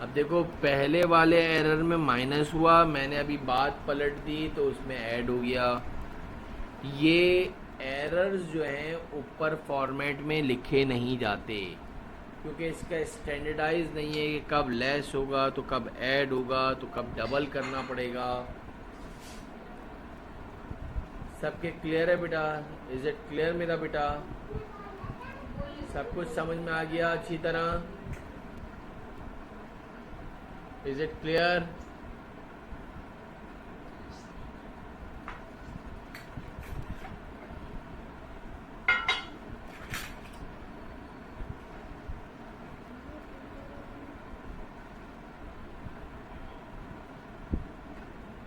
अब देखो पहले वाले एरर में माइनस हुआ, मैंने अभी बात पलट दी तो उसमें ऐड हो गया। ये एरर्स जो हैं ऊपर फॉर्मेट में लिखे नहीं जाते क्योंकि इसका स्टैंडर्डाइज नहीं है कि कब लेस होगा तो कब ऐड होगा तो कब डबल करना पड़ेगा। सबके क्लियर है बेटा? इज इट क्लियर मेरा बेटा? सब कुछ समझ में आ गया अच्छी तरह? Is it clear?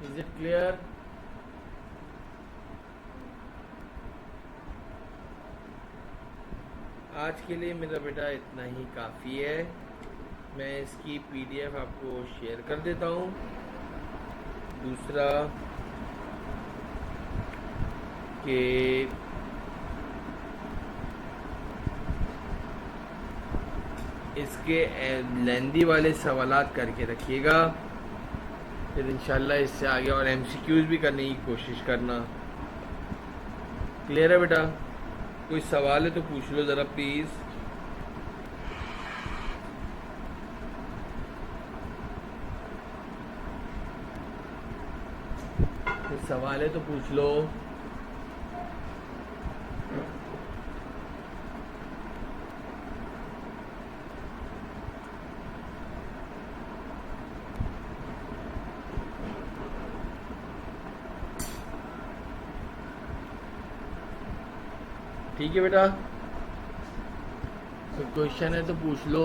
Is it clear? आज के लिए मेरा बेटा इतना ही काफ़ी है। मैं इसकी PDF आपको शेयर कर देता हूँ। दूसरा कि इसके लेंदी वाले सवालात करके रखिएगा, फिर इंशाल्लाह इससे आगे और MCQs भी करने की कोशिश करना। क्लियर है बेटा? कोई सवाल है तो पूछ लो ज़रा प्लीज़। कोई सवाल है तो पूछ लो। ठीक है बेटा, कोई क्वेश्चन है तो पूछ लो।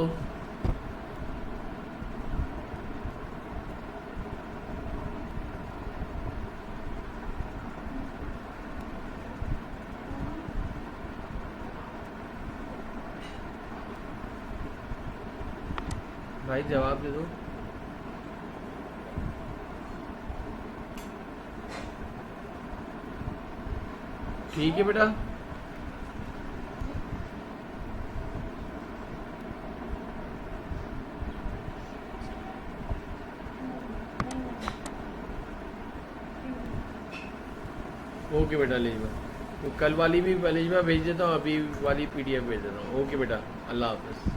भाई जवाब दे दो। ठीक है बेटा, ओके बेटा लिजमा, तो कल वाली भी लिजमा भेज देता हूँ, अभी वाली PDF भेज देता हूँ। ओके बेटा, अल्लाह हाफ़िज़।